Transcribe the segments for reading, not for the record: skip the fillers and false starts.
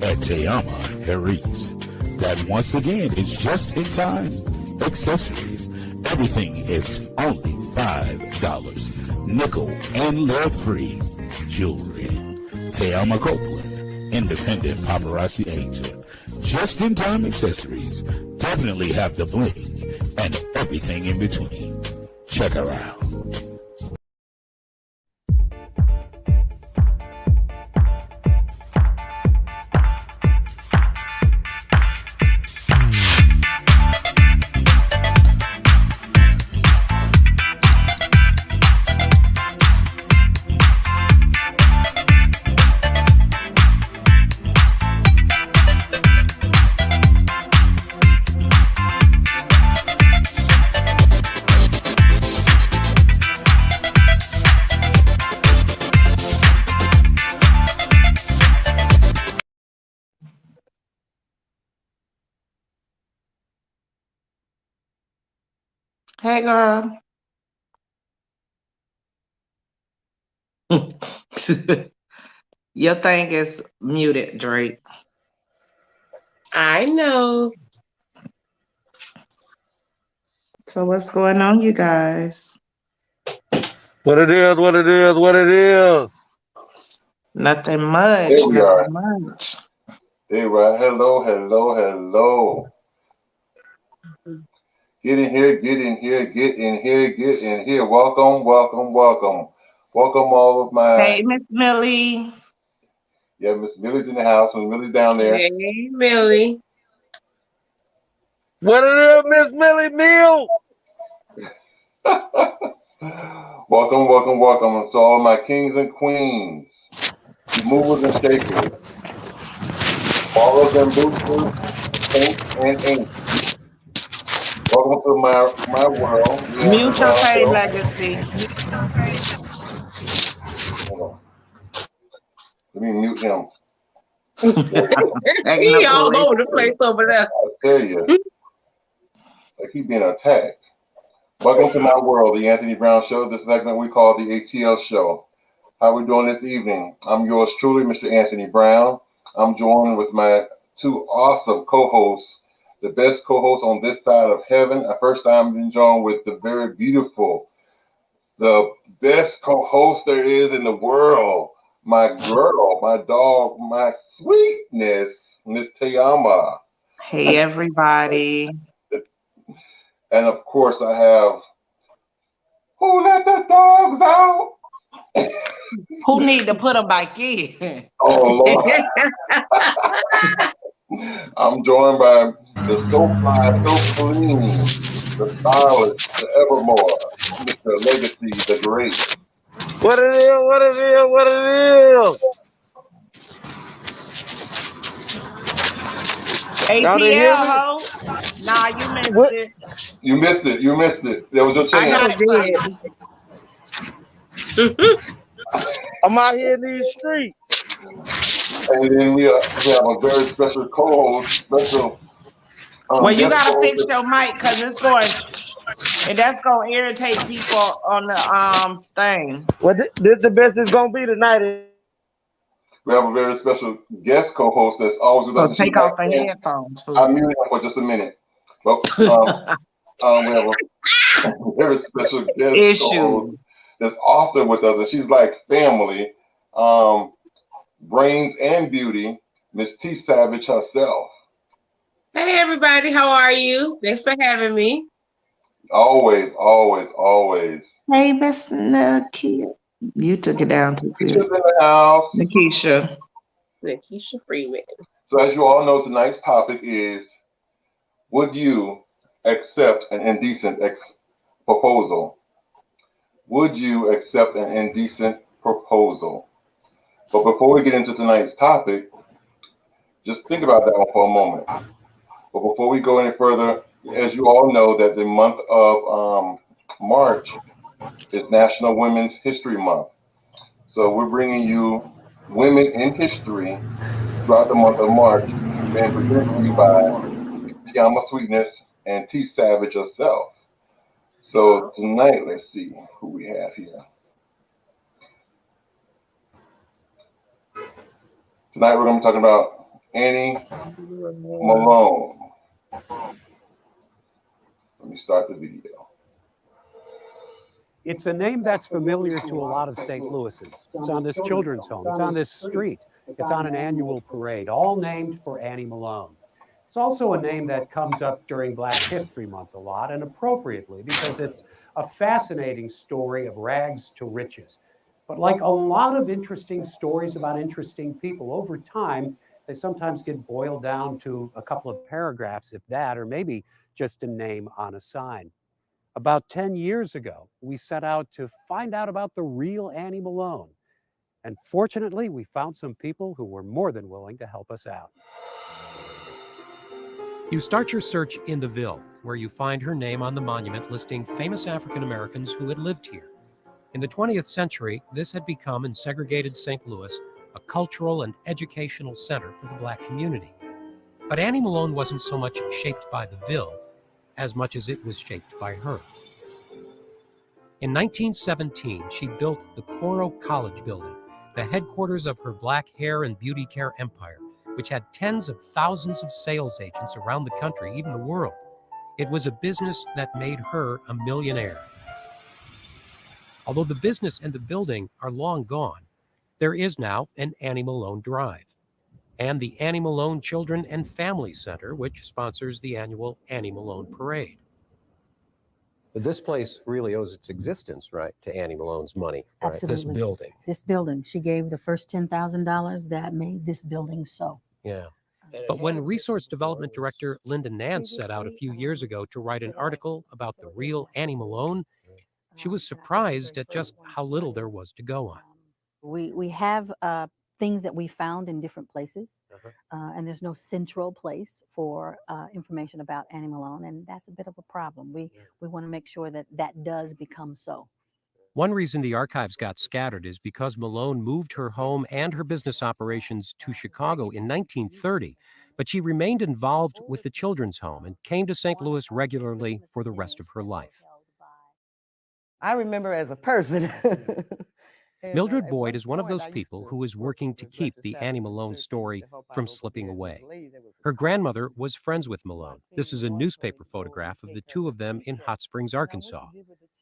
at TeAma Herice. That once again is just in time accessories. Everything is only $5. Nickel and lead free jewelry. TeAma Copeland, independent paparazzi agent. Just in time accessories. Definitely have the bling and everything in between. Check her out. Hey, girl. Your thing is muted, Drake. I know. So what's going on, you guys? What it is, what it is, what it is. Nothing much. There we are. Nothing much. There we are. Hello, hello, hello. Get in here, get in here, get in here, get in here. Welcome, welcome, welcome. Welcome all of my, Hey, Miss Millie. yeah, Miss Millie's in the house. Miss Millie's down there. Hey, Millie. What it is, Miss Millie Mill? Welcome, welcome, welcome to all my kings and queens, you movers and shakers, ballers and boosters, saints and ain'ts. Welcome to my world, the Anthony Mute your Brown pay Show. legacy. Hold on. Let me mute him. Acting He a all fool. over the place over there. I tell you, like he being attacked. Welcome to my world, the Anthony Brown Show. This segment we call the A.T.L Show. How we doing this evening? I'm yours truly, Mr. Anthony Brown. I'm joined with my two awesome co-hosts, the best co-hosts on this side of heaven. First, I'm being joined with the very beautiful, the best co-host there is in the world, my girl, my dog, my sweetness, Miss TeAma. Hey, everybody. And of course, I have Who Let the Dogs Out? Who need to put them back in? Oh, Lord. I'm joined by the so fly, so clean, the stylish, the evermore, Mr. Legacy the Great. What it is, what it is, what it is. Y'all didn't hear A.T.L, me? ho? Nah, you missed What? it. You missed it. You missed it. There was your I chance. got it for you. I'm out here in these streets. And then we have a very special co-host, special Well, you guest gotta fix co-host. your mic because it's going, and that's gonna irritate people on the thing. Well, this the best it's gonna be tonight. We have a very special guest co-host that's always with us. So And she's take like, off the man, headphones, I'll fool. mute her for just a minute. But we have a very special guest co-host Issue. that's often with us, and she's like family, brains and beauty, Miss T Savage herself. Hey, everybody. How are you? Thanks for having me. Always, always, always. Hey, Miss Nakia. You took it down too Keisha's good. in the house. Nakisha. Keisha Freeman. So as you all know, tonight's topic is, would you accept an indecent proposal? Would you accept an indecent proposal? But before we get into tonight's topic, just think about that one for a moment. But before we go any further, as you all know, that the month of March is National Women's History Month. So we're bringing you women in history throughout the month of March, being presented to you by TeAma Sweetness and T Savage herself. So tonight, let's see who we have here. Tonight we're going to be talking about Annie Malone. Let me start the video. It's a name that's familiar to a lot of St. Louisans. It's on this children's home. It's on this street. It's on an annual parade, all named for Annie Malone. It's also a name that comes up during Black History Month a lot, and appropriately, because it's a fascinating story of rags to riches. But like a lot of interesting stories about interesting people, over time, they sometimes get boiled down to a couple of paragraphs, if that, or maybe just a name on a sign. About 10 years ago, we set out to find out about the real Annie Malone. And fortunately, we found some people who were more than willing to help us out. You start your search in the Ville, where you find her name on the monument listing famous African Americans who had lived here. In the 20th century, this had become, in segregated St. Louis, a cultural and educational center for the Black community. But Annie Malone wasn't so much shaped by the Ville as much as it was shaped by her. In 1917, she built the Coro College building, the headquarters of her Black hair and beauty care empire, which had tens of thousands of sales agents around the country, even the world. It was a business that made her a millionaire. Although the business and the building are long gone, there is now an Annie Malone Drive, and the Annie Malone Children and Family Center, which sponsors the annual Annie Malone Parade. This place really owes its existence, right, to Annie Malone's money, right? Absolutely. This building. This building. She gave the first $10,000 that made this building so. Yeah. But when Resource Development Director Linda Nance set out a few years ago to write an article about the real Annie Malone, She was surprised at just how little there was to go on. We have things that we found in different places, and there's no central place for information about Annie Malone, and that's a bit of a problem. We want to make sure that that does become so. One reason the archives got scattered is because Malone moved her home and her business operations to Chicago in 1930, but she remained involved with the children's home and came to St. Louis regularly for the rest of her life. I remember as a person. Mildred Boyd is one of those people who is working to keep the Annie Malone story from slipping away. Her grandmother was friends with Malone. This is a newspaper photograph of the two of them in Hot Springs, Arkansas.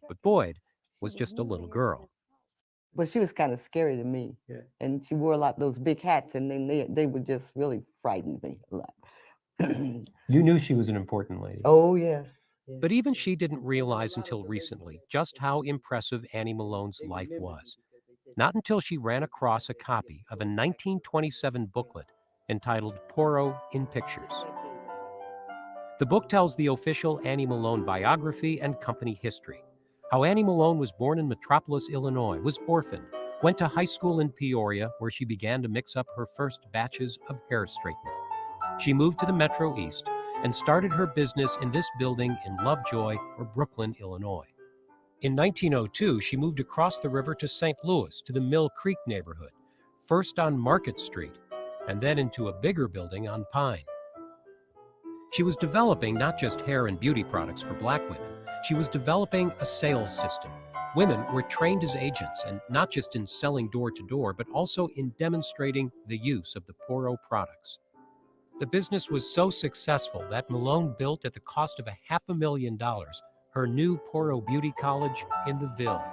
But Boyd was just a little girl. But she was kind of scary to me. And she wore a lot of those big hats, and then they would just really frighten me a lot. You knew she was an important lady. Oh, yes. But even she didn't realize until recently just how impressive Annie Malone's life was. Not until she ran across a copy of a 1927 booklet entitled Porro in Pictures. The book tells the official Annie Malone biography and company history. How Annie Malone was born in Metropolis, Illinois, was orphaned, went to high school in Peoria, where she began to mix up her first batches of hair straightening. She moved to the Metro East and started her business in this building in Lovejoy or Brooklyn, Illinois. In 1902, she moved across the river to St. Louis, to the Mill Creek neighborhood, first on Market Street, and then into a bigger building on Pine. She was developing not just hair and beauty products for Black women, she was developing a sales system. Women were trained as agents, and not just in selling door to door, but also in demonstrating the use of the Porro products. The business was so successful that Malone built, at the cost of $500,000, her new Porro Beauty College in the Ville,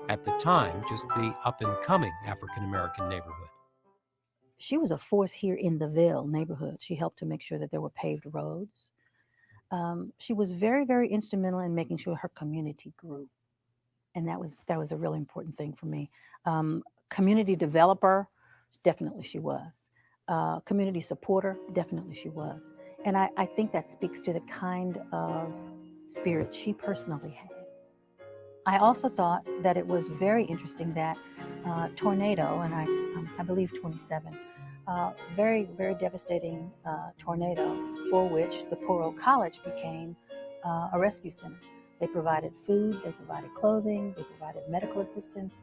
at the time just the up-and-coming African-American neighborhood. She was a force here in the Ville neighborhood. She helped to make sure that there were paved roads. She was very, very instrumental in making sure her community grew. And that was a really important thing for me. Community developer, definitely she was. Community supporter, definitely she was. And I think that speaks to the kind of spirit she personally had. I also thought that it was very interesting that tornado, and I believe 27, very, very devastating tornado, for which the Porro College became a rescue center. They provided food, they provided clothing, they provided medical assistance,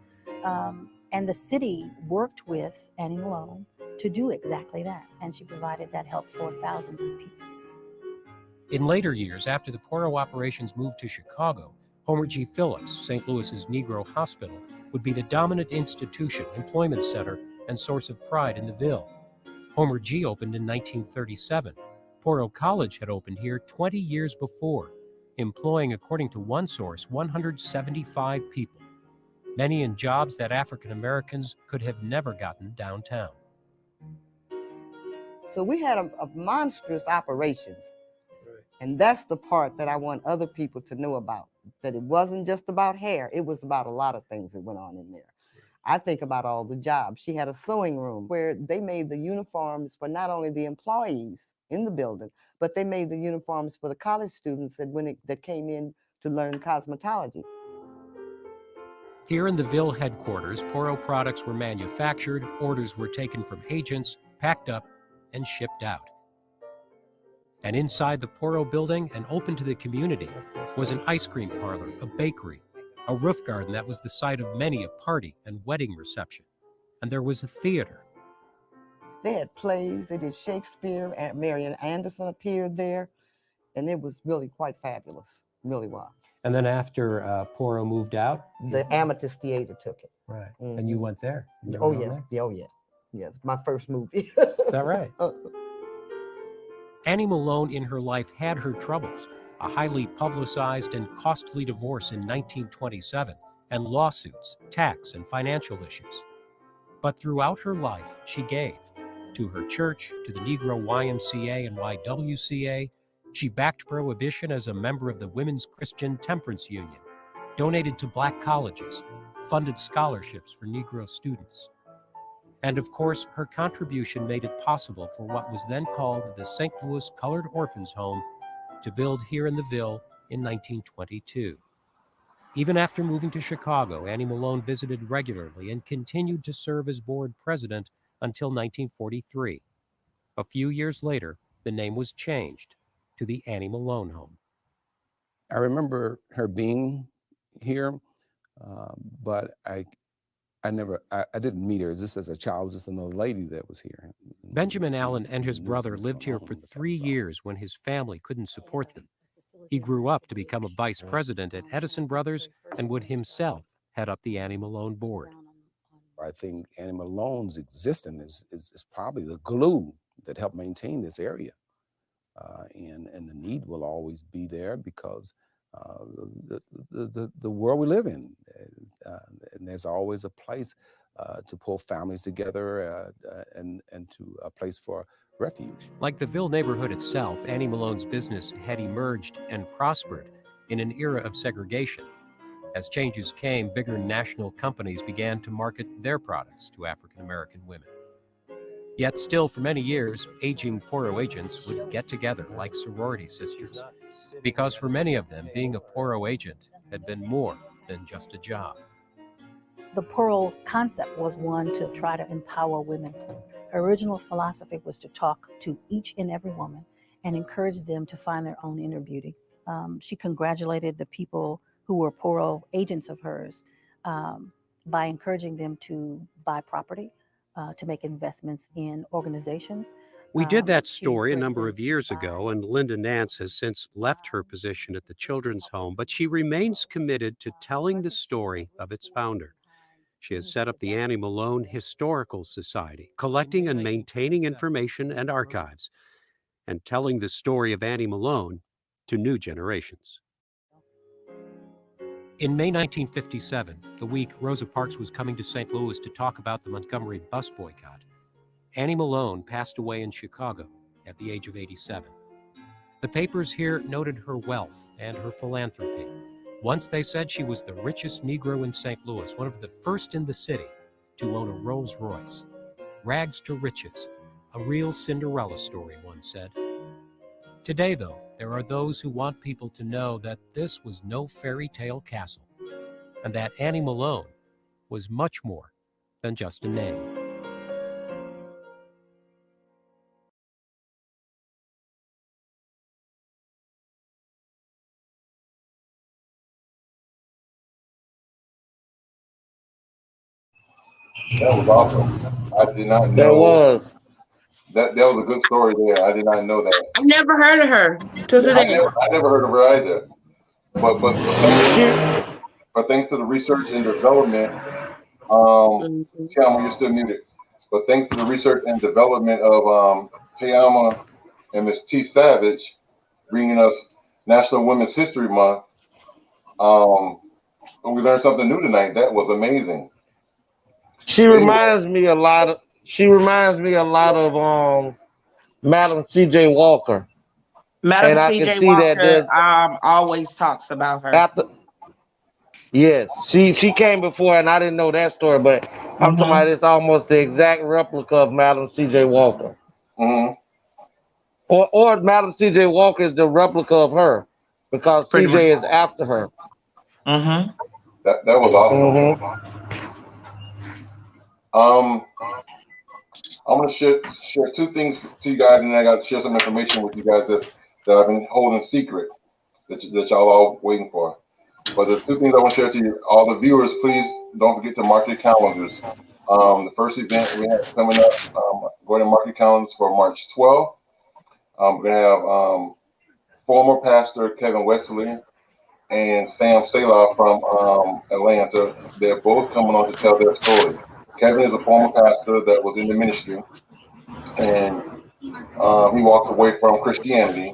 and the city worked with Annie Malone to do exactly that, and she provided that help for thousands of people. In later years, after the Porro operations moved to Chicago, Homer G. Phillips, St. Louis's Negro hospital, would be the dominant institution, employment center, and source of pride in the Ville. Homer G. opened in 1937. Porro College had opened here 20 years before, employing, according to one source, 175 people, many in jobs that African Americans could have never gotten downtown. So we had a monstrous operations. And that's the part that I want other people to know about, that it wasn't just about hair. It was about a lot of things that went on in there. I think about all the jobs. She had a sewing room where they made the uniforms for not only the employees in the building, but they made the uniforms for the college students that came in to learn cosmetology. Here in the Ville headquarters, Porro products were manufactured, orders were taken from agents, packed up, and shipped out. And inside the Porro building and open to the community was an ice cream parlor, a bakery, a roof garden that was the site of many a party and wedding reception. And there was a theater. They had plays, they did Shakespeare, and Marian Anderson appeared there, and it was really quite fabulous, really was. And then after Porro moved out? The Amethyst Theater took it. Right, and you went there? Oh yeah, yes, my first movie. Is that right? Annie Malone in her life had her troubles, a highly publicized and costly divorce in 1927, and lawsuits, tax, and financial issues. But throughout her life, she gave. To her church, to the Negro YMCA and YWCA, she backed prohibition as a member of the Women's Christian Temperance Union, donated to Black colleges, funded scholarships for Negro students. And of course, her contribution made it possible for what was then called the St. Louis Colored Orphans Home to build here in the Ville in 1922. Even after moving to Chicago, Annie Malone visited regularly and continued to serve as board president until 1943. A few years later, the name was changed to the Annie Malone Home. I remember her being here, but I didn't meet her just as a child. It was just another lady that was here. Benjamin Allen and his brother lived here for 3 years when his family couldn't support them. He grew up to become a vice president at Edison Brothers and would himself head up the Annie Malone board. I think Annie Malone's existence is probably the glue that helped maintain this area. And the need will always be there because the world we live in, and there's always a place to pull families together and to a place for refuge. Like the Ville neighborhood itself, Annie Malone's business had emerged and prospered in an era of segregation. As changes came, bigger national companies began to market their products to African American women. Yet still, for many years, aging Poro agents would get together like sorority sisters, because for many of them, being a Poro agent had been more than just a job. The Poro concept was one to try to empower women. Her original philosophy was to talk to each and every woman and encourage them to find their own inner beauty. She congratulated the people who were Poro agents of hers by encouraging them to buy property, to make investments in organizations. We did that story a number of years ago, and Linda Nance has since left her position at the Children's Home, but she remains committed to telling the story of its founder. She has set up the Annie Malone Historical Society, collecting and maintaining information and archives, and telling the story of Annie Malone to new generations. In May 1957, the week Rosa Parks was coming to St. Louis to talk about the Montgomery bus boycott, Annie Malone passed away in Chicago at the age of 87. The papers here noted her wealth and her philanthropy. Once they said she was the richest Negro in St. Louis, one of the first in the city to own a Rolls Royce. Rags to riches, a real Cinderella story, one said. Today, though, there are those who want people to know that this was no fairy tale castle, and that Annie Malone was much more than just a name. That was awesome. I did not know. That was. That was a good story there. I did not know that. I've never heard of her till today. I never heard of her either. But thanks to the research and development, TeAma, you're still muted. But thanks to the research and development of TeAma and Miss T. Savage, bringing us National Women's History Month, we learned something new tonight. That was amazing. She reminds me a lot of. Madam C.J. Walker. Madam C.J. Walker always talks about her. Yes, she came before, and I didn't know that story, but I'm talking about it's almost the exact replica of Madam C.J. Walker. Or Madam C.J. Walker is the replica of her, because C.J. is after her. That was awesome. I'm gonna share two things to you guys, and then I got to share some information with you guys that I've been holding secret that y'all all waiting for. But the two things I want to share to you, all the viewers, please don't forget to mark your calendars. The first event we have coming up, go ahead and mark your calendars for March 12th. We're gonna have former pastor Kevin Wesley and Sam Selah from Atlanta. They're both coming on to tell their story. Kevin is a former pastor that was in the ministry, and he walked away from Christianity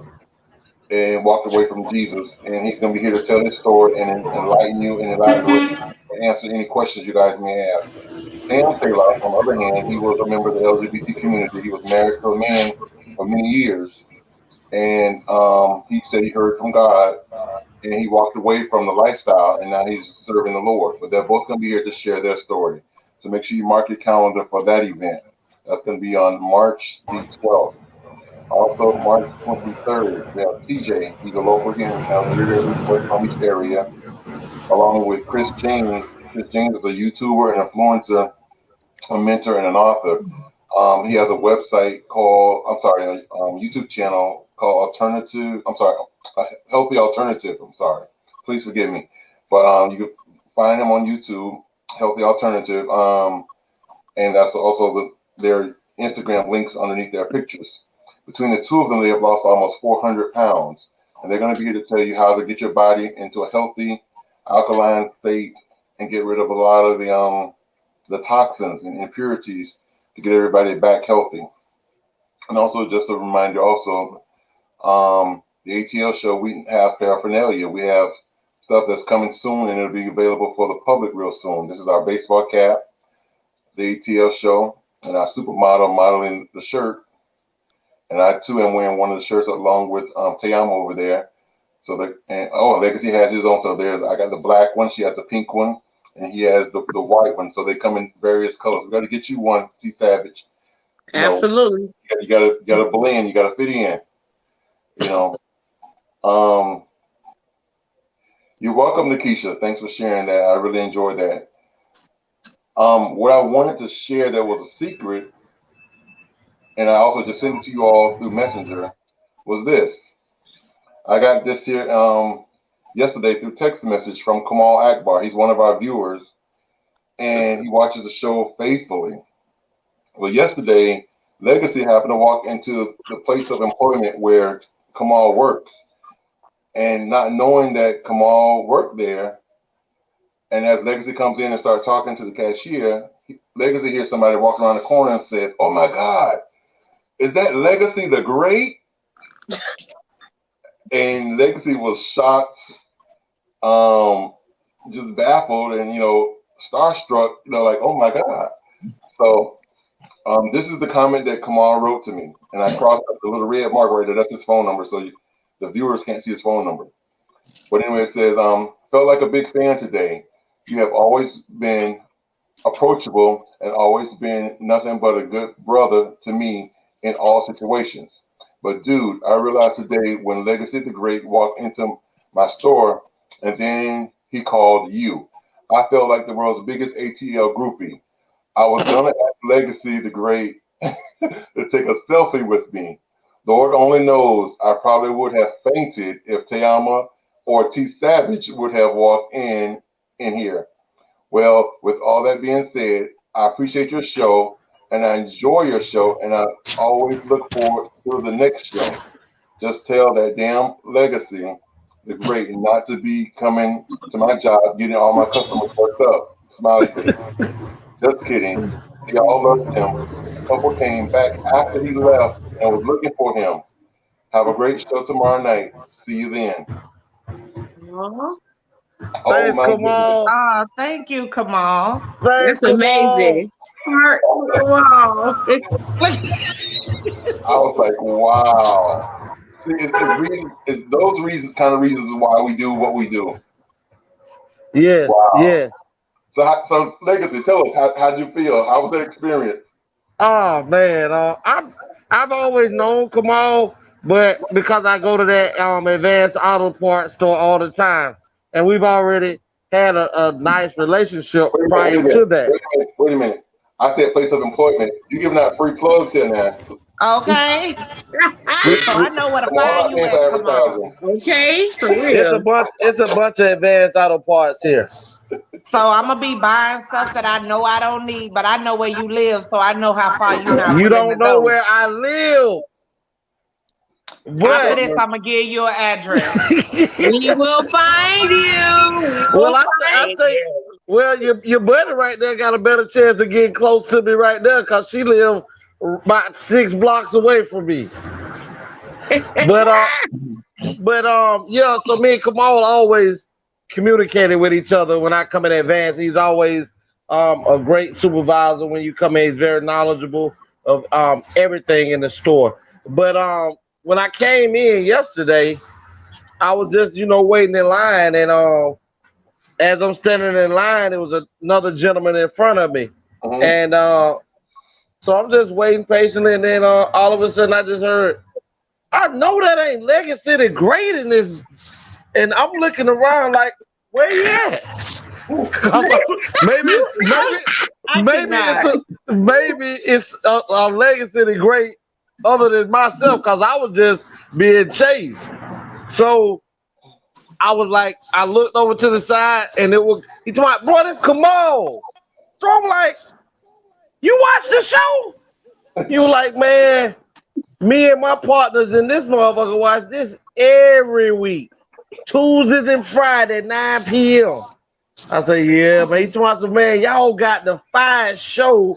and walked away from Jesus, and he's going to be here to tell his story and enlighten you and elaborate and answer any questions you guys may have. Sam Selah, on the other hand, he was a member of the LGBT community. He was married to a man for many years, and he said he heard from God, and he walked away from the lifestyle, and now he's serving the Lord. But they're both going to be here to share their story. So make sure you mark your calendar for that event. That's going to be on March the 12th. Also, March 23rd, we have TJ. He's a local here in town, West Palm Beach area. along with Chris James. Chris James is a YouTuber, an influencer, a mentor, and an author. He has a website called, YouTube channel called Healthy Alternative. I'm sorry. Please forgive me. But you can find him on YouTube, Healthy Alternative. And that's also their Instagram links underneath their pictures. Between the two of them, they have lost almost 400 pounds. And they're going to be here to tell you how to get your body into a healthy, alkaline state and get rid of a lot of the toxins and impurities to get everybody back healthy. And also, just a reminder, also, the A.T.L show, we have paraphernalia. We have stuff that's coming soon, and it'll be available for the public real soon. This is our baseball cap, the A.T.L show, and our supermodel modeling the shirt. And I too am wearing one of the shirts along with TeAma over there. So Legacy has his own. So I got the black one. She has the pink one, and he has the white one. So they come in various colors. We got to get you one, T Savage. Absolutely. You gotta blend. You gotta fit in. You're welcome, Nikisha. Thanks for sharing that. I really enjoyed that. What I wanted to share that was a secret, and I also just sent it to you all through Messenger, was this. I got this here yesterday through text message from Kamal Akbar. He's one of our viewers, and he watches the show faithfully. Well, yesterday, Legacy happened to walk into the place of employment where Kamal works, and not knowing that Kamal worked there, and as Legacy comes in and starts talking to the cashier, Legacy hears somebody walking around the corner and says, "Oh my God, is that Legacy the Great?" And Legacy was shocked, just baffled, and starstruck. Like, "Oh my God!" So this is the comment that Kamal wrote to me, and I crossed up the little red mark right there. That's his phone number, so the viewers can't see his phone number. But anyway, it says, "Felt like a big fan today. You have always been approachable and always been nothing but a good brother to me in all situations. But dude, I realized today when Legacy the Great walked into my store and then he called you. I felt like the world's biggest A.T.L groupie. I was gonna ask Legacy the Great to take a selfie with me. Lord only knows I probably would have fainted if TeAma or T Savage would have walked in here. Well, with all that being said, I appreciate your show and I enjoy your show, and I always look forward to the next show. Just tell that damn Legacy the Great not to be coming to my job getting all my customers worked up. Smiley face. Just kidding. They all loved him. A couple came back after he left and was looking for him. Have a great show tomorrow night. See you then." Thanks, Kamal. Thank you, Kamal. That's amazing. Heart on the wall. I was like, wow. See, it's those reasons why we do what we do. Yes, wow. Yes. So Legacy, tell us, how'd you feel? How was that experience? Oh man, I've always known Kamal, but because I go to that advanced auto parts store all the time, and we've already had a nice relationship prior to that. Wait a minute. I said place of employment. You giving out free plugs here now. Okay. So I know what to find you at. Come on. Okay, for real. It's a bunch of advanced auto parts here. So I'm gonna be buying stuff that I know I don't need, but I know where you live, so I know how far you not. You don't know where I live. After this, I'm gonna give you an address. We will find you. Well, your buddy right there got a better chance of getting close to me right there because she lives about 6 blocks away from me. But yeah. So me and Kamal always communicated with each other when I come in advance. He's always a great supervisor when you come in. He's very knowledgeable of everything in the store. But when I came in yesterday, I was just waiting in line, and as I'm standing in line, there was another gentleman in front of me, and so I'm just waiting patiently, and then all of a sudden I just heard, "I know that ain't Legacy the Great in this," and I'm looking around like, Where you at? maybe it's a legacy to great other than myself, because I was just being chased. So I was like, I looked over to the side and he told me, bro, this Kamal. So I'm like, you watch the show? He was like, man, me and my partners in this motherfucker watch this every week. Tuesdays and Friday, 9 p.m. I said, yeah, man. He told me, man, y'all got the fire show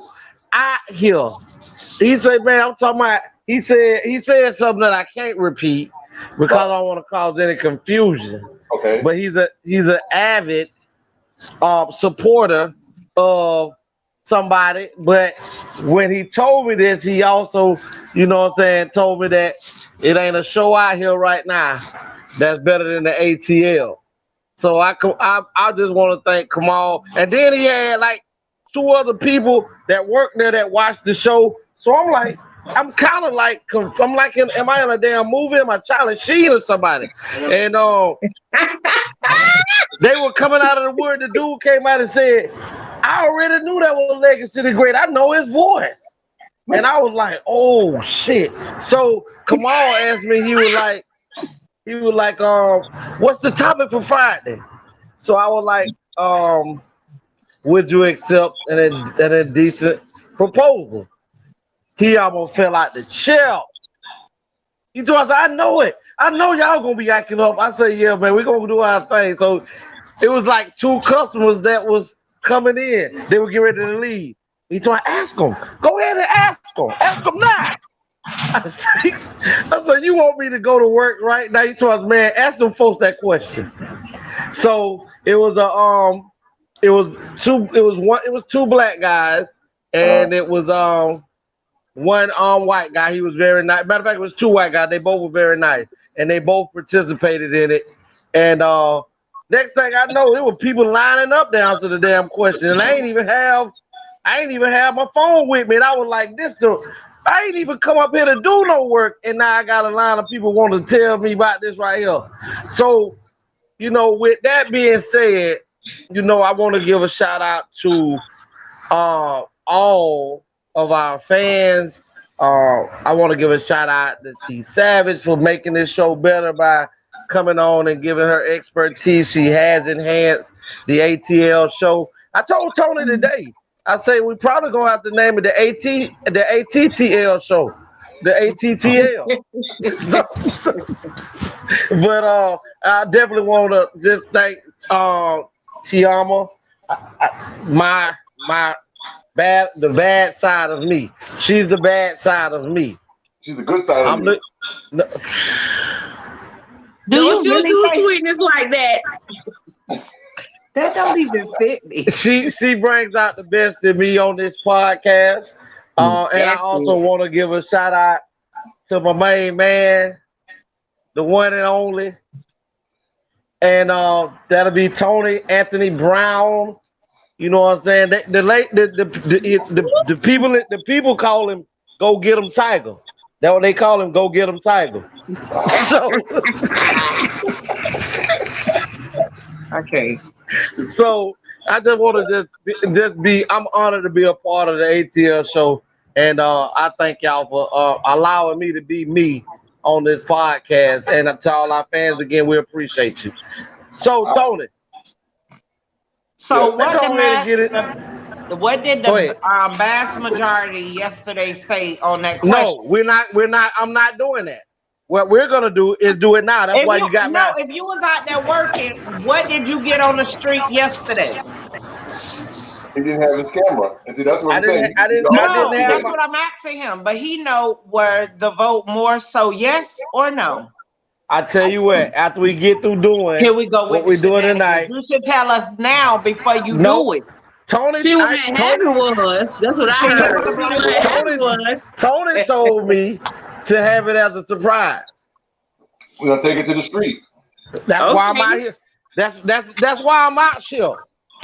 out here. He said, man, I'm talking about, he said something that I can't repeat because I don't want to cause any confusion. Okay. But he's an avid supporter of somebody. But when he told me this, he also, you know what I'm saying, told me that it ain't a show out here right now that's better than the A.T.L. So I just want to thank Kamal. And then he had like 2 other people that work there that watched the show. So I'm like, I'm kind of like, am I in a damn movie? Am I Charlie Sheen or somebody? And they were coming out of the wood. The dude came out and said, I already knew that was Legacy the Great. I know his voice. And I was like, oh shit. So Kamal asked me, he was like, what's the topic for Friday? So I was like, would you accept an indecent proposal? He almost fell out the chair. He told us, I know it. I know y'all gonna be acting up. I said, yeah, man, we're gonna do our thing. So it was like 2 customers that was coming in. They were getting ready to leave. He told me, ask them. Go ahead and ask them. Ask them now. I said, you want me to go to work right now? He told us, man, ask them folks that question. So it was it was 2 black guys, and it was one white guy. He was very nice. Matter of fact, it was 2 white guys. They both were very nice, and they both participated in it. And next thing I know, there were people lining up to answer the damn question, and I ain't even have my phone with me. And I was like, I ain't even come up here to do no work, and now I got a line of people wanting to tell me about this right here. So, you know, with that being said, you know, I want to give a shout out to all of our fans. I want to give a shout out to T Savage for making this show better by coming on and giving her expertise. She has enhanced the A.T.L show. I told Tony today, I say we probably gonna have to name it the A.T.L show, the A.T.L. But I definitely want to just thank TeAma, the bad side of me. She's the bad side of me. She's the good side of me. Don't you do sweetness like that? That don't even fit me. She brings out the best in me on this podcast. And I also want to give a shout out to my main man, the one and only. And that'll be Tony Anthony Brown. You know what I'm saying? The people call him Go Get Him Tiger. That's what they call him, Go Get Him Tiger. So okay. So I just want to just be. I'm honored to be a part of the A.T.L show, and I thank y'all for allowing me to be me on this podcast. And to all our fans again, we appreciate you. So Tony. So what did the vast majority yesterday say on that question? No, we're not. I'm not doing that. What we're gonna do is do it now. That's why you got no. If you was out there working, what did you get on the street yesterday? He didn't have his camera. And see, that's what I'm saying. That's what I'm asking him. But he know where the vote more so yes or no. I tell you what, after we get through doing what we're doing tonight, you should tell us now before you do it. Tony, see what happened was. That's what I heard. Tony told me to have it as a surprise. We're gonna take it to the street. That's why I'm out here. That's why I'm out here.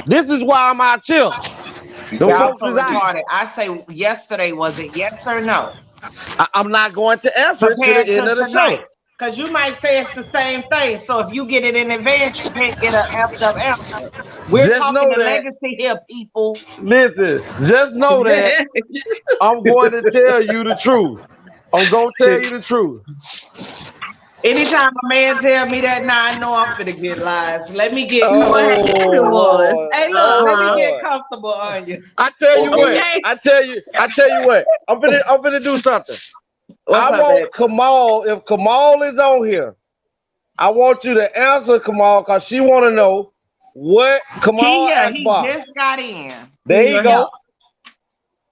This is why I'm out here. I say yesterday, was it yes or no? I'm not going to answer it to the end of the show. Because you might say it's the same thing. So if you get it in advance, you can't get an effed up answer. We're Just talking know to that. legacy here, people. Listen, just know that I'm going to tell you the truth. I'm going to tell you the truth. Anytime a man tell me that, now I know I'm finna get lies. Let me get See what happened comfortable. was, Hey, look, let me get comfortable on you. I tell you what. Okay. I tell you what. I'm finna do something. What's I up, baby? want Kamal. If Kamal is on here, I want you to answer Kamal because she want to know what Kamal asked He Bob. just got in. There you go.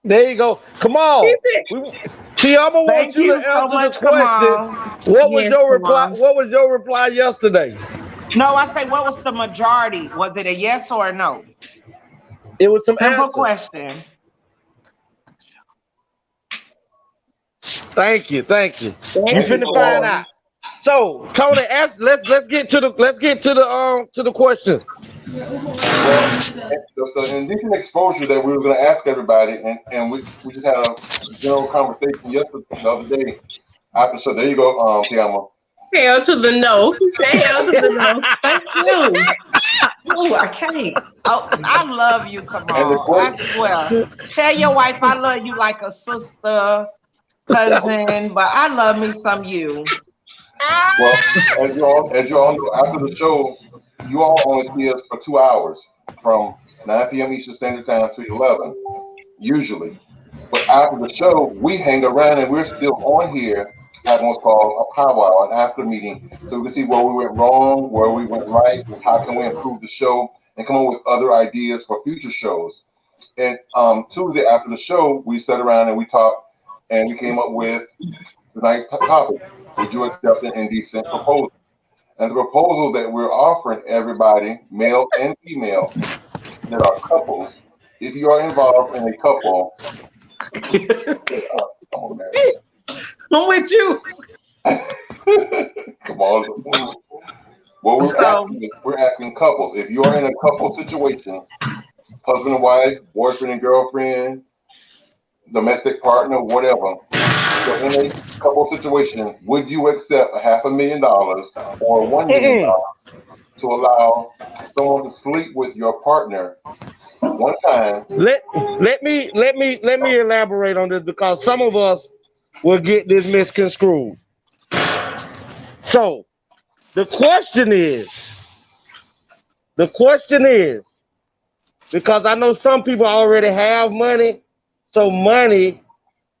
There you go. Kamal. TeAma wants Thank you to you so answer the much, question. Kamal. What was Yes, your reply? Kamal. What was your reply yesterday? No, I say, what was the majority? Was it a yes or a no? It was some Simple answers. question. Thank you. You Thank you, finna find Kamal. out. So Tony, let's get to the questions. Well, the indecent exposure that we were going to ask everybody, and we just had a general conversation the other day after. So there you go, TeAma. Hell to the no. Say hell to the no. Thank you. Oh, I can't. Oh, I love you, And the Kamal. I question, swear. Tell your wife I love you like a sister, cousin, but I love me some you. well, as you all know, after the show, you all only see us for 2 hours, from 9 p.m. Eastern Standard Time to 11, usually. But after the show, we hang around and we're still on here having what's called a powwow, an after meeting, so we can see where we went wrong, where we went right, how can we improve the show, and come up with other ideas for future shows. And Tuesday after the show, we sat around and we talked, and we came up with tonight's topic: would you accept an indecent proposal? And the proposal that we're offering everybody, male and female, that are couples, if you are involved in a couple, come on, man. I'm with you. Come on. What we're asking couples, if you are in a couple situation, husband and wife, boyfriend and girlfriend, domestic partner, whatever, you're in a couple situation, would you accept $500,000 or $1 million to allow someone to sleep with your partner one time? Let me elaborate on this because some of us will get this misconstrued. So the question is, because I know some people already have money, so money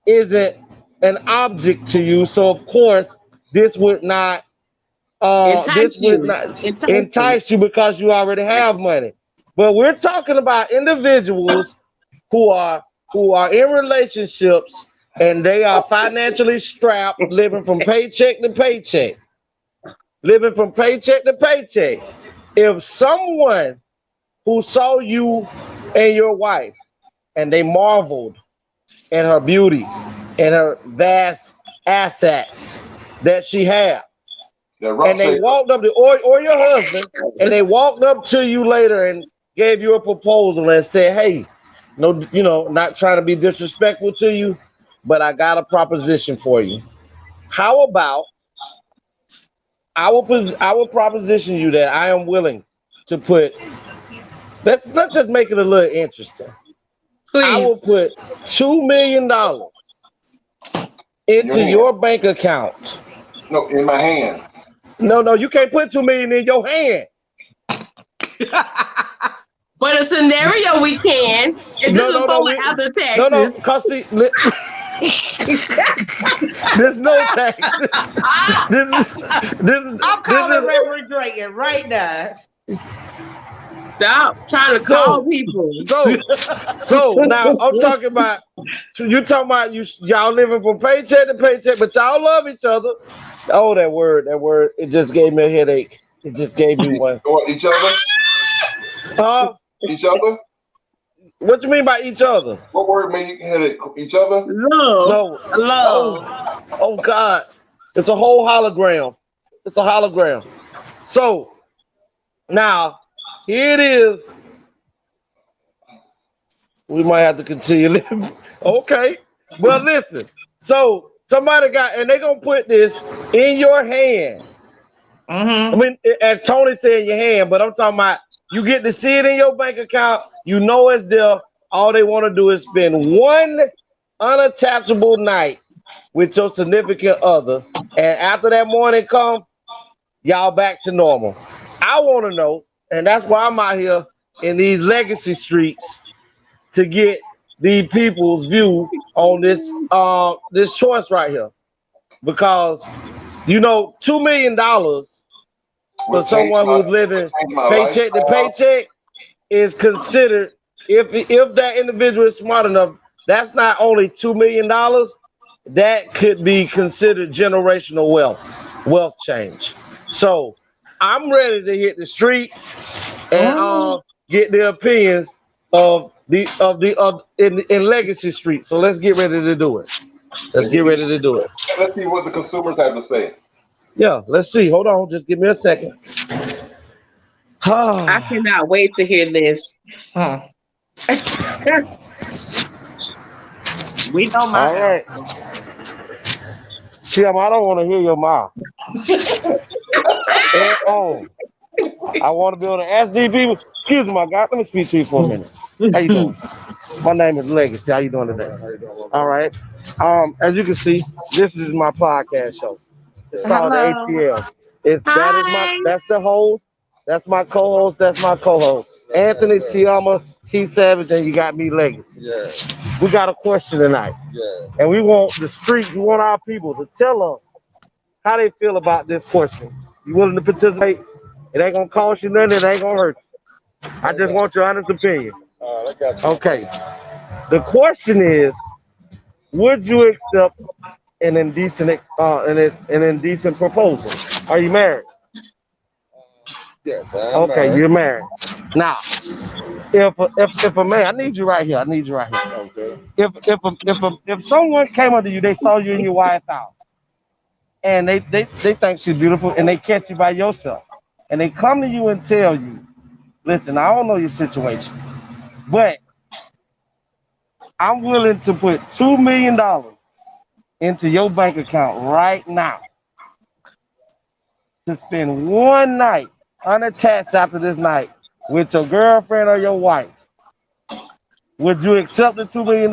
isn't an object to you. So of course, this would not Entice you. entice you because you already have money. But we're talking about individuals who are in relationships and they are financially strapped, living from paycheck to paycheck. If someone who saw you and your wife and they marveled at her beauty and her vast assets that she had, and they walked up to or your husband, and they walked up to you later and gave you a proposal and said, "Hey, no, not trying to be disrespectful to you, but I got a proposition for you. How about I will proposition you that I am willing to put. Let's just make it a little interesting. Please. I will put $2 million into your bank account. No, in my hand. No, you can't put $2 million in your hand. But a scenario we can. And this is before after taxes. No, because see, there's no taxes. I'm calling Reverend Drayton right now. Stop trying to call people. So now I'm talking about. You're talking about y'all living from paycheck to paycheck, but y'all love each other. Oh, that word! It just gave me a headache. It just gave me one. Each other? Each other? What you mean by each other? What word made headache? Each other? Love. Oh God! It's a whole hologram. It's a hologram. So now here it is. We might have to continue living. Okay. Well, listen. So Somebody got, and they're gonna put this in your hand. I mean, as Tony said, in your hand, but I'm talking about you get to see it in your bank account. You know it's there. All they want to do is spend one unattachable night with your significant other, and after that morning come, y'all back to normal. I want to know, and that's why I'm out here in these legacy streets to get the people's view on this choice right here, because $2 million for someone who's living paycheck to paycheck is considered, if that individual is smart enough, that's not only $2 million, that could be considered generational wealth change. So I'm ready to hit the streets and get the opinions of in legacy streets. So let's get ready to do it. Let's get ready to do it. Let's see what the consumers have to say. Yeah, let's see. Hold on, just give me a second. I cannot wait to hear this. We know my. All right. TeAma, I don't want to hear your mouth. I want to be able to ask these people. Excuse me, my guy. Let me speak to you for a minute. How you doing? My name is Legacy. How you doing today? All right. As you can see, this is my podcast show. It's called A.T.L. That's the host. That's my co-host. That's my co-host. Anthony, TeAma, T Savage, and you got me, Legacy. Yeah. We got a question tonight. Yeah. And we want the streets, we want our people to tell us how they feel about this question. You willing to participate? It ain't gonna cost you nothing, it ain't gonna hurt you. I just want your honest opinion. Okay. The question is, would you accept an indecent proposal? Are you married? Yes, okay, you're married. Now, if a man, I need you right here. Okay. If someone came up to you, they saw you in your wife's house, and they think she's beautiful, and they catch you by yourself, and they come to you and tell you, listen, I don't know your situation, but I'm willing to put $2 million into your bank account right now to spend one night unattached after this night with your girlfriend or your wife. Would you accept the $2 million?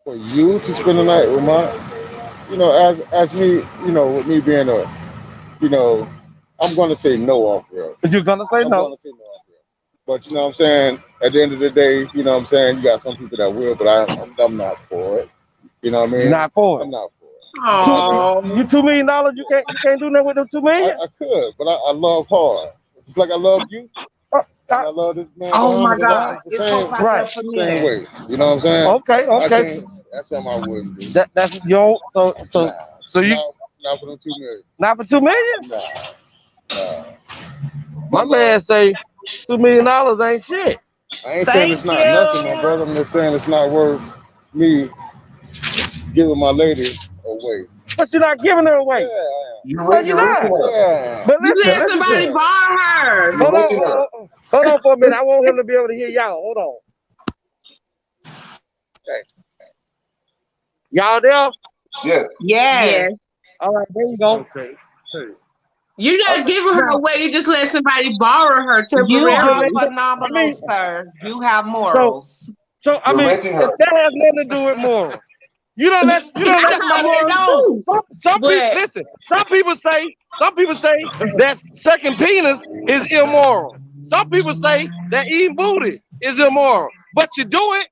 For you to spend the night with as me, with me being I'm going to say no off real. You're going to say no? I'm going to say no off real. But you know what I'm saying? At the end of the day, you know what I'm saying? You got some people that will, but I'm not for it. You know what I mean? You're not for it? I'm not for it. Oh, you $2 million? You can't do nothing with them $2 million? I could, but I love hard. Just like I love you. I love this man. Oh my God! Same way. You know what I'm saying? Okay. That's something I wouldn't do. That's your so you not for them $2 million. Not for $2 million? Nah. My man say $2 million ain't shit. I ain't saying it's not nothing, my brother. I'm just saying it's not worth me giving my lady away. But you're not giving her away. Yeah, but you're not. Yeah. But you let somebody borrow her. Hold on for a minute. I want him to be able to hear y'all. Hold on. Okay. Y'all there? Yes. Yes. All right, there you go. Okay. You're not giving her away. You just let somebody borrow her temporarily. You are phenomenal, sir. You have morals. So I mean, that has nothing to do with morals. You don't let somebody know. Some people listen. Some people say that second penis is immoral. Some people say that eating booty is immoral. But you do it.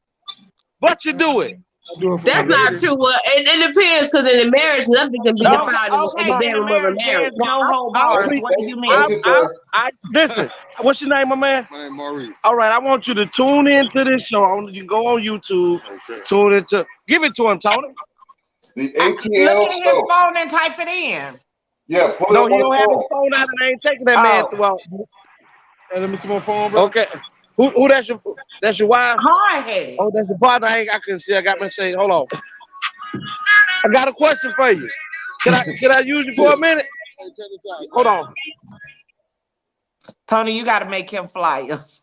That's not true. Well, it depends, because in a marriage, nothing can be defined in the bedroom of a marriage. No hold bars. What do you mean? Listen, what's your name, my man? My name is Maurice. All right, I want you to tune into this show. You can go on YouTube, tune into. Give it to him, Tony. The A.T.L. Look at his phone and type it in. Yeah, no, he don't have his phone out, and I ain't taking that man throughout. Hey, let me see my phone, bro. Okay. Who that's your wife? Hard-headed. Oh, that's your partner. I couldn't see. I got my shade. Hold on. I got a question for you. Can I use you for a minute? Hold on. Tony, you got to make him flyers.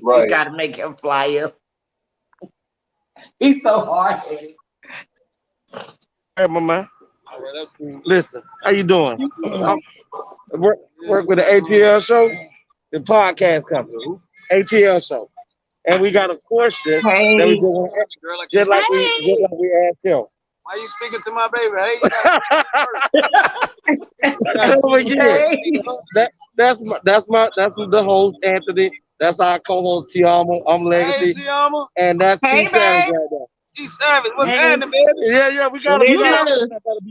Right. You got to make him flyers. He's so hard-headed. Hey, my man. All right, that's cool. Listen, how you doing? Work with the A.T.L show, the podcast company. A.T.L show. And we got a question that we just like we asked him. Why you speaking to my baby? Hey, that's the host, Anthony. That's our co-host, TeAma. I'm Legacy. Hey, TeAma. And that's T Savage right there. T Savage, what's happening, baby? Yeah, we gotta be a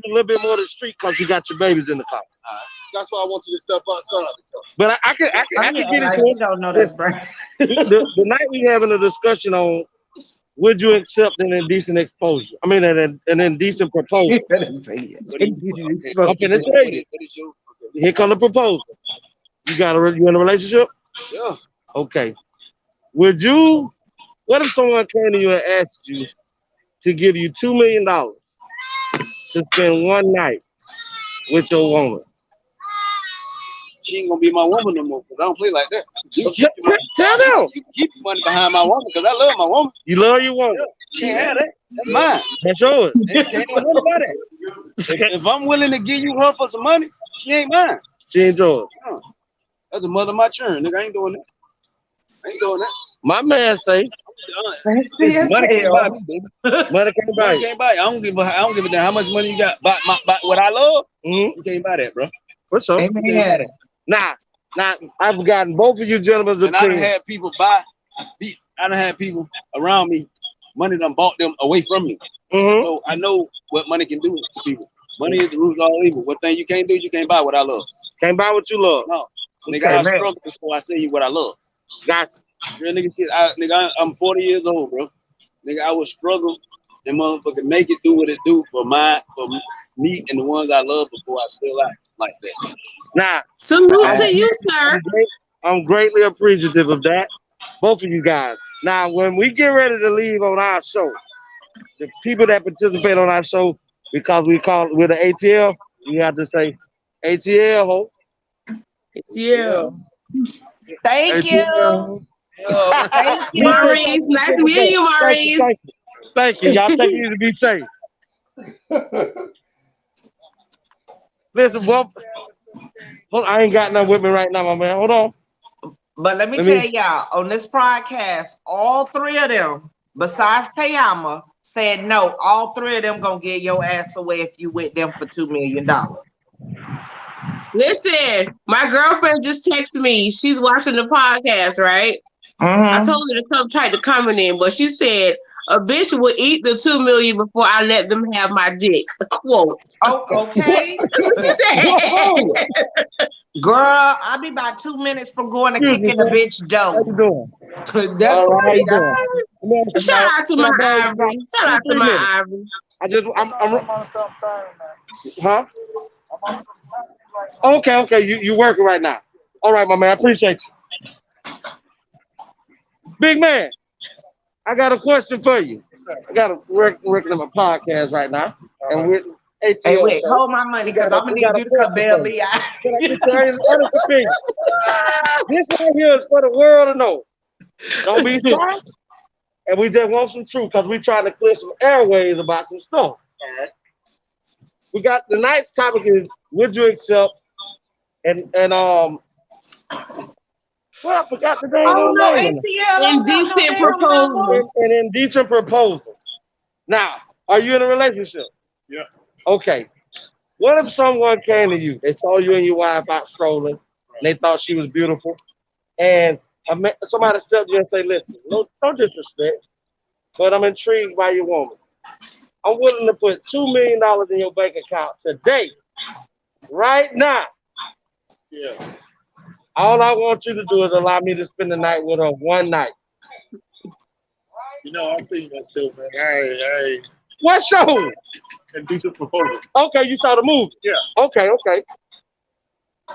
little bit more to the street because you got your babies in the car. That's why I want you to step outside. But I can get into it. Don't know that, bro. The night we having a discussion on would you accept an indecent exposure? I mean an indecent proposal. I'm finna tell you. Here come the proposal. You in a relationship? Yeah. Okay. What if someone came to you and asked you to give you $2 million to spend one night with your woman? She ain't gonna be my woman no more because I don't play like that. Tell them. You keep your money behind my woman because I love my woman. You love your woman. She ain't have that. That's mine. That's yours. Can't do nothing about that. If I'm willing to give you her for some money, she ain't mine. She ain't yours. That's the mother of my churn, nigga. I ain't doing that. My man say. Money can't buy me, baby. Money can't buy you. I don't give a damn how much money you got. Buy what I love. You can't buy that, bro. For sure. Nah, I've gotten both of you gentlemen's opinion. And I done had people I done had people around me, money done bought them away from me. So I know what money can do to people. Money is the root of all evil. What thing you can't do, you can't buy what I love. Can't buy what you love. No. Nigga, I struggle before I say you what I love. Gotcha. Real nigga shit. I'm 40 years old, bro. Nigga, I will struggle and motherfucker make it do what it do for me and the ones I love before I sell out like that. Nah. Salute to you, sir. I'm greatly appreciative of that. Both of you guys. Now, when we get ready to leave on our show, the people that participate on our show, because we're the A.T.L, you have to say, A.T.L, ho. A.T.L. Thank you. Thank you, Maurice. Nice to meet you, Maurice. Thank you. Y'all take it easy to be safe. Listen, Bob. I ain't got nothing with me right now, my man. Hold on. But let me tell y'all, on this podcast, all three of them, besides TeAma, said no. All three of them gonna get your ass away if you with them for $2 million. Listen, my girlfriend just texted me. She's watching the podcast, right? I told her to come try to comment in, but she said a bitch will eat the $2 million before I let them have my dick. Quote. Oh, okay. Girl, I'll be about 2 minutes from going to kicking the bitch dough. How you doing? That's right. Shout out to my Ivory. Shout out to my Ivory. Huh? Okay. You working right now. All right, my man. I appreciate you. Big man, I got a question for you. I got a working on my podcast right now. And with A.T.L. Hey, wait, hold my money because I'm going to need you to come bail me out. This right here is for the world to know. Don't be shy. And we just want some truth because we trying to clear some airways about some stuff. We got the night's topic is would you accept well, I forgot the name. Indecent proposal. An indecent proposal. Now, are you in a relationship? Yeah. Okay. What if someone came to you, they saw you and your wife out strolling, and they thought she was beautiful, and somebody stepped you and say, listen, no disrespect, but I'm intrigued by your woman. I'm willing to put $2 million in your bank account today, right now. Yeah. All I want you to do is allow me to spend the night with her one night. You know, I'm thinking that too, man. Hey. What show? Indecent proposal. Okay, you saw the movie? Yeah. Okay.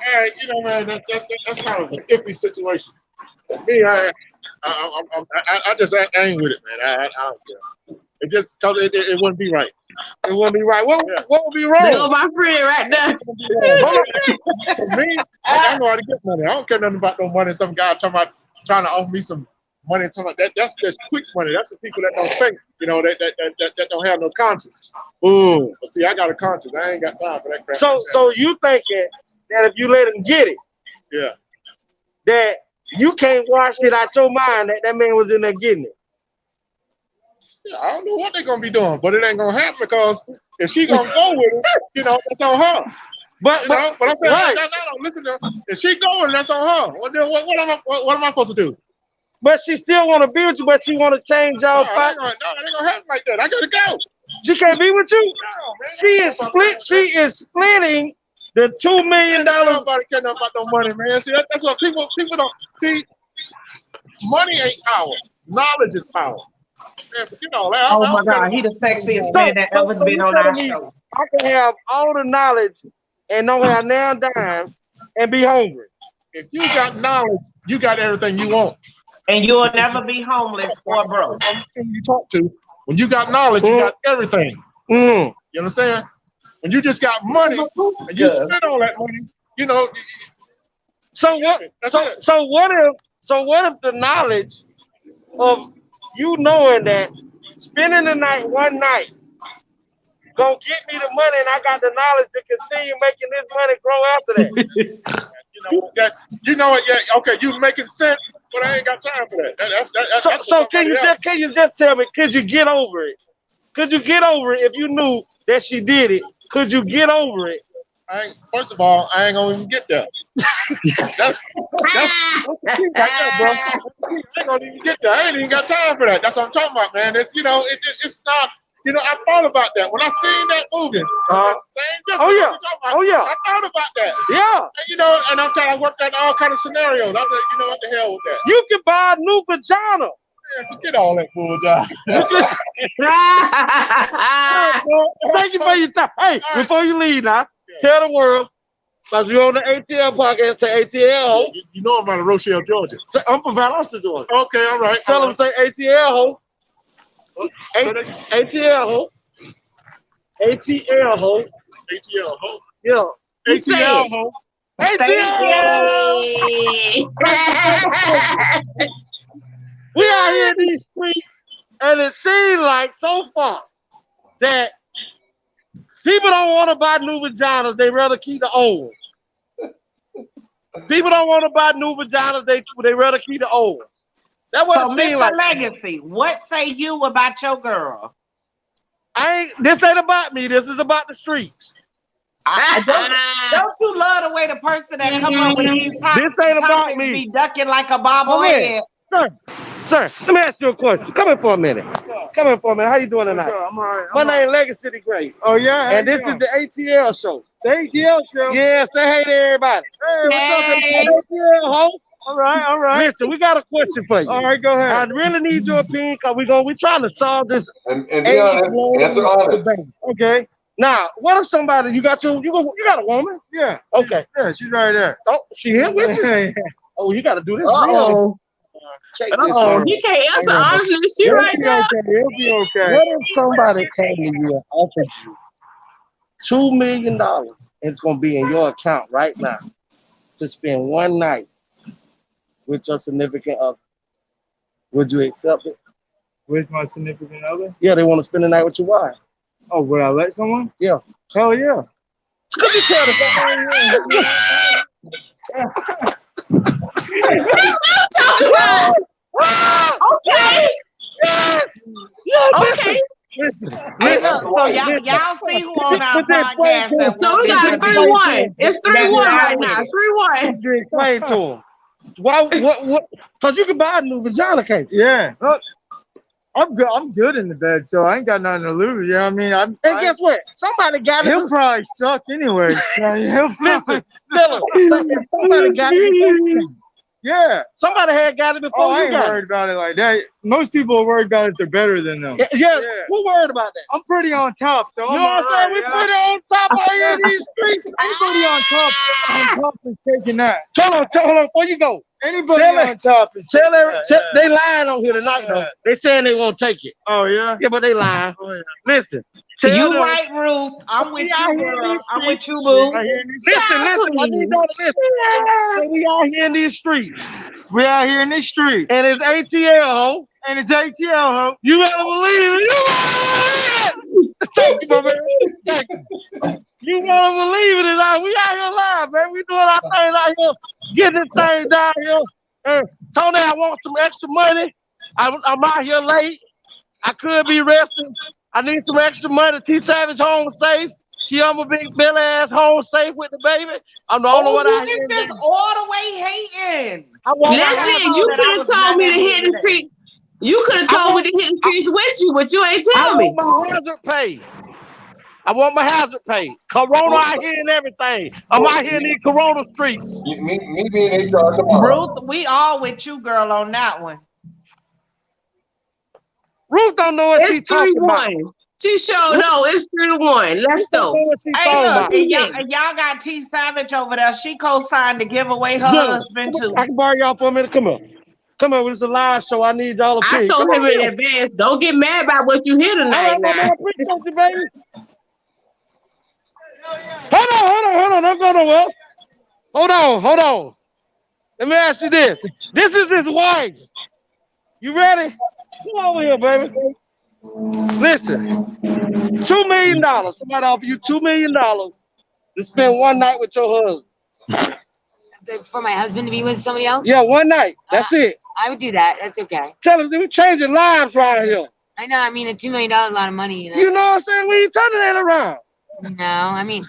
Hey, you know, man, that's kind of an iffy situation. Me, I just ain't with it, man. I don't care. It just cause it wouldn't be right. It wouldn't be right. What would be wrong? They go my friend right there. For me, I know how to get money. I don't care nothing about no money. Some guy trying to offer me some money and something like that. That's just quick money. That's the people that don't think, you know, that don't have no conscience. But see, I got a conscience. I ain't got time for that crap. So you thinking that if you let him get it, yeah, that you can't wash it out your mind that man was in there getting it? Yeah, I don't know what they're gonna be doing, but it ain't gonna happen because if she gonna go with it, you know, that's on her. But I'm saying, right. no, listen to her. If she going, that's on her. What am I supposed to do? But she still want to be with you, but she want to change y'all. No, it ain't gonna happen like that. I gotta go. She can't be with you. No, man. She is splitting the $2 million. Nobody care about no money, man. See, that's what people don't see. Money ain't power. Knowledge is power. Man, but you know, oh my God, he the sexiest man that ever been on our show. I can have all the knowledge and don't have now dime and be hungry. If you got knowledge, you got everything you want. And you'll never be homeless or broke. You talk to, when you got knowledge, you got everything. You understand? When you just got money and you spend all that money, you know. So what if the knowledge of you knowing that spending the night one night gonna get me the money, and I got the knowledge to continue making this money grow after that? You know what? Yeah, okay, you making sense, but I ain't got time for that. So can you just tell me? Could you get over it? Could you get over it if you knew that she did it? Could you get over it? First of all, I ain't gonna even get there. That's the key right there, bro. I ain't gonna even get there. I ain't even got time for that. That's what I'm talking about, man. It's it's not. You know, I thought about that when I seen that movie. Same difference. Oh yeah. I thought about that. Yeah. And, you know, and I'm trying to work out all kind of scenarios. I was like, you know what the hell with that? You can buy a new vagina. Man, forget all that bullshit. Thank you for your time. Hey, before you leave now, tell the world, because you're on the A.T.L podcast, say A.T.L. You know I'm out of Rochelle, Georgia. So I'm from Valdosta, Georgia. Okay, all right. Tell them say A.T.L. A.T.L. A.T.L. A.T.L. Yeah. A.T.L. We out here in these streets, and it seems like so far that people don't want to buy new vaginas. They rather keep the old ones. People don't want to buy new vaginas. They rather keep the old ones. That's what it seems like. Legacy, what say you about your girl? This ain't about me. This is about the streets. Don't you love the way the person that come up with these topics? This ain't about me. Be ducking like a bobblehead. Sir, let me ask you a question. Come in for a minute. How you doing tonight? I'm all right. My name is Legacy the Great. Oh, yeah? And this is the A.T.L. show. The A.T.L. show? Yeah, say hey to everybody. Hey, what's up, A.T.L. ho? All right. Listen, we got a question for you. All right, go ahead. I really need your opinion because we're trying to solve this. And be honest, answer honest. Okay. Now, what if somebody you got a woman? Yeah. Okay. Yeah, she's right there. Oh, she here with you? Oh, you got to do this. Check this out. You can't answer honestly. She right now. It'll be okay. What if somebody came to you and offered you $2 million and it's going to be in your account right now to spend one night with your significant other? Would you accept it? With my significant other? Yeah, they want to spend the night with your wife. Oh, would I let someone? Yeah. Hell yeah. Could you tell the Okay. Yes. Okay. Listen. Y'all see who on our podcast. So we got 3-1. It's 3-1 right now. 3-1. Explain to him. Why? What? Because you can buy a new vagina, can't you? Yeah. I'm good in the bed, so I ain't got nothing to lose. You know what I mean? And guess what? Somebody got it. He'll probably suck anyway. He'll listen. Somebody got it. Yeah. Somebody had got it before I you ain't got worried about it like that. Most people are worried about it if they're better than them. Yeah. Who worried about that? I'm pretty on top, so you know what I'm saying? We're pretty on top out here in these streets. I'm pretty on top. On top is taking that. Hold on, before you go. Anybody on top is they lying on here tonight though. They saying they won't take it. Oh yeah? Yeah, but they lying. Oh, yeah. Listen. You right, Ruth. I'm with you, girl. I'm with you, boo. Listen. I need y'all to listen. We out here in these streets. We out here in these streets. And it's A.T.L, ho. And it's A.T.L, ho. You better believe it. You better believe it. Thank you, my man. Thank you. You better believe it. We out here live, man. We doing our thing out here. Getting this thing down here. Tony, I want some extra money. I'm out here late. I could be resting. I need some extra money. T Savage home safe. TeAma Big Billy ass home safe with the baby. I'm the only one out here. This all the way hating. Listen, you could have told me to hit the street. You could have told me to hit the streets with you, but you ain't tell me. I want my hazard pay. I want my hazard pay. Corona out here and everything. I'm out here in these Corona streets. Me being HR tomorrow. Ruth, we all with you, girl, on that one. Ruth don't know what she's talking about. She sure know it's 3-1. Let's go. Hey, look, and y'all got T Savage over there. She co-signed to give away her husband too. I can borrow y'all for a minute. Come on. Come on, it's a live show. I need y'all to I told him in advance, don't get mad about what you hear tonight. I appreciate you, baby. Hold on. Don't go nowhere. Hold on. Let me ask you this. This is his wife. You ready? Come over here, baby. Listen, $2 million. Somebody offer you $2 million to spend one night with your husband. For my husband to be with somebody else? Yeah, one night. That's it. I would do that. That's okay. Tell us, we're changing lives right here. I know. I mean, $2 million is a lot of money. You know what I'm saying? We ain't turning that around. No, I mean,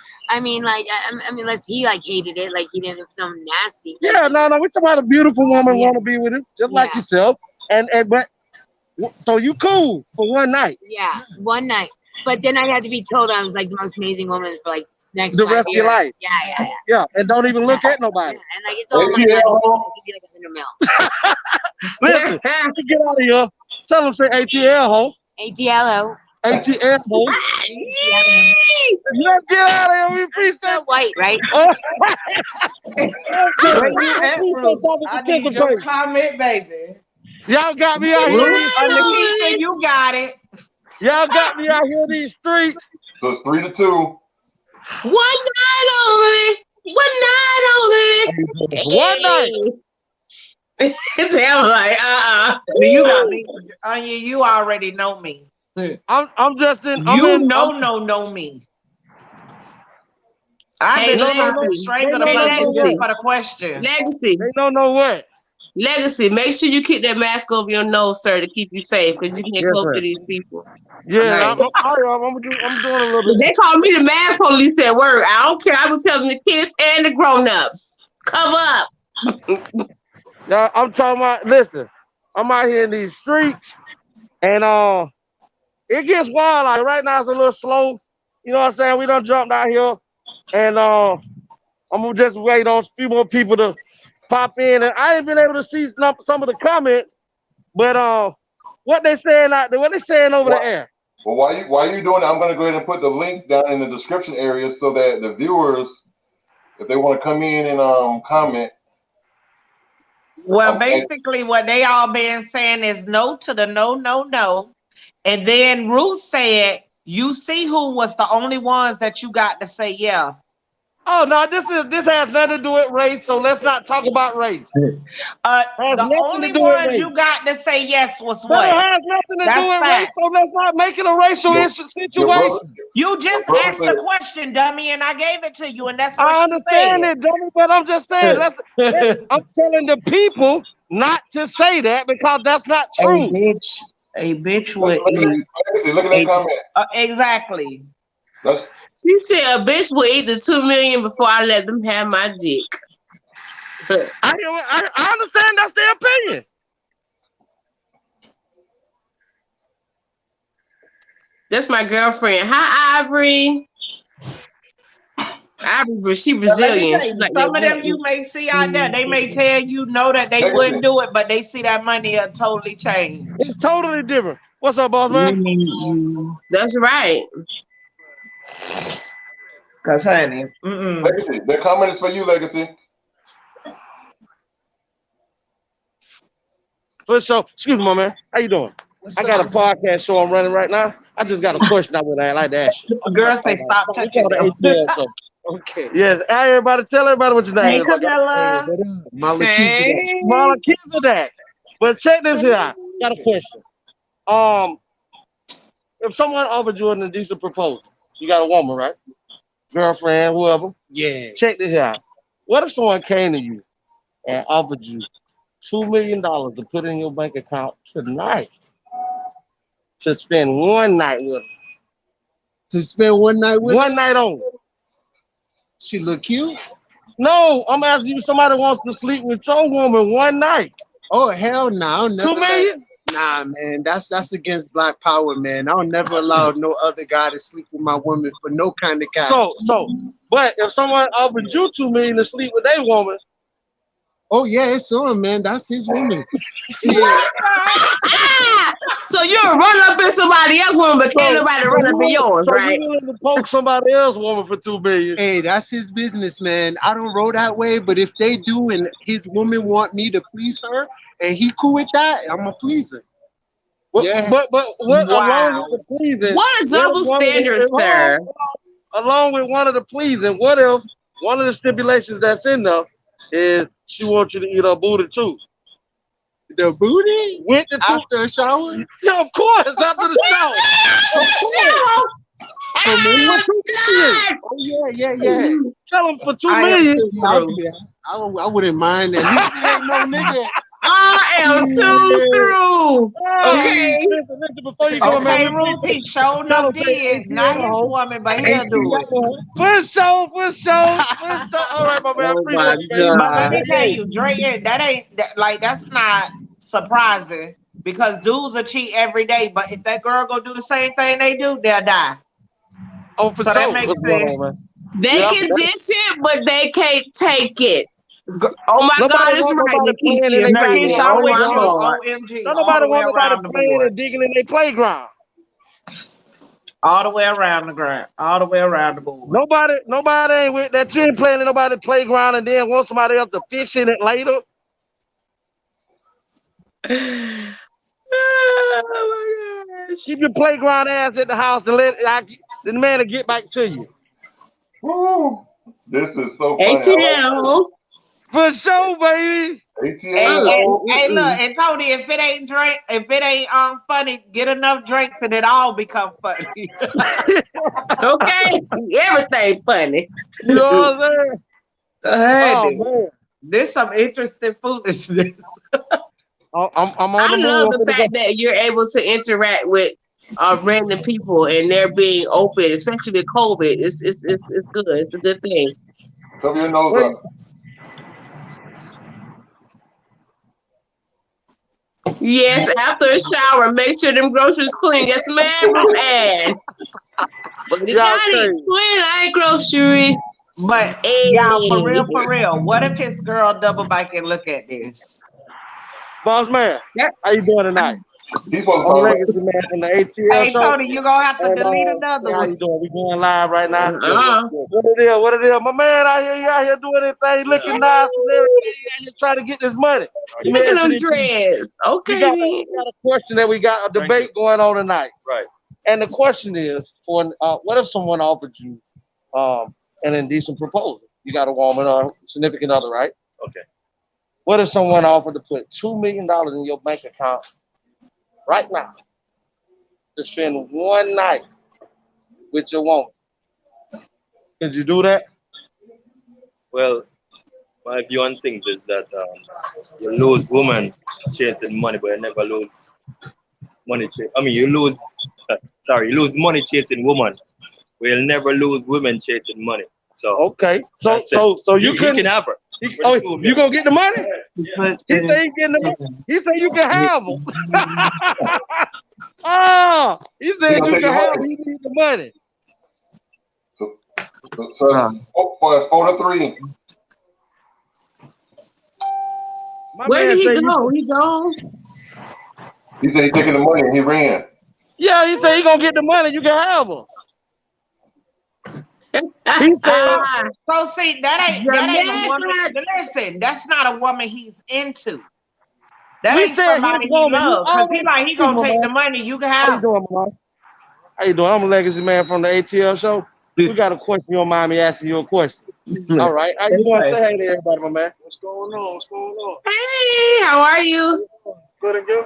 like, unless he like hated it, like he didn't have something nasty. Yeah, no. We're talking about a beautiful woman want to be with him, just like yourself. But so you cool for one night? Yeah, one night. But then I'd have to be told I was like the most amazing woman for like next the rest of your life. Yeah, and don't even look at nobody. Yeah. And like it's all my money. I'll give you like $100 Listen, million. get out of here. Tell them say A.T.L, ho. A.T.L. A.T.L, ho. Let's get out of here. We appreciate so white, right? I need your comment, baby. Y'all got me out here. You got it. Y'all got me out here in these streets. So it's 3-2. One night only. One night. Tell like, You got me. Anya, you already know me. I'm just in. Know me. I've been straight to the point for the question. Legacy. They don't know what. Legacy. Make sure you keep that mask over your nose, sir, to keep you safe, because you can't close to these people. Yeah, I'm doing a little bit. They call me the mask police at work. I don't care. I will tell them the kids and the grown-ups. Cover up. Yeah, I'm talking about. Listen, I'm out here in these streets, and it gets wild. Like right now, it's a little slow. You know what I'm saying? We done jumped out here, and I'm gonna just wait on a few more people to pop in. And I ain't been able to see some of the comments, but what they saying out there? What they saying over the air? Well, while you doing that, I'm gonna go ahead and put the link down in the description area so that the viewers, if they want to come in and comment. Well, basically, what they all been saying is no to the no. And then Ruth said, you see who was the only ones that you got to say yeah. Oh no, this has nothing to do with race, so let's not talk about race. The only one you got to say yes was what? It has nothing to do with race, so let's not make it a racial situation. You just asked the question, dummy, and I gave it to you, and that's what I understand it, dummy, but I'm just saying, I'm telling the people not to say that because that's not true. A bitch would eat. Look at that comment. Exactly. She said a bitch will eat the $2 million before I let them have my dick. I understand that's their opinion. That's my girlfriend. Hi, Ivory. Ivory, she Brazilian. She's like some of them you may see out there, they may tell you no that they wouldn't do it, but they see that money totally change. It's totally different. What's up, boss man? That's right. Cause honey, Legacy, the comment is for you, Legacy. For sure. Excuse me, my man. How you doing? I got a podcast show I'm running right now. I just got a question I would like to ask you. Girls, they stop touching them. ATL show. Okay. Yes. Hey, everybody, tell everybody what your name Hey, is. Like, Camilla. Melchizedek. But check this here out. Got a question. If someone offered you an indecent proposal, you got a woman, right? Girlfriend, whoever. Yeah. Check this out. What if someone came to you and offered you $2 million to put in your bank account tonight to spend one night with her? To spend one night with One night only. She look cute? No, I'm asking you, somebody wants to sleep with your woman one night. Oh, hell no. I'll never $2 million? Nah, man, that's against Black Power, man. I'll never allow no other guy to sleep with my woman for no kind of cash. But if someone offered you $2 million to sleep with their woman, oh yeah, it's on, man. That's his woman. So you'll run up in somebody else's woman, but can't nobody run up in yours, right? You willing to poke somebody else's woman for $2 million? Hey, that's his business, man. I don't roll that way, but if they do and his woman want me to please her and he cool with that, I'm a pleaser. Yeah. But what along with the pleasing? What a double standard, sir. Along with one of the pleasing, what if one of the stipulations that's in there is she wants you to eat her booty too? The booty? With the after a shower? Yeah, of course, after the shower. Of course. For $2 million. Oh, yeah. Tell him for $2 million. I wouldn't mind that. He ain't no nigga. I am too through. Okay. Listen, before you go, okay, Ruth, he showed up did. Not his woman, but he'll do it. For sure. All right, my man. Appreciate you. But let me tell you, Drake, that's not surprising because dudes will cheat every day. But if that girl go do the same thing they do, they'll die. Oh, for so sure. That makes sense. They can dish it, but they can't take it. Oh my God, it's right, Nikisha. Nobody want nobody playing and digging in their playground. All the way around the ground. All the way around the board. Nobody ain't with that. You ain't playing in nobody's playground and then want somebody else to fish in it later. Oh my gosh. Keep your playground ass at the house and let the man to get back to you. Woo. This is so funny. A.T.L. For sure, baby. A.T.L. Hey, look, and Tony, if it ain't funny, get enough drinks and it all become funny. Okay, everything funny. You know what I'm saying? Hey, man. This some interesting foolishness. I'm on I love the fact that you're able to interact with random people and they're being open, especially with COVID. It's good. It's a good thing. Cover your nose up. Yes, after a shower, make sure them groceries clean. Yes, ma'am, man. But you got it clean like grocery. But y'all, for real, what if his girl double back and look at this? Boss man, how you doing tonight? He's supposed I'm Legacy Man from the A.T.L. Hey, show. Tony, you gonna have to delete another How one. you doing? We going live right now. What it is? My man out here doing anything, looking nice and everything. He out here trying to get this money. Look at them dreads. Okay. We got a question that we got a debate going on tonight. Right. And the question is, what if someone offered you an indecent proposal? You got a woman or significant other, right? Okay. What if someone offered to put $2 million in your bank account right now to spend one night with your woman? Could you do that? Well, my view on things is that you lose women chasing money, but you never lose money. You lose money chasing women, but you'll never lose women chasing money. So okay, so you can have her. You gonna get the money? Yeah. He said he getting the money. He said you can have them. He said you can have them. He need the money. So it's 4-3. Where did he go? He gone. He said he's taking the money and he ran. Yeah, he said he gonna get the money. You can have them. He said, so see, that ain't a woman. Listen, that's not a woman he's into. That We ain't said his somebody he woman. You love. Cause he always like he keep gonna him, take man. the money. You can How you have doing, Mama? How you doing? I'm a legacy man from the A.T.L show. We got a question. You don't mind me asking you a question? it. All right. How you doing? Okay. Say hey to everybody, my man. What's going on? What's going on? Hey, how are you? Good and good.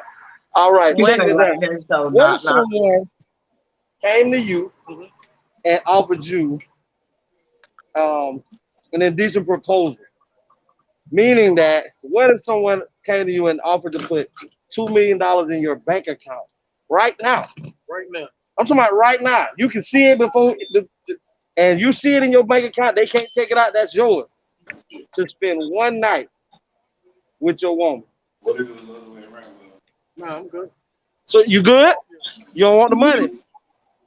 All right. Check Women this like out. that, so What if not. someone came to you and offered you an indecent proposal? Meaning that, what if someone came to you and offered to put $2 million in your bank account right now? Right now. I'm talking about right now. You can see it before, and you see it in your bank account. They can't take it out. That's yours to spend one night with your woman. What if it was the other way around? No, I'm good. So you good? You don't want the money?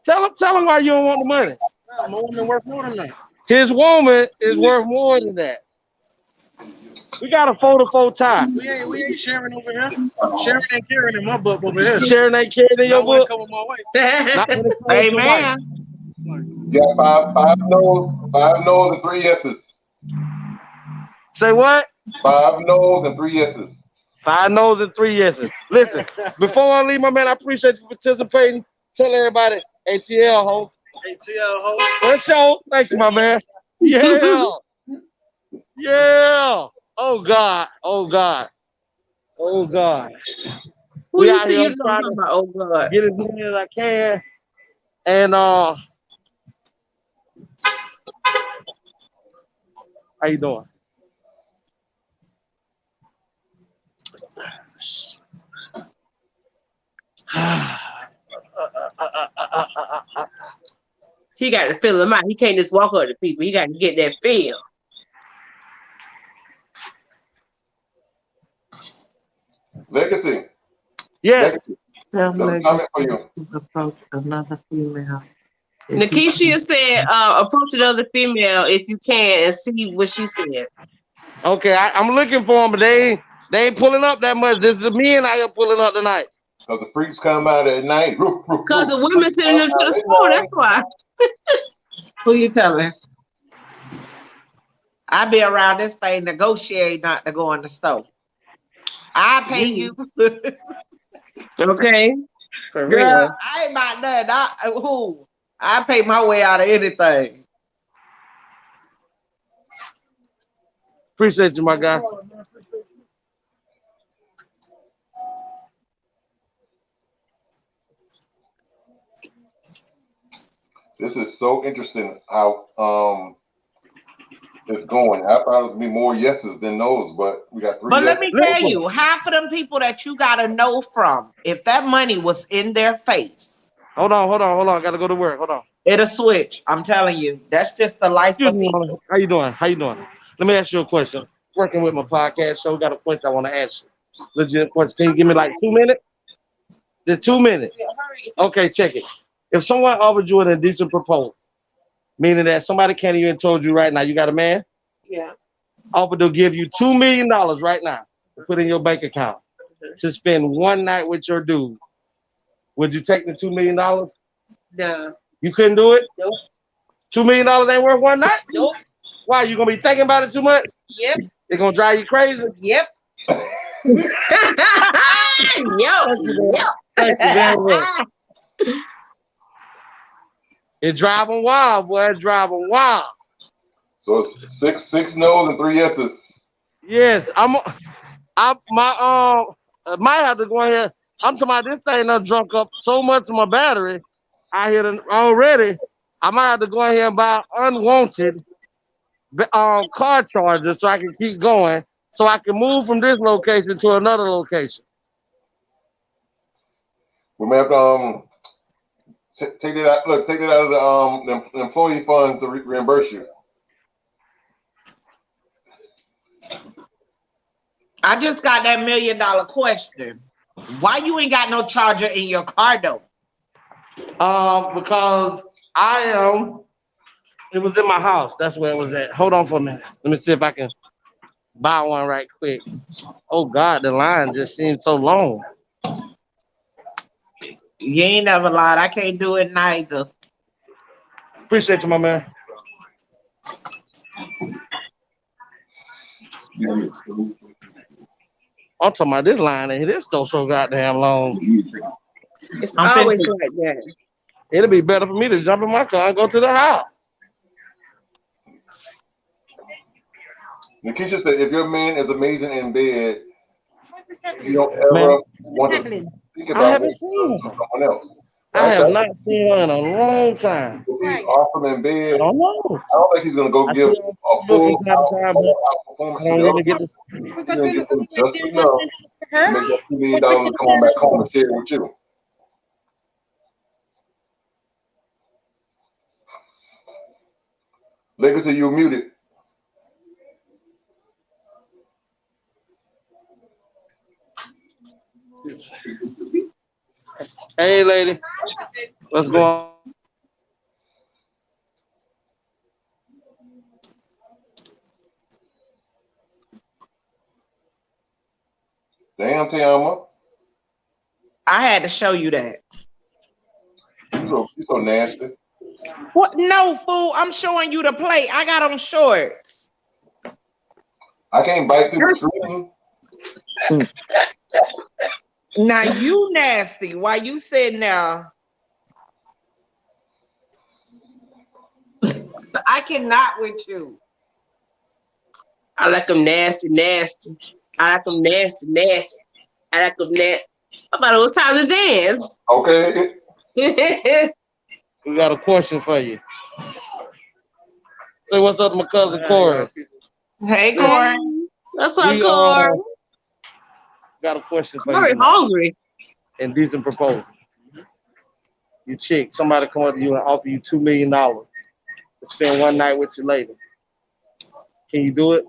Tell him why you don't want the money. Nah, my woman worth more than that. His woman is worth more than that. We got a 4-to-4 tie. We ain't sharing over here. Sharing and carrying in my book over here. Sharing ain't carrying in your book. Coming my way. Not when it comes to wife. Yeah, five no's and 3 yeses. Say what? 5 no's and 3 yeses. 5 no's and 3 yeses. Listen, before I leave, my man, I appreciate you participating. Tell everybody, A.T.L. ho. A.T.L. ho. For sure. Thank you, my man. Yeah. Yeah. Oh God. Oh God. Oh God. Who We you out see here you trying talking to about? Oh God. get as many as I can. And how you doing? He got to fill them out. He can't just walk up to people. He got to get that feel. Legacy. Yes. Legacy. There's a comment for you. Approach another female. Nikisha said, approach another female if you can and see what she said. Okay, I'm looking for them, but they ain't pulling up that much. This is the men out here pulling up tonight. Because the freaks come out at night. Because the women sending them to the store, that's why. Who you telling? I be around this thing negotiate not to go in the store. I pay you. Okay. For Girl, real. I ain't about nothing. I pay my way out of anything. Appreciate you, my guy. This is so interesting how it's going. I thought it was gonna be more yeses than no's, but we got 3 But yeses. let me tell you, half of them people that you gotta know from, if that money was in their face. Hold on. I gotta go to work. Hold on. It'll switch. I'm telling you. That's just the life of people. How you doing? Let me ask you a question. Working with my podcast show, got a question I want to ask you. Legit question. Can you give me like 2 minutes? Just 2 minutes. Okay, check it. If someone offered you an indecent proposal, meaning that somebody came to you and told you right now, you got a man? Yeah. Offered to give you $2 million right now to put in your bank account to spend one night with your dude. Would you take the $2 million? No. You couldn't do it? Nope. $2 million ain't worth one night? Nope. Why? You gonna be thinking about it too much? Yep. It's gonna drive you crazy? Yep. Yep. Thank you very much. It drive them wild, boy. It drive them wild. So it's six no's and 3 yeses. Yes, I might have to go ahead. I'm talking about this thing done drunk up so much of my battery. I hit it already. I might have to go ahead and buy unwanted car charger so I can keep going, so I can move from this location to another location. We may have to take that out. Look, take that out of the employee fund to reimburse you. I just got that $1 million question. Why you ain't got no charger in your car though? Because it was in my house. That's where it was at. Hold on for a minute. Let me see if I can buy one right quick. Oh God, the line just seems so long. You ain't never lied. I can't do it neither. Appreciate you, my man. I'm talking about this line and this go so goddamn long. It's always like that. It'll be better for me to jump in my car and go to the house. Nikisha said, if your man is amazing in bed, you don't ever want to think about someone else. I have not seen her in a long time. If he's awesome in bed, I don't know. I don't think he's going to go give a full performance to the other person. He's going to get them just enough to make that $2 million and come on back home and share it with you. Legacy, you're muted. Hey, lady. What's going on? Damn, TeAma. I had to show you that. You so nasty. What? No, fool. I'm showing you the plate. I got on shorts. I can't bite through the screen. Now you nasty. Why you sitting there? I cannot with you. I like them nasty, nasty. I like them nasty, nasty. I like them nasty. I thought it was time to dance. Okay. We got a question for you. Say what's up to my cousin Corey. Hey, Corey. What's up, Corey? Got a question for you. I'm hungry. Indecent proposal. You chick, somebody come up to you and offer you $2 million to spend one night with your lady. Can you do it?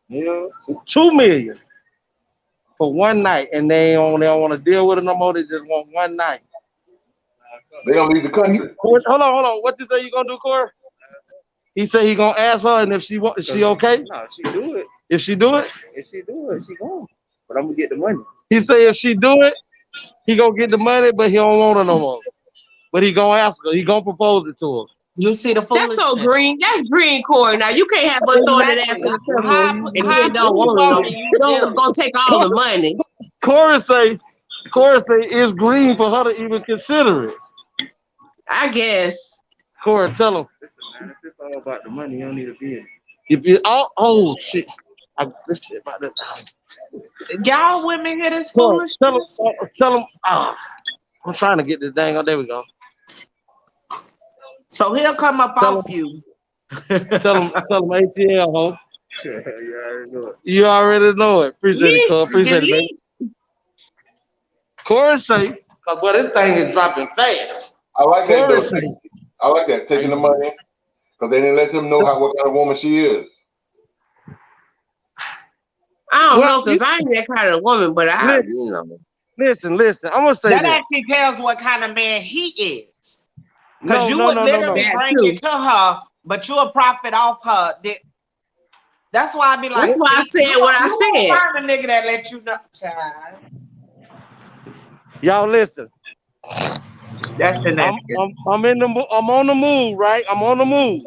Yeah. $2 million for one night, and they don't want to deal with it no more. They just want one night. They don't leave the country. Hold on. What you say you gonna do, Corey? He said he gonna ask her, and if she okay? No, she do it. If she do it, she gone. But I'm gonna get the money. He said if she do it, he gonna get the money, but he don't want her no more. But he gonna ask her. He gonna propose it to her. You see the That's so green. That's green, Corey. Now you can't have us throwing that ass in the circle and he don't want it. You don't gonna take all the money. Corey say it's green for her to even consider it. I guess. Corey, tell him. Listen, man, if it's all about the money, you don't need to be in. If you shit. This shit about that. Y'all women hear this Corey, foolishness? tell him. I'm trying to get this dang on. There we go. So he'll come up off you. Tell him A.T.L, ho. You already know it. You already know it. Appreciate it, Corey. Appreciate it, baby. Corey say, because this thing is dropping fast. I like that, though. I like that, taking the money, because they didn't let them know what kind of woman she is. I don't know, because I ain't that kind of woman, but Listen. I'm going to say that actually tells what kind of man he is. Because you would literally bring it to her, but you'll profit off her. That's why I be like, that's why I said what I said. Find a nigga that let you know, child. Y'all listen. That's the next. I'm on the move, right? I'm on the move.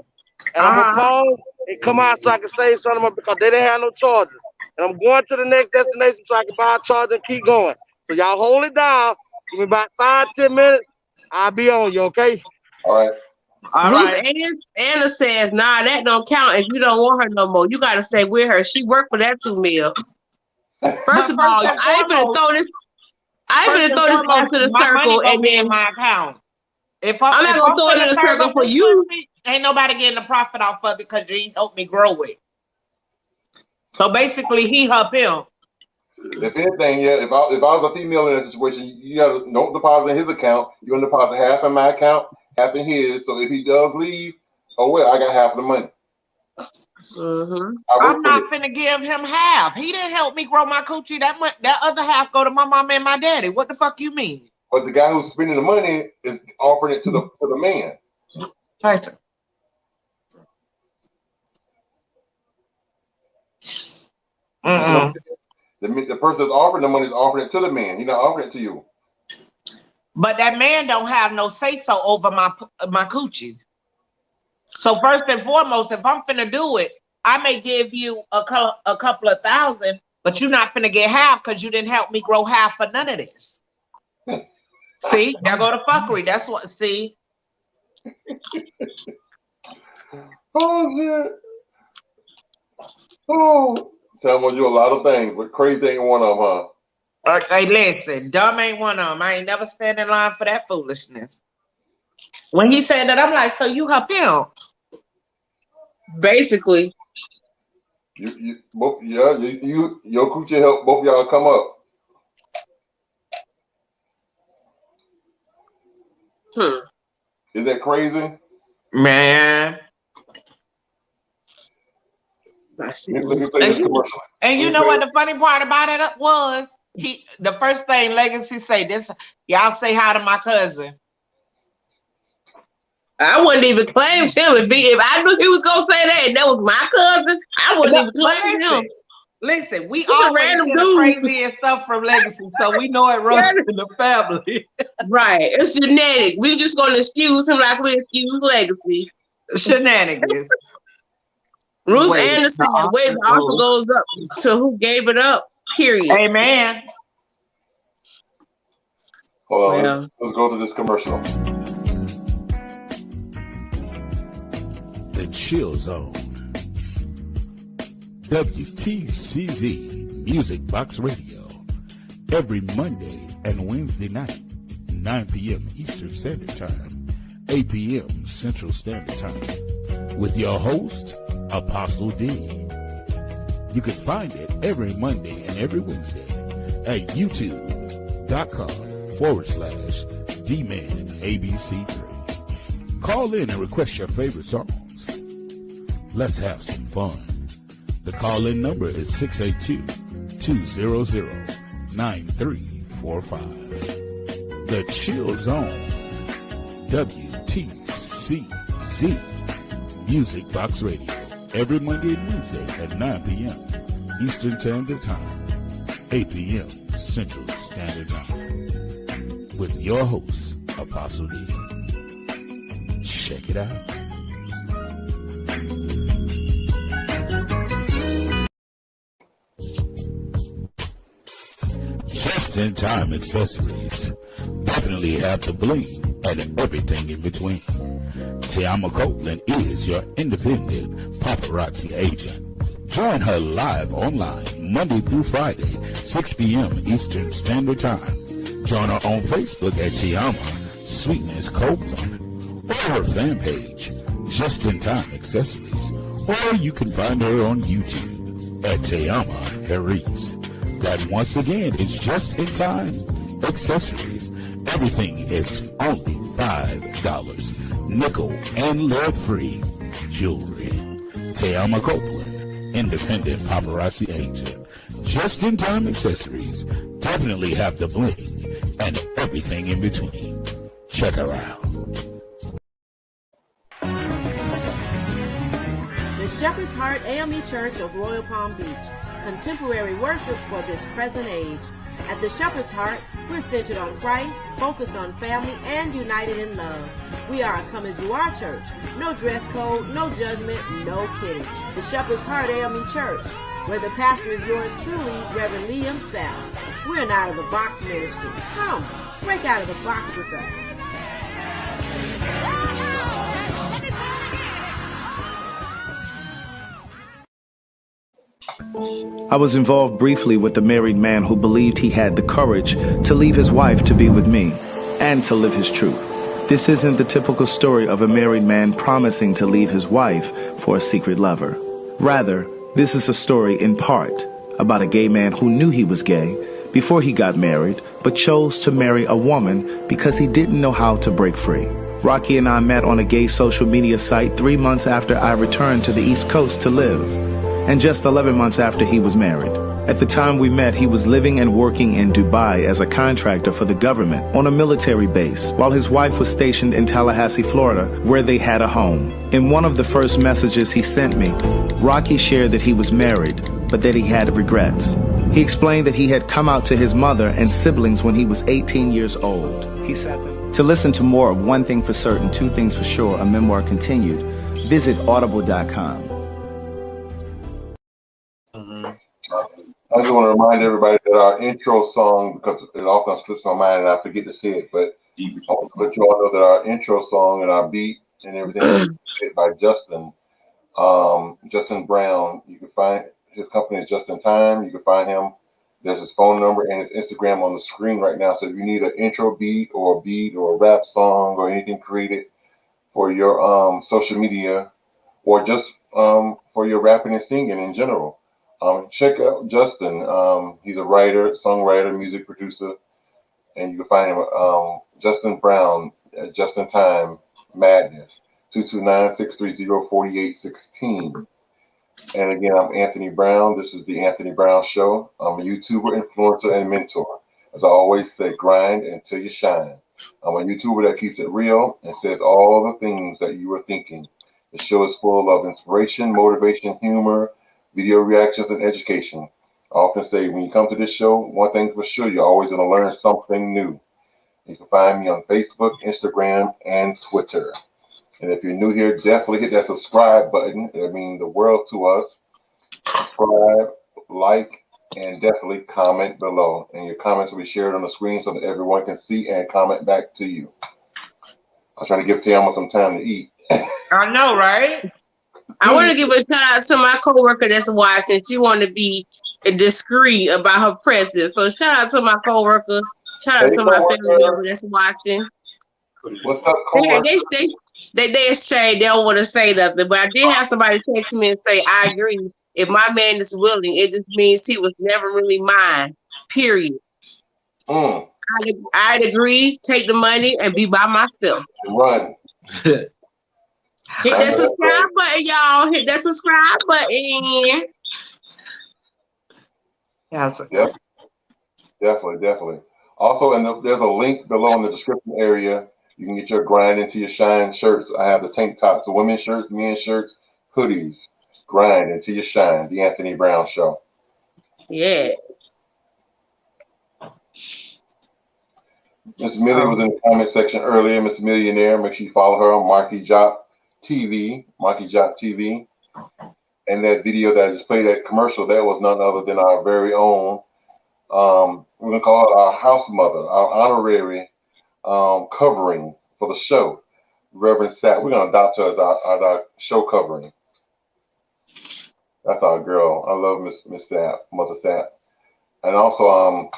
And I'm gonna call and come out so I can say something because they didn't have no charger. And I'm going to the next destination so I can buy a charger and keep going. So y'all hold it down. Give me about 5-10 minutes. I'll be on you, okay? All right. Anna says, nah, that don't count if you don't want her no more. You gotta stay with her. She worked for that $2 million. First of all, I ain't gonna throw this guy to the circle and then my account. I'm not gonna throw it in the circle for you. Ain't nobody getting the profit off of it because you helped me grow it. So basically, he helped him. If anything, yeah. If I was a female in that situation, you gotta don't deposit in his account. You're gonna deposit half in my account, half in his. So if he does leave, oh well, I got half of the money. I'm not finna give him half. He didn't help me grow my coochie. That other half go to my mom and my daddy. What the fuck you mean? But the guy who's spending the money is offering it to the man. Right. The person that's offering the money is offering it to the man. He's not offering it to you. But that man don't have no say-so over my coochie. So first and foremost, if I'm finna do it, I may give you a couple of thousand, but you're not finna get half because you didn't help me grow half for none of this. See, there go the fuckery. That's what. See. Oh shit. Oh, Teama, you a lot of things, but crazy ain't one of them, huh? Hey, listen, dumb ain't one of them. I ain't never stand in line for that foolishness. When he said that, I'm like, so you her pimp? Basically. Your coochie helped both of y'all come up. Is that crazy? Man. And you know what the funny part about it was? The first thing Legacy say, this, y'all say hi to my cousin. I wouldn't even claim him if I knew he was gonna say that and that was my cousin. I wouldn't even claim him. Listen, we all random dude crazy stuff from Legacy, so we know it runs in the family. Right, it's genetic. We just gonna excuse him like we excuse Legacy. Shenanigans. Ruth Anderson, the way the offer goes up to who gave it up. Period. Amen. Hold on, let's go to this commercial. The Chill Zone. WTCZ Music Box Radio. Every Monday and Wednesday night, 9 p.m. Eastern Standard Time, 8 p.m. Central Standard Time. With your host, Apostle D. You can find it every Monday and every Wednesday at youtube.com/DmanABC3. Call in and request your favorite songs. Let's have some fun. The call-in number is 682-200-9345. The Chill Zone, WTCZ Music Box Radio. Every Monday and Wednesday at 9 p.m. Eastern Standard Time, 8 p.m. Central Standard Time. With your host, Apostle D. Check it out. Just-in-time accessories definitely have the bling and everything in between. TeAma Copeland is your independent paparazzi agent. Join her live online Monday through Friday, 6 p.m. Eastern Standard Time. Join her on Facebook at TeAma Sweetness Copeland or her fan page, Just in Time Accessories, or you can find her on YouTube at TheAnthonyBrownShow. Herice. That once again is Just in Time Accessories. Everything is only $5. Nickel and lead-free jewelry. TeAma Copeland, independent paparazzi agent. Just-in-time accessories definitely have the bling and everything in between. Check her out. The Shepherd's Heart AME Church of Royal Palm Beach. Contemporary worship for this present age. At the Shepherd's Heart, we're centered on Christ, focused on family, and united in love. We are a come-as-you-are church. No dress code, no judgment, no kidding. The Shepherd's Heart AME Church, where the pastor is yours truly, Reverend Liam South. We're an out-of-the-box ministry. Come, break out of the box with us. I was involved briefly with a married man who believed he had the courage to leave his wife to be with me and to live his truth. This isn't the typical story of a married man promising to leave his wife for a secret lover. Rather, this is a story in part about a gay man who knew he was gay before he got married, but chose to marry a woman because he didn't know how to break free. Rocky and I met on a gay social media site 3 months after I returned to the East Coast to live, and just 11 months after he was married. At the time we met, he was living and working in Dubai as a contractor for the government on a military base, while his wife was stationed in Tallahassee, Florida, where they had a home. In one of the first messages he sent me, Rocky shared that he was married, but that he had regrets. He explained that he had come out to his mother and siblings when he was 18 years old. He sat there. To listen to more of One Thing for Certain, Two Things for Sure, a memoir continued, visit audible.com. I just want to remind everybody that our intro song, because it often slips my mind and I forget to say it, but I want to let you all know that our intro song and our beat and everything is created by Justin. Justin Brown. You can find his company is Just in Time. You can find him. There's his phone number and his Instagram on the screen right now. So if you need an intro beat or a rap song or anything created for your social media or just for your rapping and singing in general, check out Justin. He's a writer, songwriter, music producer, and you can find him Justin Brown at Just in Time Madness. 229-630-4816. And again, I'm Anthony Brown. This is the Anthony Brown Show. I'm a YouTuber, influencer, and mentor. As I always say, grind until you shine. I'm a YouTuber that keeps it real and says all the things that you were thinking. The show is full of inspiration, motivation, humor, video reactions, and education. I often say when you come to this show, one thing for sure, you're always going to learn something new. You can find me on Facebook, Instagram, and Twitter. And if you're new here, definitely hit that subscribe button. It means the world to us. Subscribe, like, and definitely comment below. And your comments will be shared on the screen so that everyone can see and comment back to you. I'm trying to give TeAma some time to eat. I know, right? I want to give a shout out to my coworker that's watching. She wanted to be discreet about her presence. So shout out to my coworker. Shout out to my family member that's watching. What's up, coworker? They ashamed. They don't want to say nothing. But I did have somebody text me and say, I agree. If my man is willing, it just means he was never really mine. Period. I'd agree, take the money, and be by myself. Run. Hit that subscribe button, y'all. Hit that subscribe button. Yes. Yep. Definitely. Also, there's a link below in the description area. You can get your grind into your shine shirts. I have the tank tops, the women's shirts, men's shirts, hoodies. Grind into your shine. The Anthony Brown Show. Yes. Miss Millie was in the comment section earlier. Miss Millionaire. Make sure you follow her on Marky Job TV. And that video that I just played, that commercial, that was none other than our very own. We're gonna call it our house mother, our honorary covering for the show, Reverend Sapp. We're gonna adopt her as our show covering. That's our girl. I love Miss Sapp, Mother Sapp. And also,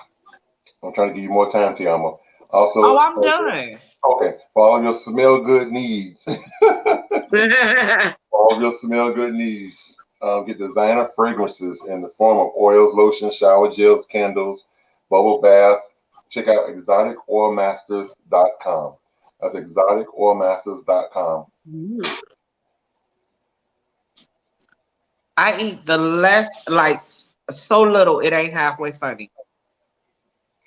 I'm trying to give you more time, TeAma. Also, I'm done. Okay, for all of your smell good needs. All of your smell good needs. Get designer fragrances in the form of oils, lotions, shower gels, candles, bubble bath. Check out exoticoilmasters.com. That's exoticoilmasters.com. I eat the less, like, so little, it ain't halfway funny.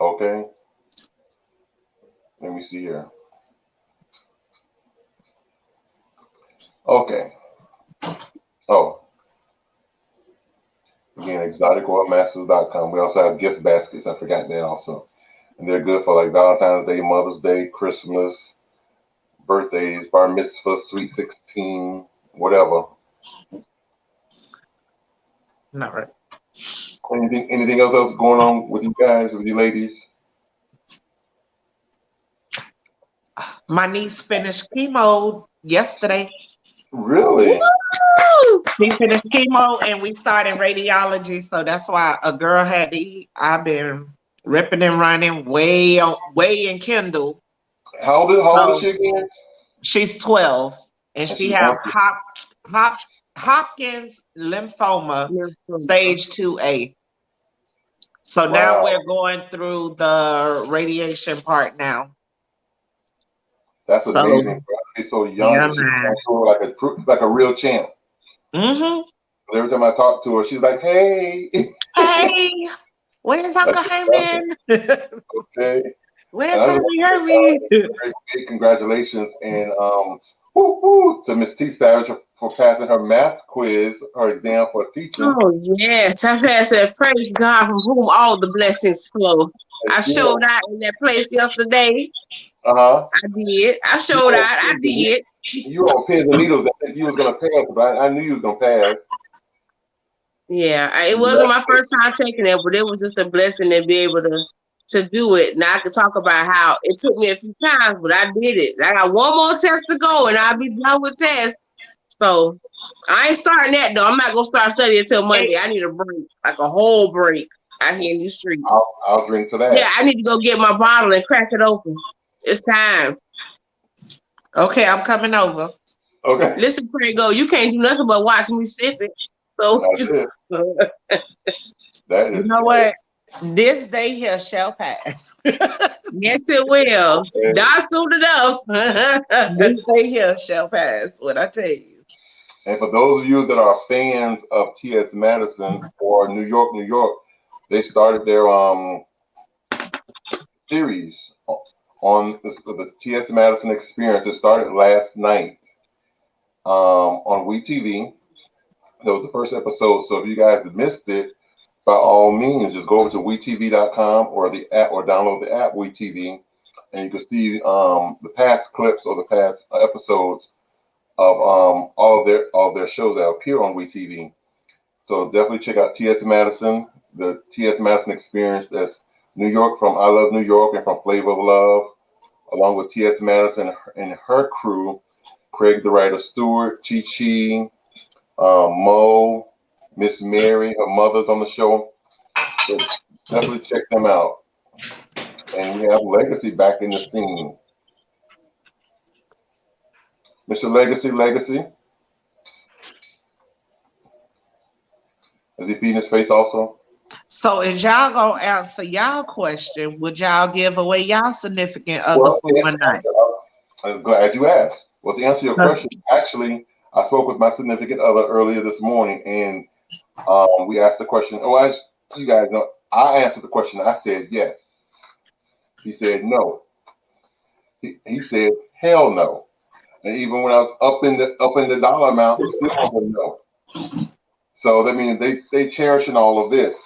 Okay. Let me see here. Okay. Oh. Again, exoticoilmasters.com. We also have gift baskets. I forgot that also. And they're good for like Valentine's Day, Mother's Day, Christmas, birthdays, bar mitzvah, sweet 16, whatever. Not right. Anything else going on with you guys, with you ladies? My niece finished chemo yesterday. Really? She finished chemo and we started radiology, so that's why a girl had to eat. I've been ripping and running way in Kendall. How old is she again? She's 12, and she has Hopkins lymphoma, stage 2A. So now we're going through the radiation part now. That's amazing. She's so young. Yeah, she's like a real champ. Mm-hmm. Every time I talk to her, she's like, "Hey, hey, where's Uncle Herman? Okay, where's Uncle Herman?" Congratulations, and to Miss T Savage for passing her math quiz, her exam for teaching. Oh yes, I said, praise God from whom all the blessings flow. I showed out in that place yesterday. I did. I showed out. I did. You were on pins and needles. I think you was gonna pass, but I knew you was gonna pass. Yeah, it wasn't my first time taking it, but it was just a blessing to be able to do it. Now I can talk about how it took me a few times, but I did it. I got one more test to go, and I'll be done with tests. So I ain't starting that though. I'm not gonna start studying until Monday. I need a break, like a whole break out here in these streets. I'll drink to that. Yeah, I need to go get my bottle and crack it open. It's time. Okay, I'm coming over. Okay. Listen, Prego, you can't do nothing but watch me sip it. So that is you know what? This day here shall pass. Yes, it will. Okay. Not soon enough. This day here shall pass. What I tell you. And for those of you that are fans of T.S. Madison or New York, New York, they started their series on the T.S. Madison Experience. It started last night on WeTV. That was the first episode. So if you guys have missed it, by all means, just go over to WeTV.com or the app, or download the app WeTV, and you can see the past clips or the past episodes of all of their shows that appear on WeTV. So definitely check out T.S. Madison, the T.S. Madison Experience. That's New York from I Love New York and from Flavor of Love, along with T.S. Madison and her crew, Craig the Writer Stewart, Chi Chi, Mo, Miss Mary, her mother's on the show. So definitely check them out. And we have Legacy back in the scene. Mr. Legacy. Is he feeding his face also? So is y'all gonna answer y'all question? Would y'all give away y'all significant other for one night? I'm glad you asked. Well, to answer your question, actually, I spoke with my significant other earlier this morning, and we asked the question. Oh, as you guys know, I answered the question. I said yes. He said no. He said hell no. And even when I was up in the dollar amount, it still wasn't no. So that means they cherishing all of this.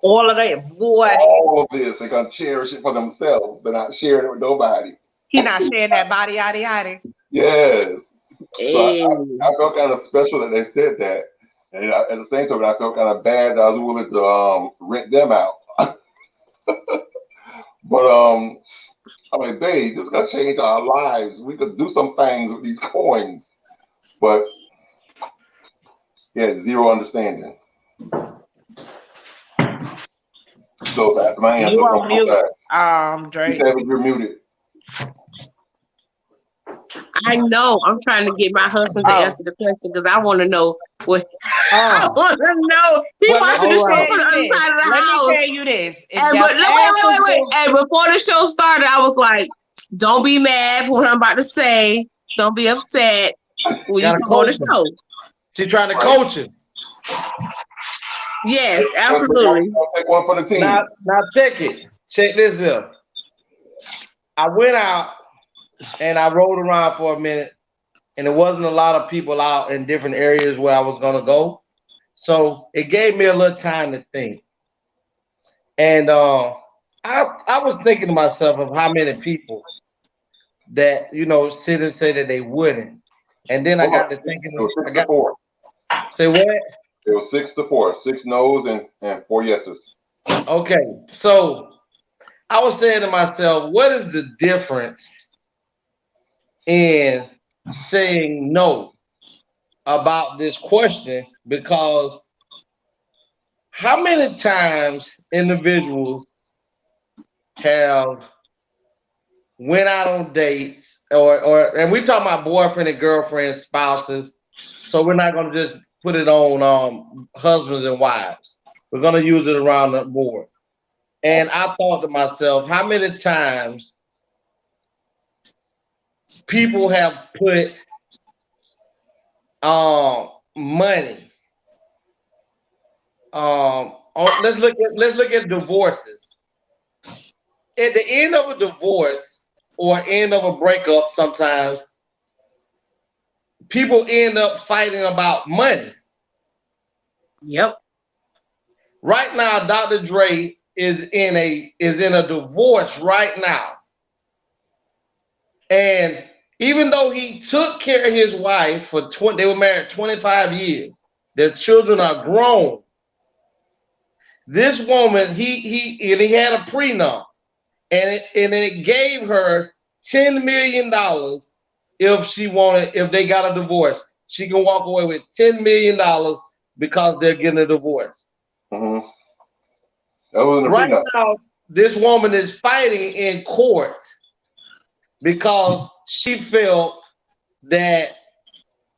All of that, boy. All of this, they're gonna cherish it for themselves. They're not sharing it with nobody. He not sharing that body, yaddy, yaddy. Yes. Hey. So I felt kind of special that they said that, and at the same time, I felt kind of bad that I was willing to rent them out. But I'm like, babe, this is gonna change our lives. We could do some things with these coins, but yeah, zero understanding. So that's my answer. You on mute, Drake. You said you're muted. I know. I'm trying to get my husband to answer the question because I want to know what. I want to know. He watching the show from the other side of the house. Let me tell you this. And wait. And before the show started, I was like, "Don't be mad for what I'm about to say. Don't be upset. Will you come on the show?" She's trying to coach him. Yes, absolutely. I'll take one for the team. Now check it. Check this out. I went out and I rode around for a minute, and there wasn't a lot of people out in different areas where I was gonna go. So it gave me a little time to think. And I was thinking to myself of how many people that sit and say that they wouldn't. And then I got to thinking. I got 4. Say what? It was 6-4. 6 no's and 4 yeses. Okay, so I was saying to myself, what is the difference in saying no about this question? Because how many times individuals have went out on dates and we talking about boyfriend and girlfriend, spouses, so we're not going to just put it on husbands and wives. We're going to use it around the board. And I thought to myself, how many times people have put money on, let's look at divorces. At the end of a divorce or end of a breakup, sometimes people end up fighting about money. Yep. Right now, Dr. Dre is in a divorce right now. And even though he took care of his wife for they were married 25 years, Their children are grown. This woman, he had a prenup, and it gave her $10 million if they got a divorce. She can walk away with $10 million because they're getting a divorce. Mm-hmm. That wasn't a right prenup. now, this woman is fighting in court because she felt that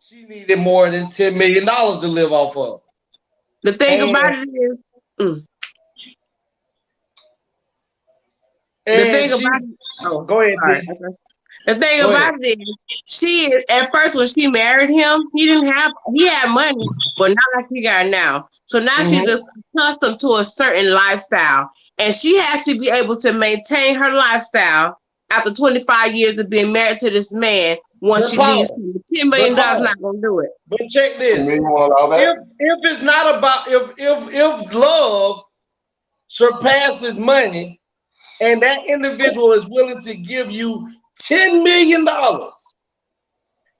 she needed more than $10 million to live off of. The thing about it is, go ahead, the thing about it is, she is at first when she married him, he had money, but not like he got now. So now she's accustomed to a certain lifestyle, and she has to be able to maintain her lifestyle after 25 years of being married to this man. Once she leaves, $10 million not gonna do it. But check this: if it's not about if love surpasses money, and that individual is willing to give you $10 million,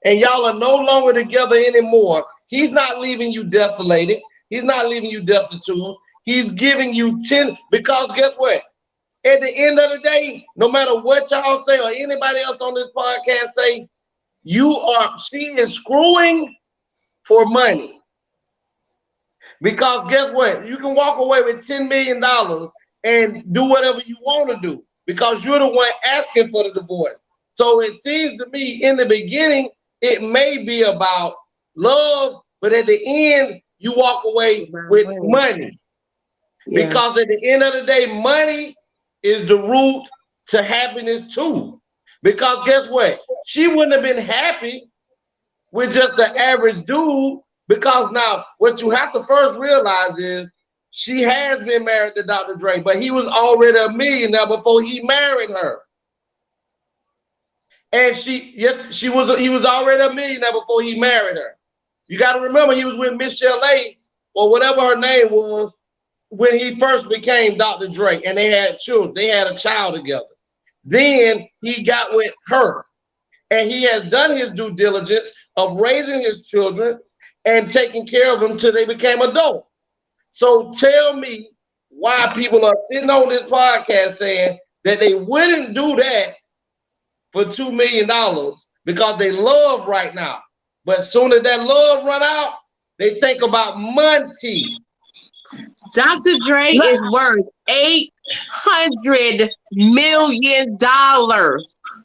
and y'all are no longer together anymore, he's not leaving you desolated. He's not leaving you destitute. He's giving you 10, because guess what? At the end of the day, no matter what y'all say or anybody else on this podcast say, she is screwing for money. Because guess what? You can walk away with $10 million and do whatever you want to do because you're the one asking for the divorce. So it seems to me in the beginning, it may be about love, but at the end, you walk away with money. Yeah. Because at the end of the day, money is the root to happiness too. Because guess what? She wouldn't have been happy with just the average dude, because now what you have to first realize is she has been married to Dr. Dre, but he was already a millionaire before he married her. And he was already a millionaire before he married her. You got to remember, he was with Michelle A, or whatever her name was, when he first became Dr. Dre, and they had children. They had a child together. Then he got with her, and he has done his due diligence of raising his children and taking care of them till they became adults. So tell me why people are sitting on this podcast saying that they wouldn't do that for $2 million because they love right now. But as soon as that love run out, they think about money. Dr. Dre is worth $800 million.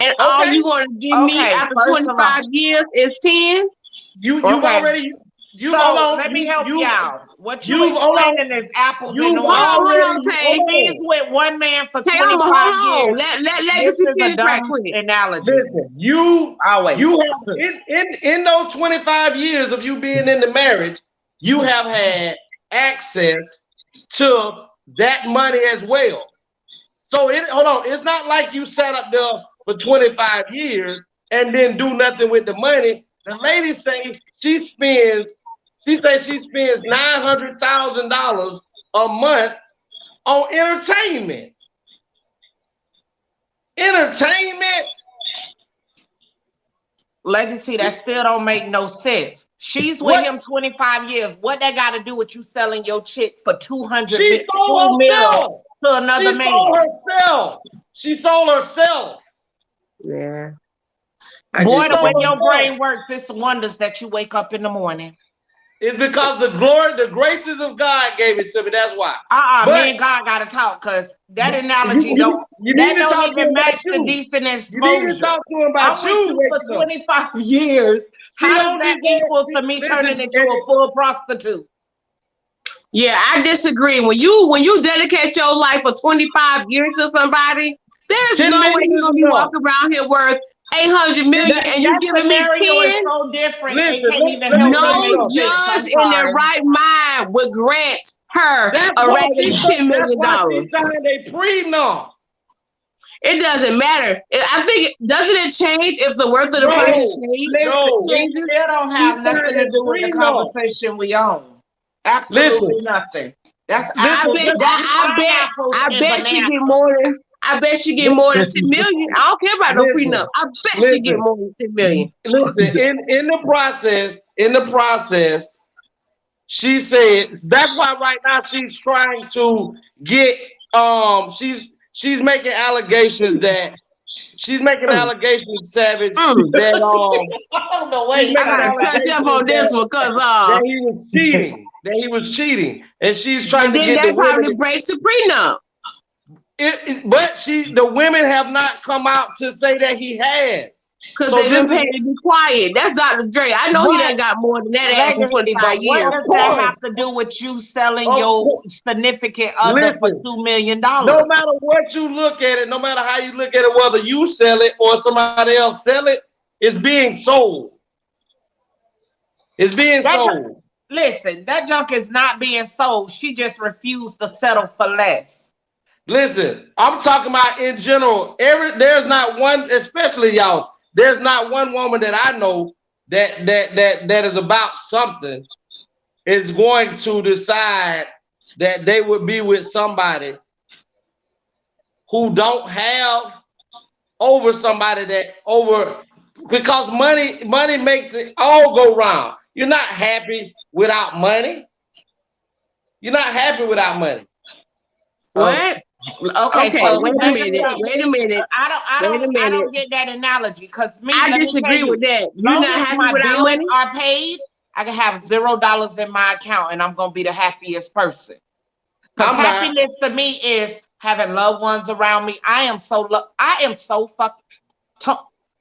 And all you going to give me after 25 years is 10? You've already... let me help you out. What you're explaining is apples and oranges. He's with one man for 25 years. Let Legacy finish right quick. Analogy. Listen, you have in those 25 years of you being in the marriage, you have had access to that money as well. So it's not like you sat up there for 25 years and then do nothing with the money. The lady say she spends $900,000 a month on entertainment. Legacy, that still don't make no sense. She's with him 25 years. What that got to do with you selling your chick for $200 million to another man? She sold herself. Yeah. Boy, the way your brain works, it's wonders that you wake up in the morning. It's because the graces of God gave it to me. That's why. Me and God gotta talk, because that analogy don't even match the decent exposure. You need to talk to him about you for 25 years. How does that equal to me turning into a full prostitute? Yeah, I disagree. When you dedicate your life for 25 years to somebody, there's no way you're gonna be walking around here worth $800 million and you giving me 10. So different. No judge in their right mind would grant her a raise of $10 million. That's why she signed a prenup. It doesn't matter. I think, doesn't it change if the worth of the person changes? No, it still don't have nothing to do with the conversation we own. Absolutely nothing. I bet she get more than. I bet she get more than 10 million. I don't care about no prenup. I bet she get more than 10 million. Listen, in the process, she said that's why right now she's trying to get she's making allegations that Savage that Oh no, wait. I gotta touch up on this one because that he was cheating. That he was cheating. And she's trying to then get that the women probably breaks the prenup. But the women have not come out to say that he has. Because they've been paid to be quiet. That's Dr. Dre. I know he done got more than that ass in 25 years. What does that have to do with you selling your significant other for $2 million? No matter what you look at it, no matter how you look at it, whether you sell it or somebody else sell it, it's being sold. It's being sold. Listen, that junk is not being sold. She just refused to settle for less. Listen, I'm talking about in general. There's not one, especially y'all. There's not one woman that I know that is about something is going to decide that they would be with somebody who don't have over somebody because money makes it all go round. You're not happy without money. You're not happy without money. What? Okay, so wait a minute. I don't get that analogy because I disagree with that. You're not happy without money? Are paid, I can have $0 in my account and I'm gonna be the happiest person. Because happiness to me is having loved ones around me. I am so fucking.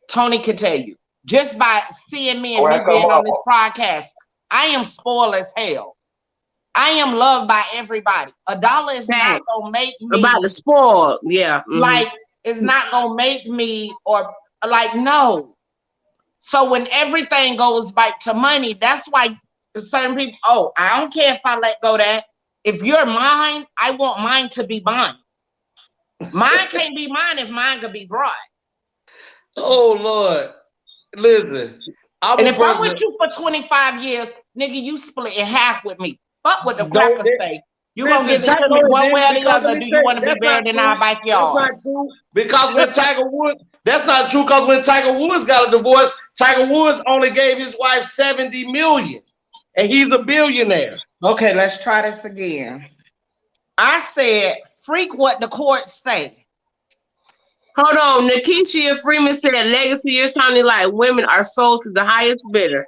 Tony can tell you just by seeing me and me being on this podcast, I am spoiled as hell. I am loved by everybody. $1 is not gonna make me about the spoil. Yeah. Mm-hmm. Like it's not gonna make me no. So when everything goes back to money, that's why certain people, I don't care if I let go of that. If you're mine, I want mine to be mine. Mine can't be mine if mine could be brought. Oh Lord. Listen. If I'm with you for 25 years, nigga, you split in half with me. Fuck what the crackers say. You gonna give it to me one way or the other? Do you want to be buried in our backyard? That's not true. Because when Tiger Woods, that's not true. Because when Tiger Woods got a divorce, Tiger Woods only gave his wife $70 million, and he's a billionaire. Okay, let's try this again. I said, freak what the courts say. Hold on, Nikisha Freeman said legacy years sounding like women are sold to the highest bidder.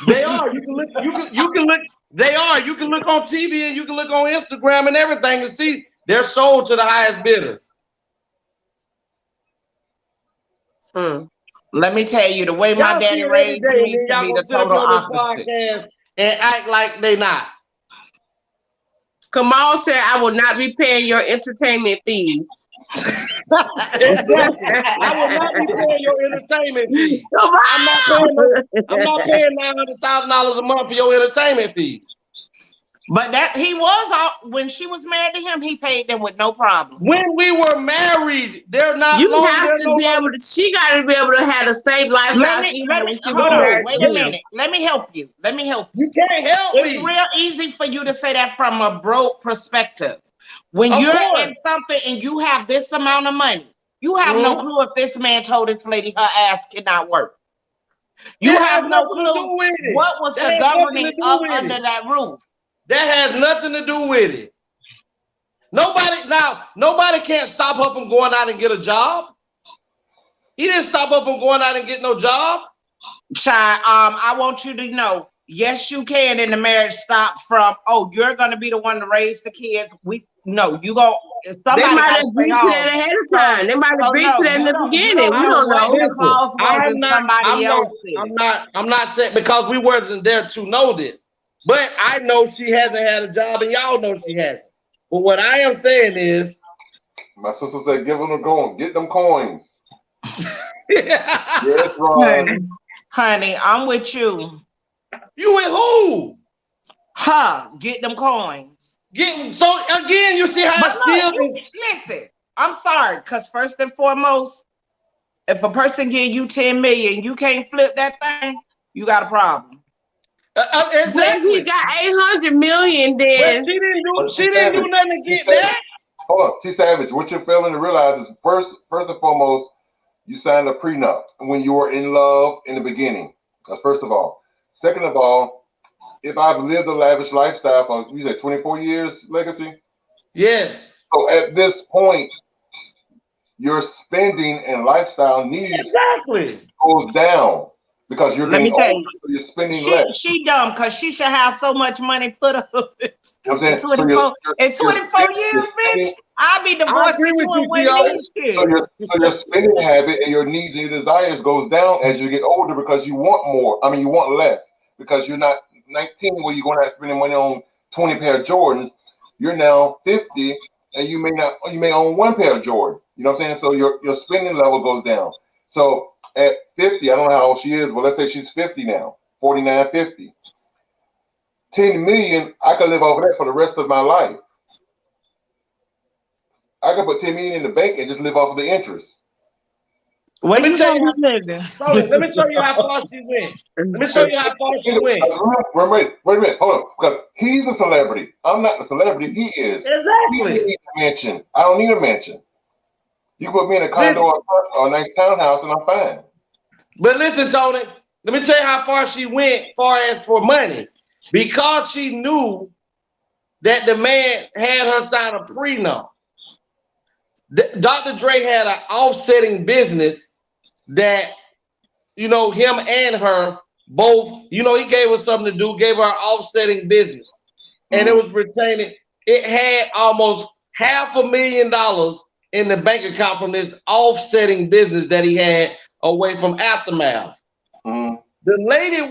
They are. You can look. They are. You can look on TV and you can look on Instagram and everything and see they're sold to the highest bidder. Let me tell you, the way my daddy raised me to be the total opposite. And act like they not. Kamal said, I will not be paying your entertainment fees. Exactly. I will not be paying your entertainment fees. I'm not paying $900,000 a month for your entertainment fees. But that he was when she was married to him, he paid them with no problem. When we were married, they're not. You have to be able to. She got to be able to have the same lifestyle. Wait a minute. Let me help you. You can't help me. It's real easy for you to say that from a broke perspective. When you're in something and you have this amount of money, you have no clue if this man told this lady her ass cannot work. You have no clue what was the governing up under that roof. That has nothing to do with it. Nobody can't stop her from going out and get a job. He didn't stop her from going out and get no job. Child, I want you to know, yes, you can in the marriage stop from, you're going to be the one to raise the kids. You go. They might have agreed to that ahead of time. They might have agreed to that in the beginning. We don't know. I'm not saying because we weren't there to know this. But I know she hasn't had a job, and y'all know she hasn't. But what I am saying is, my sister said, "Give them get them coins." Yes, Ron. Honey, I'm with you. You with who? Huh? Get them coins. So again, you see how listen. I'm sorry, because first and foremost, if a person give you 10 million, you can't flip that thing. You got a problem. Exactly. If he got 800 million, then she didn't do nothing to get that. Hold on, T Savage. What you're failing to realize is first and foremost, you signed a prenup when you were in love in the beginning. That's first of all. Second of all, if I've lived a lavish lifestyle for, you said 24 years legacy? Yes. So at this point, your spending and lifestyle needs goes down because you're Let me getting tell older, so you're spending you, less. she dumb because she should have so much money put up. You know what I'm saying? In 24 years, bitch, I'll be divorcing you in one year. So your spending habit and your needs and your desires goes down as you get older because you want more. I mean, you want less because you're not 19 where you're going to have spending money on 20 pair of Jordans. You're now 50 and you may own one pair of Jordan. You know what I'm saying? So your spending level goes down. So at 50, I don't know how old she is, but let's say she's 50 now, 49, 50. 10 million, I could live off of that for the rest of my life. I could put 10 million in the bank and just live off of the interest. Let me tell you let me show you how far she went. Let me show you how far she went. Wait a minute, hold on. Because he's a celebrity. I'm not the celebrity, he is. Exactly. He needs a mansion. I don't need a mansion. You put me in a condo or a nice townhouse and I'm fine. But listen, Tony, let me tell you how far she went far as for money. Because she knew that the man had her sign a prenup. Dr. Dre had an offsetting business that, him and her both, he gave her something to do, gave her an offsetting business. And it was retaining, it had almost $500,000 in the bank account from this offsetting business that he had away from Aftermath. The lady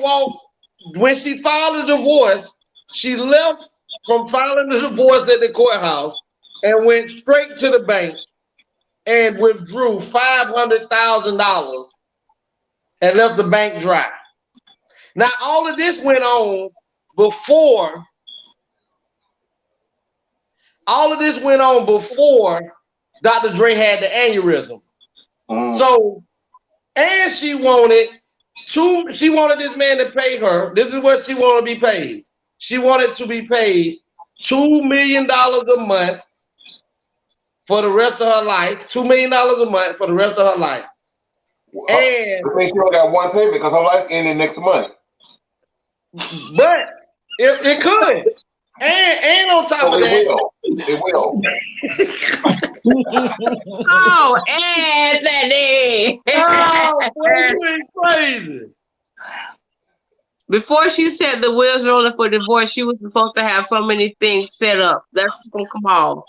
when she filed a divorce, she left from filing the divorce at the courthouse and went straight to the bank and withdrew $500,000 and left the bank dry. Now, all of this went on before Dr. Dre had the aneurysm. So, and she wanted this man to pay her. This is what she wanted to be paid. She wanted to be paid $2 million a month for the rest of her life. $2 million a month for the rest of her life. And she only got one payment because her life ended next month. But it could. And on top of that, it will. Oh, Anthony! Crazy. Before she said the wheels rolling for divorce, she was supposed to have so many things set up. That's gonna come on.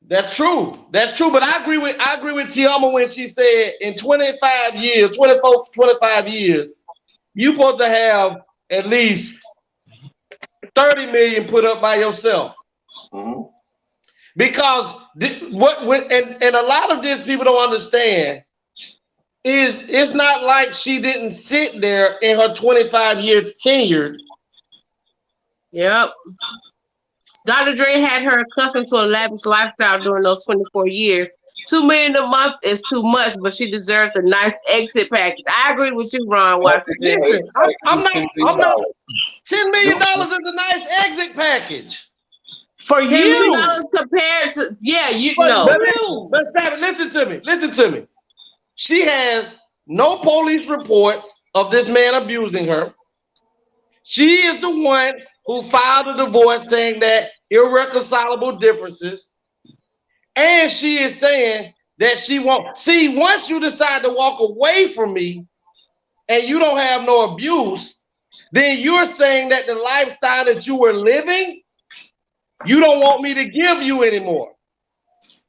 That's true. That's true. But I agree with TeAma when she said in 25 years, you're supposed to have at least 30 million put up by yourself. Because and a lot of this people don't understand is it's not like she didn't sit there in her 25-year tenure. Yep. Dr. Dre had her accustomed to a lavish lifestyle during those 24 years. $2 million a month is too much, but she deserves a nice exit package. I agree with you, Ron Washington. I'm not. $10 million is a nice exit package. For $10 million compared to, But Savvy, listen to me. She has no police reports of this man abusing her. She is the one who filed a divorce saying that irreconcilable differences. And she is saying that she won't. See, once you decide to walk away from me and you don't have no abuse, then you're saying that the lifestyle that you were living, you don't want me to give you anymore.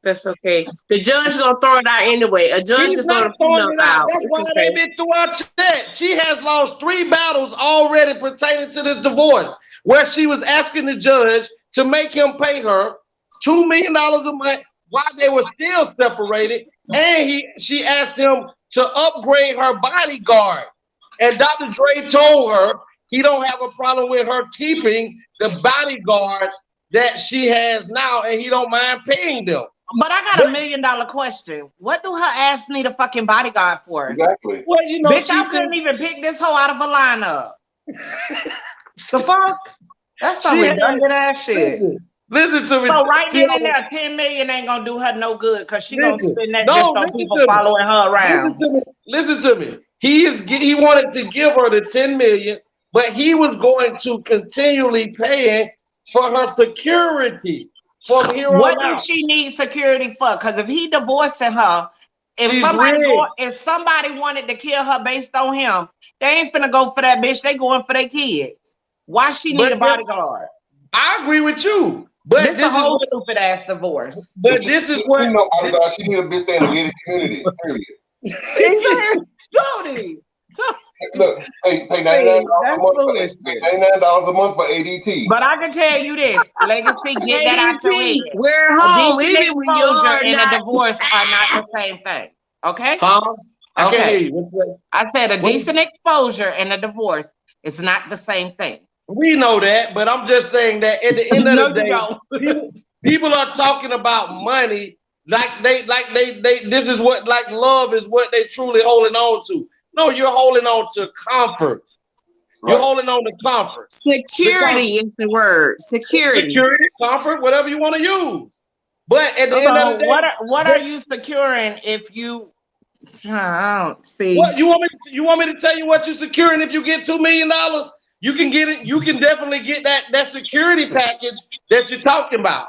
That's okay. The judge gonna throw it out anyway. A judge can throw it out. That's why they been through our check. She has lost 3 battles already pertaining to this divorce, where she was asking the judge to make him pay her $2 million a month while they were still separated, and she asked him to upgrade her bodyguard. And Dr. Dre told her he don't have a problem with her keeping the bodyguards that she has now, and he don't mind paying them. But I got $1 million question. What do her ass need a fucking bodyguard for? Exactly. Well, bitch, I couldn't even pick this hoe out of a lineup. The fuck? That's some redundant ass shit. Listen to me. So right then and there, 10 million ain't gonna do her no good because she gonna spend that just on people following her around. Listen to me. He wanted to give her the 10 million but he was going to continually paying for her security from here What on out. does she need security for? Because if he divorcing her, if somebody wanted to kill her based on him, they ain't finna go for that bitch. They going for their kids. Why she need a bodyguard? I agree with you, but this is a whole stupid ass divorce. But this is what she need a bitch stay in the gated community. Period. Jody. Look, pay $99 a month for $99 a month for ADT. But I can tell you this, Legacy, get that out your head. We're home, even when you're exposure and not. a divorce are not the same thing. Okay? Huh? I can't hear you. I said a decent exposure and a divorce is not the same thing. We know that, but I'm just saying that at the end of the day, people are talking about money like they this is what, like, love is what they truly holding on to. No, you're holding on to comfort. You're holding on to comfort. Security is the word. Security, comfort, whatever you want to use. But at the end of the day, what are you securing if you? I don't see. What you want me to tell you what you're securing if you get $2 million? You can get it. You can definitely get that security package that you're talking about.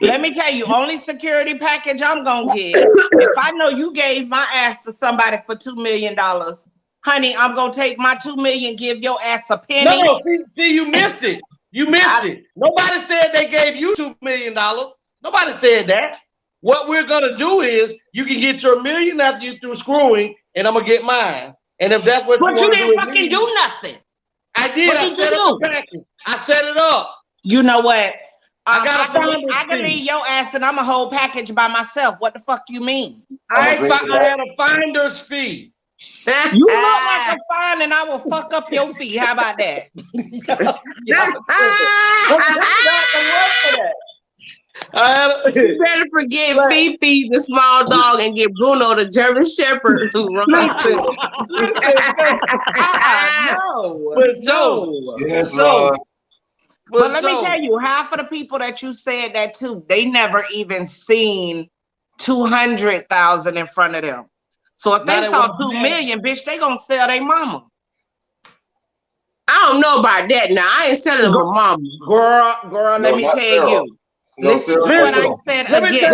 Let me tell you, only security package I'm gonna get if I know you gave my ass to somebody for $2 million, honey. I'm gonna take my $2 million, give your ass a penny. No, see, you missed it. You missed it. Nobody said they gave you $2 million. Nobody said that. What we're gonna do is you can get your $1 million after you through screwing, and I'm gonna get mine. And if that's what but you want to do, didn't fucking do nothing. I did. I set up the package. I set it up. You know what? I can leave your ass and I'm a whole package by myself. What the fuck you mean? I had a finder's fee. You look like a fine and I will fuck up your fee. How about that? You better forget Fifi, the small dog, and get Bruno, the German Shepherd. But let me tell you, half of the people that you said that to, they never even seen 200,000 in front of them. So if they saw 2 million, bitch, they gonna sell their mama. I don't know about that now. I ain't selling my mama. Girl, let me tell you. Listen to what I said again.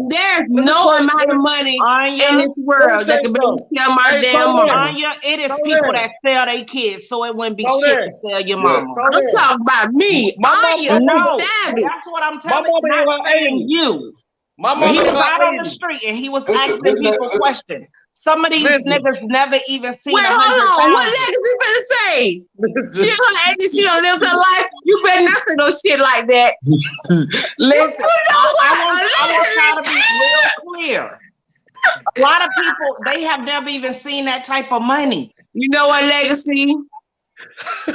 There's no amount of money in this world that can be sell my damn mama. It is people that sell their kids, so it wouldn't be shit to sell your mama. I'm talking about me. No, that's what I'm telling you. Not saying you. He was out on the street and he was asking people questions. Some of these niggas never even seen. Wait, hold on. What Legacy finna say? She don't live her life. You better not say no shit like that. Listen, I want y'all to be real clear. A lot of people, they have never even seen that type of money. You know what, Legacy?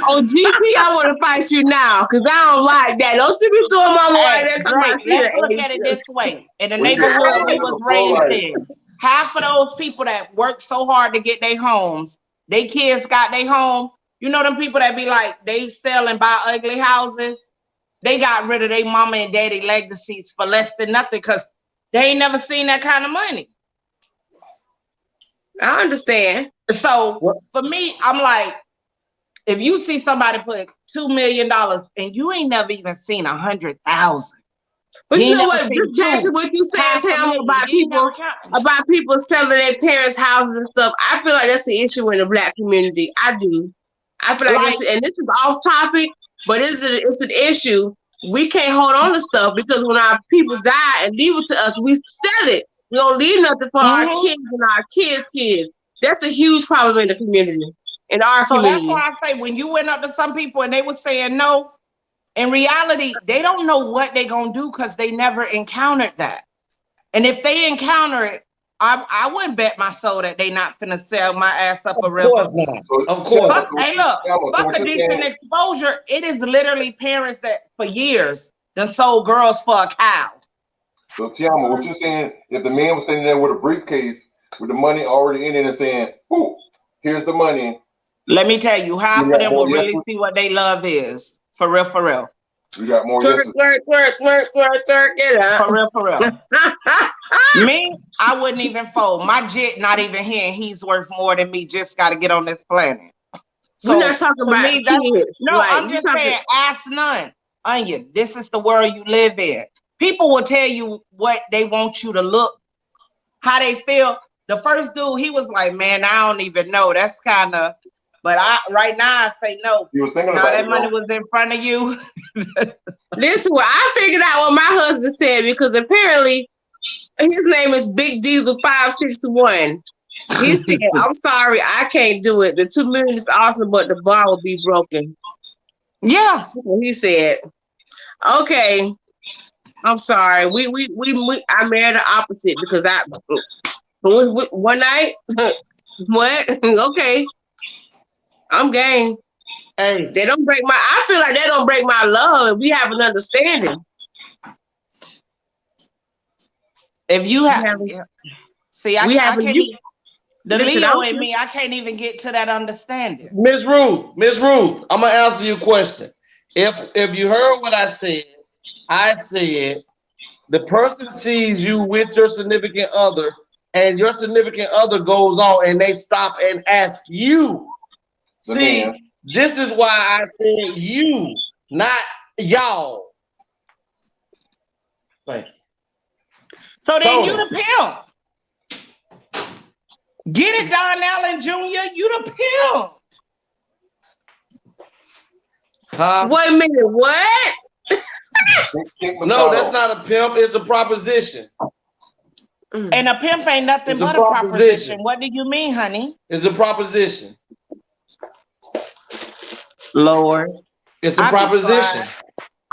On GP, I want to fight you now because I don't like that. Don't you be doing mama like that. Let's look at it this way. In the neighborhood we was raised in, half of those people that work so hard to get their homes, they kids got their home. You know them people that be like, they sell and buy ugly houses? They got rid of their mama and daddy legacies for less than nothing because they ain't never seen that kind of money. I understand. So for me, I'm like, if you see somebody put $2 million and you ain't never even seen 100,000. But you know what? Just back to what you said, Tam, about people selling their parents' houses and stuff. I feel like that's the issue in the Black community. I do. I feel like and this is off topic, but it's an issue. We can't hold on to stuff because when our people die and leave it to us, we sell it. We don't leave nothing for our kids and our kids. That's a huge problem in the community. In our community. That's why I say when you went up to some people and they were saying no, in reality, they don't know what they're going to do because they never encountered that. And if they encounter it, I wouldn't bet my soul that they not finna sell my ass up a river. Of course. Hey, look, fuck a decent exposure. It is literally parents that for years done sold girls for a cow. So TeAma, what you're saying, if the man was standing there with a briefcase with the money already in it and saying, "Ooh, here's the money." Let me tell you, half of them will really see what they love is. For real, for real. We got more. Twerk, get up. For real. Me, I wouldn't even fold. My jet not even here, and he's worth more than me. Just got to get on this planet. So we're not talking to about me, that's kids. no. Like, I'm just saying, ask none. Onion, this is the world you live in. People will tell you what they want you to look, how they feel. The first dude, he was like, "Man, I don't even know." That's kind of. But right now I say no. He was thinking now about that it, money though. was in front of you. Listen, well, I figured out what my husband said because apparently his name is Big Diesel 561. He said, "I'm sorry, I can't do it. The $2 million is awesome, but the bar will be broken." Yeah, he said, "Okay, I'm sorry. I married the opposite because one night, what? Okay, I'm game." And they don't break my. I feel like they don't break my love. We have an understanding. If you have, see, I can't. The listen, Leo in me, I can't even get to that understanding. Miss Ruth, I'm gonna answer your question. If you heard what I said the person sees you with your significant other, and your significant other goes on, and they stop and ask you. See, this is why I said you, not y'all. Thank you. So then you the pimp. Get it, Don Allen Jr. You the pimp. Wait a minute, what? No, that's not a pimp. It's a proposition. And a pimp ain't nothing but a proposition. What do you mean, honey? It's a proposition. Lord. It's a proposition.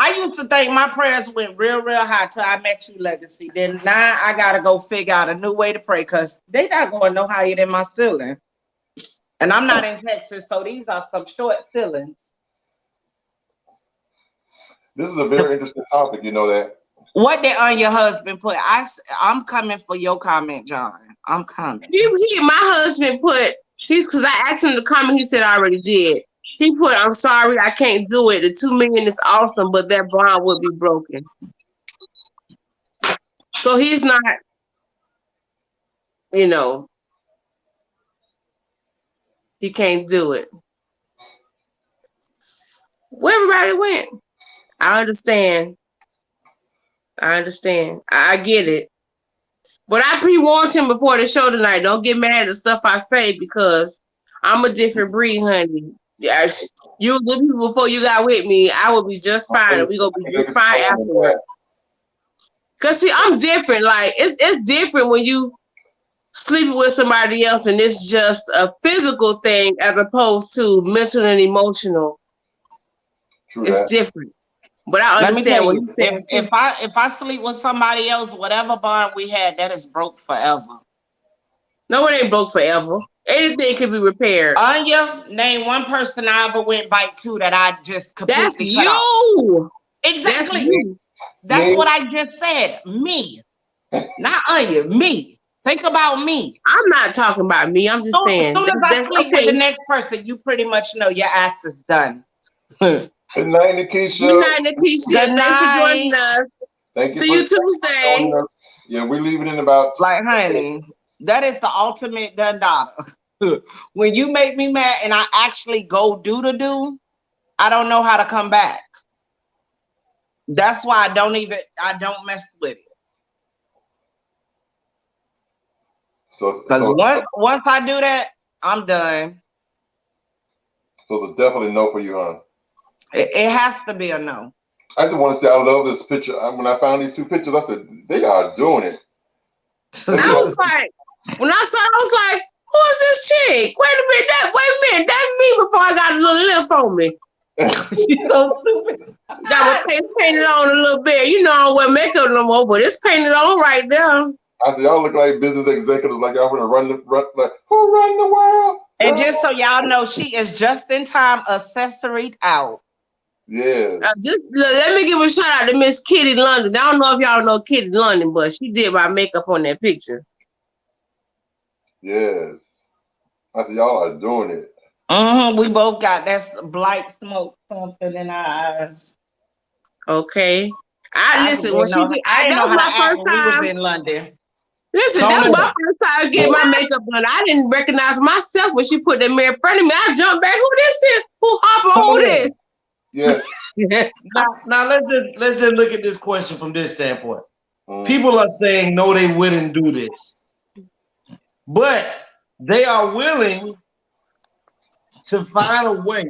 I used to think my prayers went real high till I met you, Legacy. Then now I gotta go figure out a new way to pray because they not going no higher than my ceiling. And I'm not in Texas, so these are some short ceilings. This is a very interesting topic, you know that. What did your husband put? I'm coming for your comment, John. I'm coming. My husband put, because I asked him to comment, he said I already did. He put, "I'm sorry, I can't do it. The $2 million is awesome, but that bond would be broken." So he's not, he can't do it. Where everybody went? I understand. I get it. But I pre-warned him before the show tonight. Don't get mad at the stuff I say because I'm a different breed, honey. You were good people before you got with me. I will be just fine, and we gonna be just fine afterward. Cause see, I'm different. Like it's different when you sleeping with somebody else, and it's just a physical thing as opposed to mental and emotional. It's different. But I understand what you're saying. If I sleep with somebody else, whatever bond we had, that is broke forever. No, it ain't broke forever. Anything can be repaired. Anya, name one person I ever went bite to that I just completely That's cut you. off. Exactly. That's you. That's what I just said. Me. Not Anya, me. Think about me. I'm not talking about me. I'm just saying. As soon as I sleep with the next person, you pretty much know your ass is done. Good night, Nikisha. Good night, Nikisha. Thanks for joining us. Thank you. See you Tuesday. Yeah, we're leaving in about. Like, honey, that is the ultimate done daughter. When you make me mad and I actually go do, I don't know how to come back. That's why I don't mess with it. Because once I do that, I'm done. So it's definitely no for you, huh? It has to be a no. I just want to say I love this picture. When I found these two pictures, I said, they are doing it. I was like, when I saw it, I was like, who is this chick? Wait a minute, that's me before I got a little lip on me. So stupid. That was painted on a little bit. You know, I don't wear makeup no more, but it's painted on right there. I said, y'all look like business executives, like y'all want to run like, who run the world? And just so y'all know, she is just in time accessoried out. Yeah. Just let me give a shout out to Miss Kitty London. I don't know if y'all know Kitty London, but she did my makeup on that picture. Yes. I said, y'all are doing it. We both got that blight smoke something in our eyes. Okay. Listen, when she did, that was my first time. We was in London. Listen, that was my first time getting my makeup done. I didn't recognize myself when she put that mirror in front of me. I jumped back. Who this is? Who Hopper? Who this? Yeah. now let's just look at this question from this standpoint. People are saying no, they wouldn't do this, but they are willing to find a way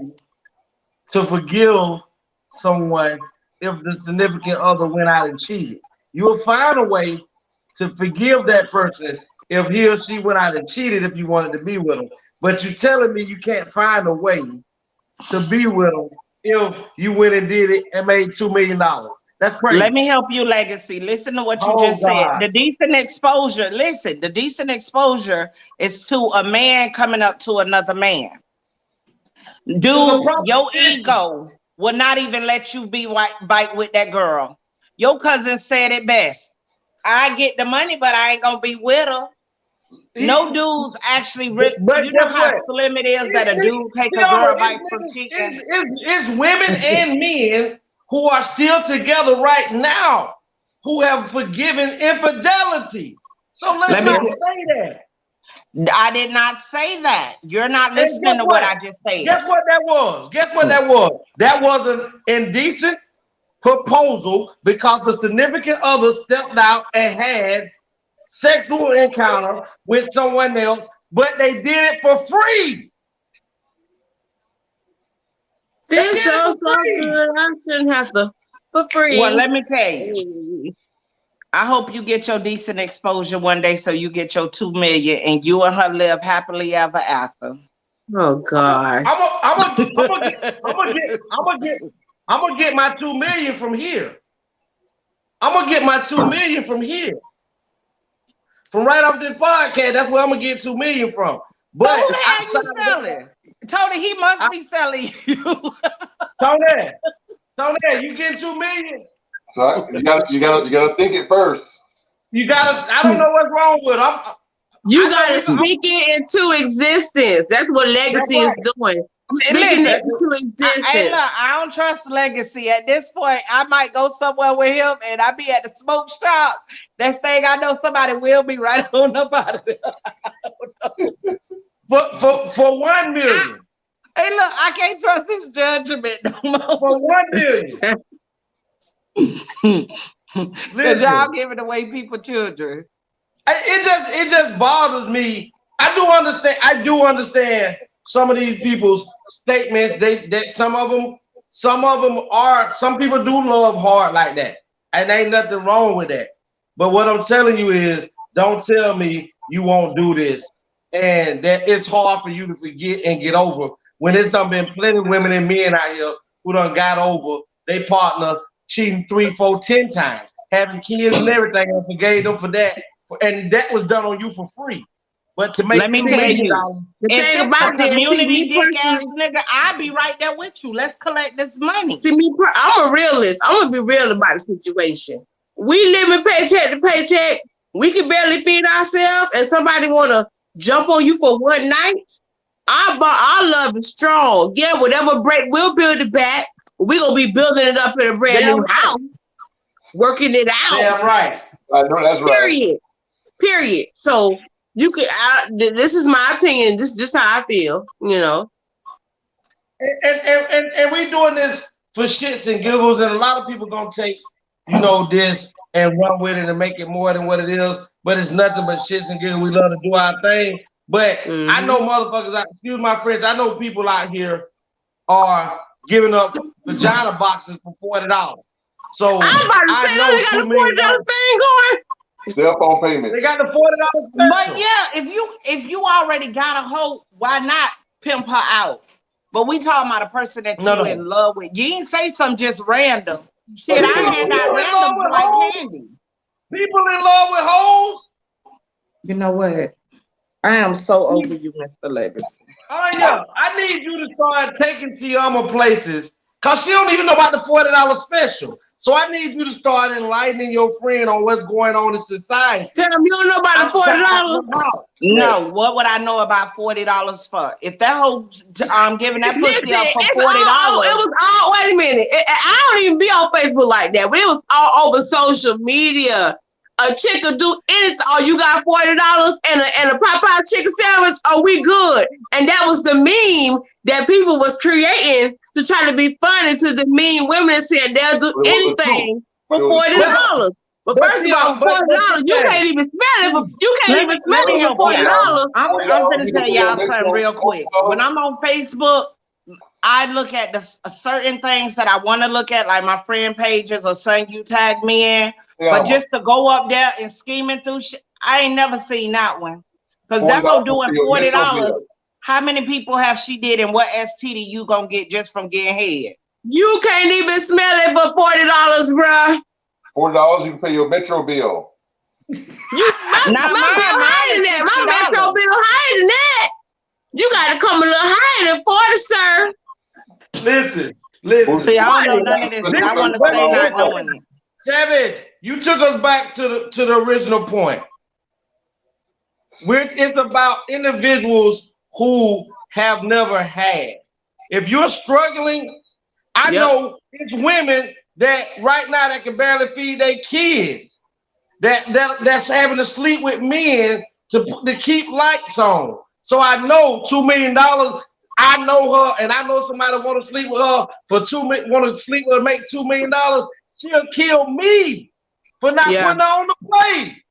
to forgive someone if the significant other went out and cheated. You'll find a way to forgive that person if he or she went out and cheated if you wanted to be with them. But you're telling me you can't find a way to be with them if you went and did it and made $2 million. That's crazy. Let me help you, Legacy. Listen to what you just said. The decent exposure, listen, the decent exposure is to a man coming up to another man. Dude, your ego will not even let you bite with that girl. Your cousin said it best. I get the money, but I ain't gonna be with her. No dudes actually, you know how slim it is that a dude take a girl bite from cheating. It's women and men who are still together right now who have forgiven infidelity. So let's not say that. I did not say that. You're not listening to what I just said. Guess what that was? Guess what that was? That was an indecent proposal because the significant other stepped out and had sexual encounter with someone else, but they did it for free. This so good. I shouldn't have to for free. Well, let me tell you. I hope you get your decent exposure one day, so you get your $2 million, and you and her live happily ever after. Oh gosh! I'm gonna get my $2 million from here. I'm gonna get my $2 million from here. From right off this podcast, that's where I'm gonna get $2 million from. But who the hell you selling? Tony, he must be selling you. Tony, you getting $2 million? So you gotta think it first. You gotta. I don't know what's wrong with him. You gotta speak it into existence. That's what Legacy is doing. Speaking it into existence. I don't trust Legacy at this point. I might go somewhere with him, and I be at the smoke shop. Next thing I know, somebody will be right on up out of there. For $1 million. Hey, look, I can't trust this judgment no more. For $1 million. Because y'all giving away people children. It just bothers me. I do understand some of these people's statements. Some people do love hard like that, and ain't nothing wrong with that. But what I'm telling you is, don't tell me you won't do this, and that it's hard for you to forget and get over when it's done been plenty of women and men out here who done got over they partner cheating 3, 4, 10 times, having kids and everything, and forgave them for that. And that was done on you for free. But to make let me tell you, the thing about this, community dick ass nigga, I'll be right there with you. Let's collect this money. See me, I'm a realist. I'm gonna be real about the situation. We living paycheck to paycheck. We can barely feed ourselves, and somebody wanna jump on you for one night. Our love is strong. Yeah, whatever break, we'll build it back. We're gonna be building it up in a brand new house, working it out. Yeah, right. I know that's right. Period. So you could. This is my opinion. This is just how I feel. You know. And we doing this for shits and giggles, and a lot of people gonna take this and run with it and make it more than what it is. But it's nothing but shits and giggles. We love to do our thing. But I know motherfuckers. Excuse my French. I know people out here are giving up vagina boxes for $40. So I'm about to say they got a $40 thing going. Cell phone payment. They got the $40 special. But yeah, if you already got a hoe, why not pimp her out? But we talking about a person that you in love with. You ain't say something just random. Shit, I hand out random like candy. People in love with hoes. You know what? I am so over you, Mr. Legacy. Oh yeah, I need you to start taking TeAma places, cause she don't even know about the $40 special. So I need you to start enlightening your friend on what's going on in society. Tell them you don't know about the $40. No, what would I know about $40 for? If that whole giving that pussy up for $40, it was all. Wait a minute, I don't even be on Facebook like that, but it was all over social media. a chick will do anything. Oh, you got $40 and a Popeye chicken sandwich? Oh, we good. And that was the meme that people was creating to try to be funny to the mean women and said they'll do anything for $40. But first of all, $40, you can't even smell it. You can't even smell it for $40. I'm gonna tell y'all something real quick. When I'm on Facebook, I look at the certain things that I want to look at, like my friend pages or something you tag me in. Yeah, but just to go up there and scheming through shit, I ain't never seen that one. Because they're gonna doing $40. How many people have she did, and what STD you gonna get just from getting head? You can't even smell it for $40, bruh. $40, you can pay your Metro bill. My bill higher than that. My Metro bill higher than that. You got to come a little higher than 40, sir. Listen. See, I don't know none of this. I want to say not knowing it. Savage, you took us back to the original point. It's about individuals who have never had. If you're struggling, I know it's women that right now that can barely feed their kids, that's having to sleep with men to keep lights on. So I know $2 million. I know her, and I know somebody want to sleep with her for want to sleep with her, make $2 million. She'll kill me for not putting her on the plate.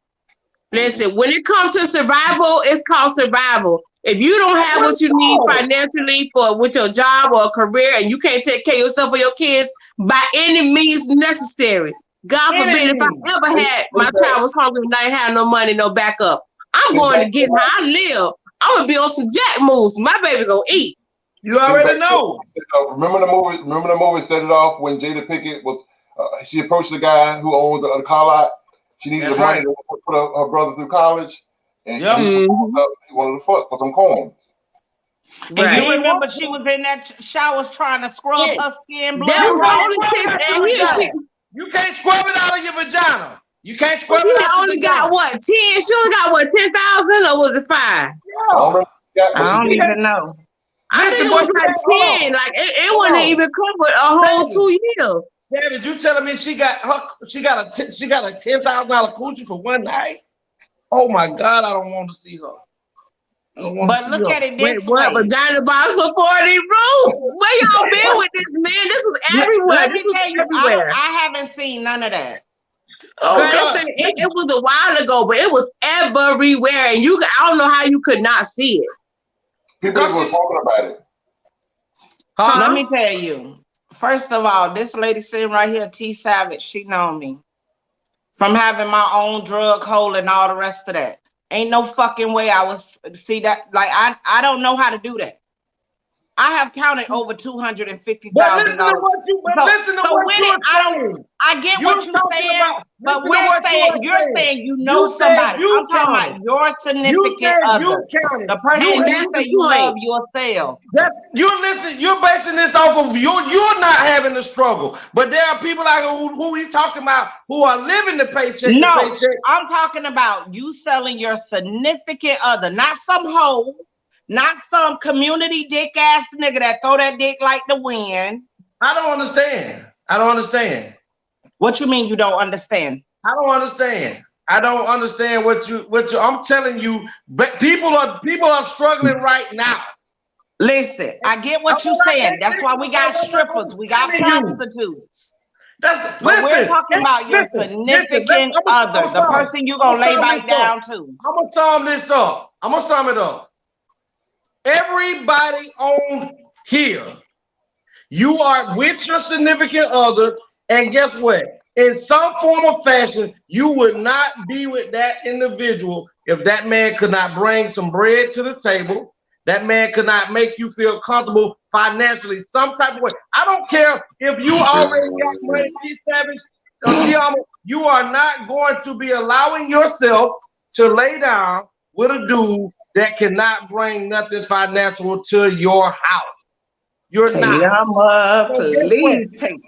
Listen, when it comes to survival, it's called survival. If you don't have what you need financially with your job or a career, and you can't take care of yourself or your kids by any means necessary, God forbid, if I ever had my child was hungry and I ain't had no money, no backup, I'm going to get how I live. I'm gonna be on some jack moves. My baby gonna eat. You already know. Remember the movie Set It Off when Jada Pinkett was she approached the guy who owned the car lot. She needed the money to put her brother through college, and he wanted to fuck for some coins. And you remember she was in that showers trying to scrub her skin blue. That was the only tip. You can't scrub it out of your vagina. You can't scrub it out. She only got what? 10? She only got what? 10,000 or was it 5? I don't even know. I think it was like 10. Like it wouldn't even cover a whole 2 years. Savage, you telling me she got a $10,000 coochie for one night? Oh my God, I don't want to see her. But look at it this way. What vagina box for 40, bro? Where y'all been with this, man? This was everywhere. Let me tell you, everywhere. I haven't seen none of that. It was a while ago, but it was everywhere, and I don't know how you could not see it. People were talking about it. Let me tell you. First of all, this lady sitting right here, T Savage, she know me from having my own drug hole and all the rest of that. Ain't no fucking way I was see that. Like I don't know how to do that. I have counted over $250,000. But listen to what you're saying. I get what you're saying, but you're saying you know somebody. I'm talking about your significant other. The person you say you love yourself. You're basing this off of you're not having the struggle. But there are people like who he's talking about who are living the paycheck to paycheck. I'm talking about you selling your significant other, not some hoe. Not some community dick ass nigga that throw that dick like the wind. I don't understand. What you mean you don't understand? I don't understand. what you. I'm telling you, but people are struggling right now. Listen, I get what you're saying. That's why we got strippers, we got prostitutes. We're talking about your significant other, the person you're gonna lay back down to. I'm gonna sum it up. Everybody on here, you are with your significant other, and guess what? In some form or fashion, you would not be with that individual if that man could not bring some bread to the table. That man could not make you feel comfortable financially, some type of way. I don't care if you already got money, T Savage or TeAma, you are not going to be allowing yourself to lay down with a dude that cannot bring nothing financial to your house. You're not.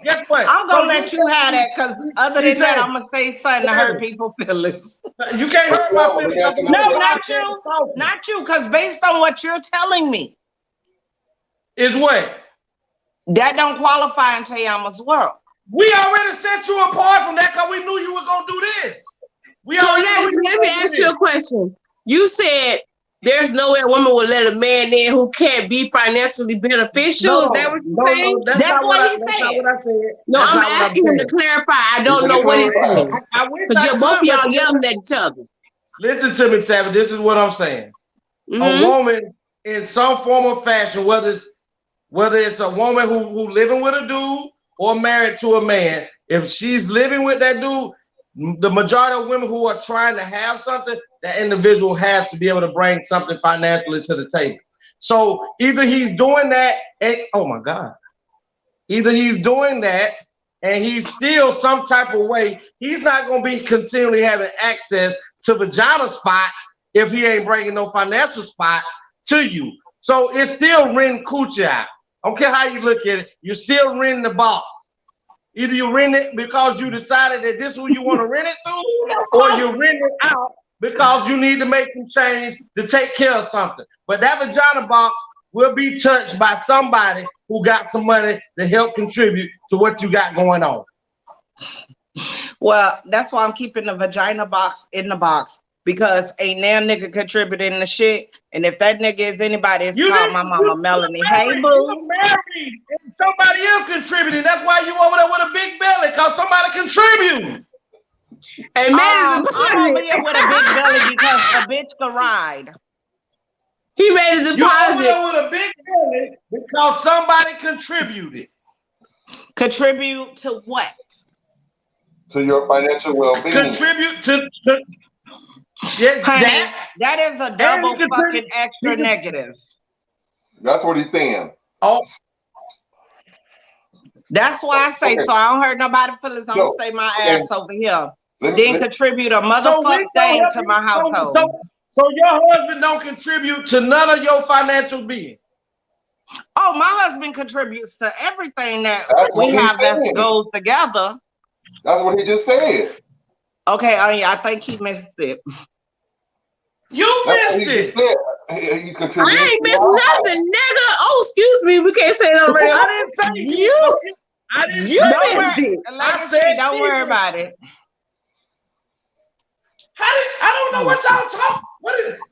Guess what? I'm gonna let you have that because other than that, I'm gonna say something to hurt people's feelings. You can't hurt my feelings. No, not you. Not you, because based on what you're telling me, is what? That don't qualify in TeAma's world. We already set you apart from that because we knew you were gonna do this. We you a question. You said there's no way a woman would let a man in who can't be financially beneficial. Is that what you're saying? No, that's not what I said. No, That's I'm not what asking him to clarify. I don't know what he's saying. I wish Because I both of could, y'all but yelling at each other. listen to me, Savage. This is what I'm saying. A woman in some form or fashion, whether it's a woman who living with a dude or married to a man, if she's living with that dude, the majority of women who are trying to have something, that individual has to be able to bring something financially to the table. So either he's doing that, and oh my God, either he's doing that and he's still some type of way, he's not going to be continually having access to vagina spot if he ain't bringing no financial spots to you. So it's still renting coochie out. I don't care how you look at it, you're still renting the box. Either you rent it because you decided that this is who you want to rent it to, or you rent it out because you need to make some change to take care of something. But that vagina box will be touched by somebody who got some money to help contribute to what you got going on. Well, that's why I'm keeping the vagina box in the box, because ain't now nigga contributing the shit. And if that nigga is anybody, it's called my mama Melanie. Hey, boo. You married and somebody else contributing. That's why you over there with a big belly, because somebody contributed. And man, I'm over here with a big belly because a bitch can ride. He made a deposit. You over there with a big belly because somebody contributed. Contribute to what? To your financial well-being. Contribute to yes, honey, that is a double fucking extra negative. That's what he's saying. Oh. That's why I say, so I don't hurt nobody's feelings. I'm gonna stay my ass over here. Then contribute a motherfucking thing to my household. So your husband don't contribute to none of your financial being? Oh, my husband contributes to everything that we have that goes together. That's what he just said. Okay, I think he missed it. You missed it. He's contributing. I ain't missed nothing, nigga. Oh, excuse me. We can't say that on radio. I didn't say you. I didn't you say missed it. I said, don't worry about it. I don't know what y'all talking.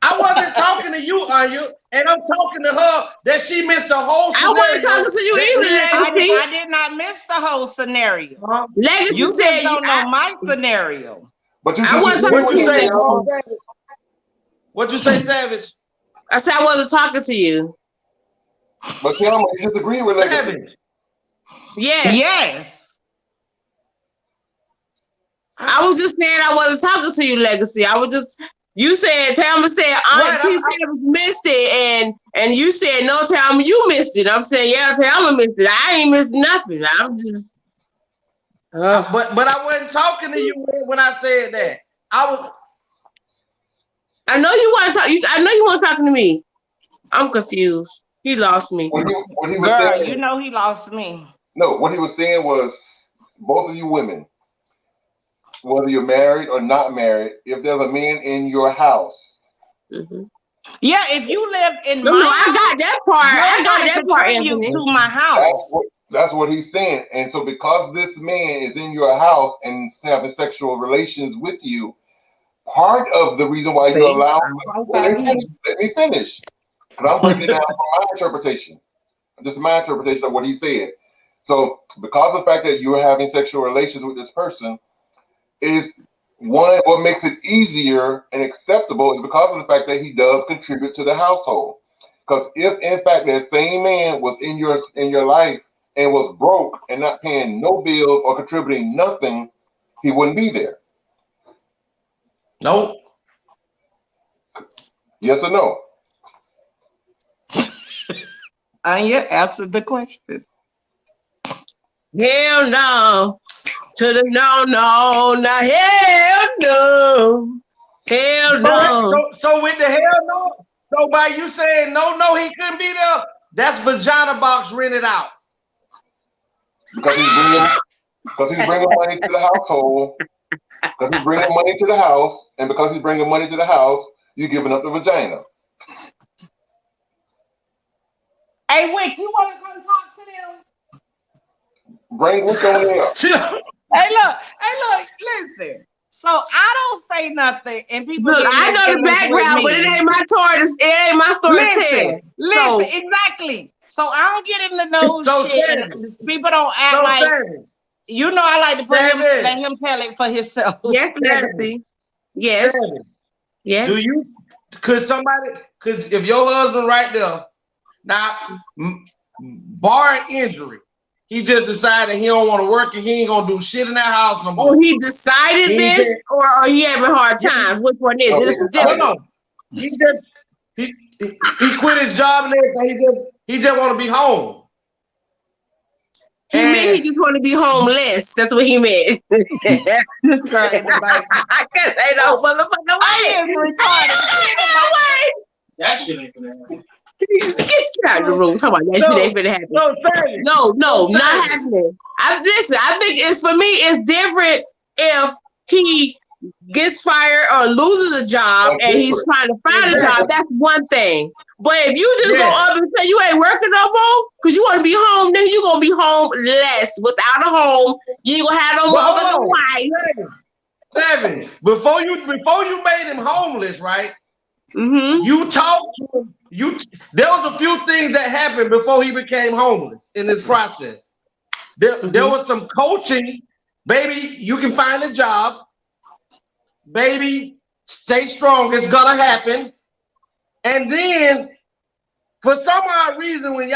I wasn't talking to you, Anya, and I'm talking to her that she missed the whole scenario. I wasn't talking to you either, Legacy. I did not miss the whole scenario. Legacy you said don't know my scenario. But you I wasn't talking to you. What'd you say, Savage? I said I wasn't talking to you. But TeAma, you disagree with Legacy. Savage. Yes. Yes. I was just saying I wasn't talking to you, Legacy. I was just, you said, TeAma said, Auntie Savage missed it, and you said, no, TeAma, you missed it. I'm saying, yeah, TeAma missed it. I ain't missed nothing. I'm just. But I wasn't talking to you when I said that. I know you weren't talking. I know you weren't talking to me. I'm confused. He lost me. What he was Girl, saying, you know he lost me. No, what he was saying was, both of you women, whether you're married or not married, if there's a man in your house. Mm-hmm. Yeah, if you live in my house, I got that part. I got that part, Anthony. To my house. That's what he's saying. And so because this man is in your house and having sexual relations with you, part of the reason why you allow let me finish. Because I'm breaking it down from my interpretation. This is my interpretation of what he said. So because of the fact that you're having sexual relations with this person is one, what makes it easier and acceptable is because of the fact that he does contribute to the household. Because if in fact that same man was in your life and was broke and not paying no bills or contributing nothing, he wouldn't be there. Nope. Yes or no? Anya answered the question. Hell no. To the no, hell no. Hell no. So with the hell no, so by you saying no, he couldn't be there, that's vagina box rented out. Because he's bringing money to the household. Because he's bringing money to the house, and because he's bringing money to the house, you're giving up the vagina. Hey, Wick, you want to come talk to them? Bring Wick on there. Hey, look, listen. So I don't say nothing, and people Look, get I in know the feelings with background, but it me. ain't my story. It ain't my story to tell. Listen, So, exactly. So I don't get into no So shit, savage. and people don't act So like savage. you know. I like to put him, Savage. let him tell it for himself. yes, Legacy. Yes. Savage. Yes. Do you? Could somebody? Cause if your husband right there, now, barring injury, he just decided he don't want to work and he ain't gonna do shit in that house no more. Oh, he decided this, or he having hard times? Which one is? This is different. No. He quit his job and everything. He just want to be home. He meant he just want to be homeless. That's what he meant. Cause ain't no motherfucker way. That shit ain't gonna happen. Get out of the room. Talk about that shit ain't finna happen. No, not happening. I think it's for me. It's different if he gets fired or loses a job and he's trying to find a job. That's one thing. But if you just go up and say you ain't working no more because you want to be home, then you gonna be homeless without a home. You ain't gonna have no motherfucking wife. Seven. Before you made him homeless, right? Mm-hmm. You talked to him. There was a few things that happened before he became homeless in this process. There was some coaching. Baby, you can find a job. Baby, stay strong. It's gonna happen. And then, for some odd reason, when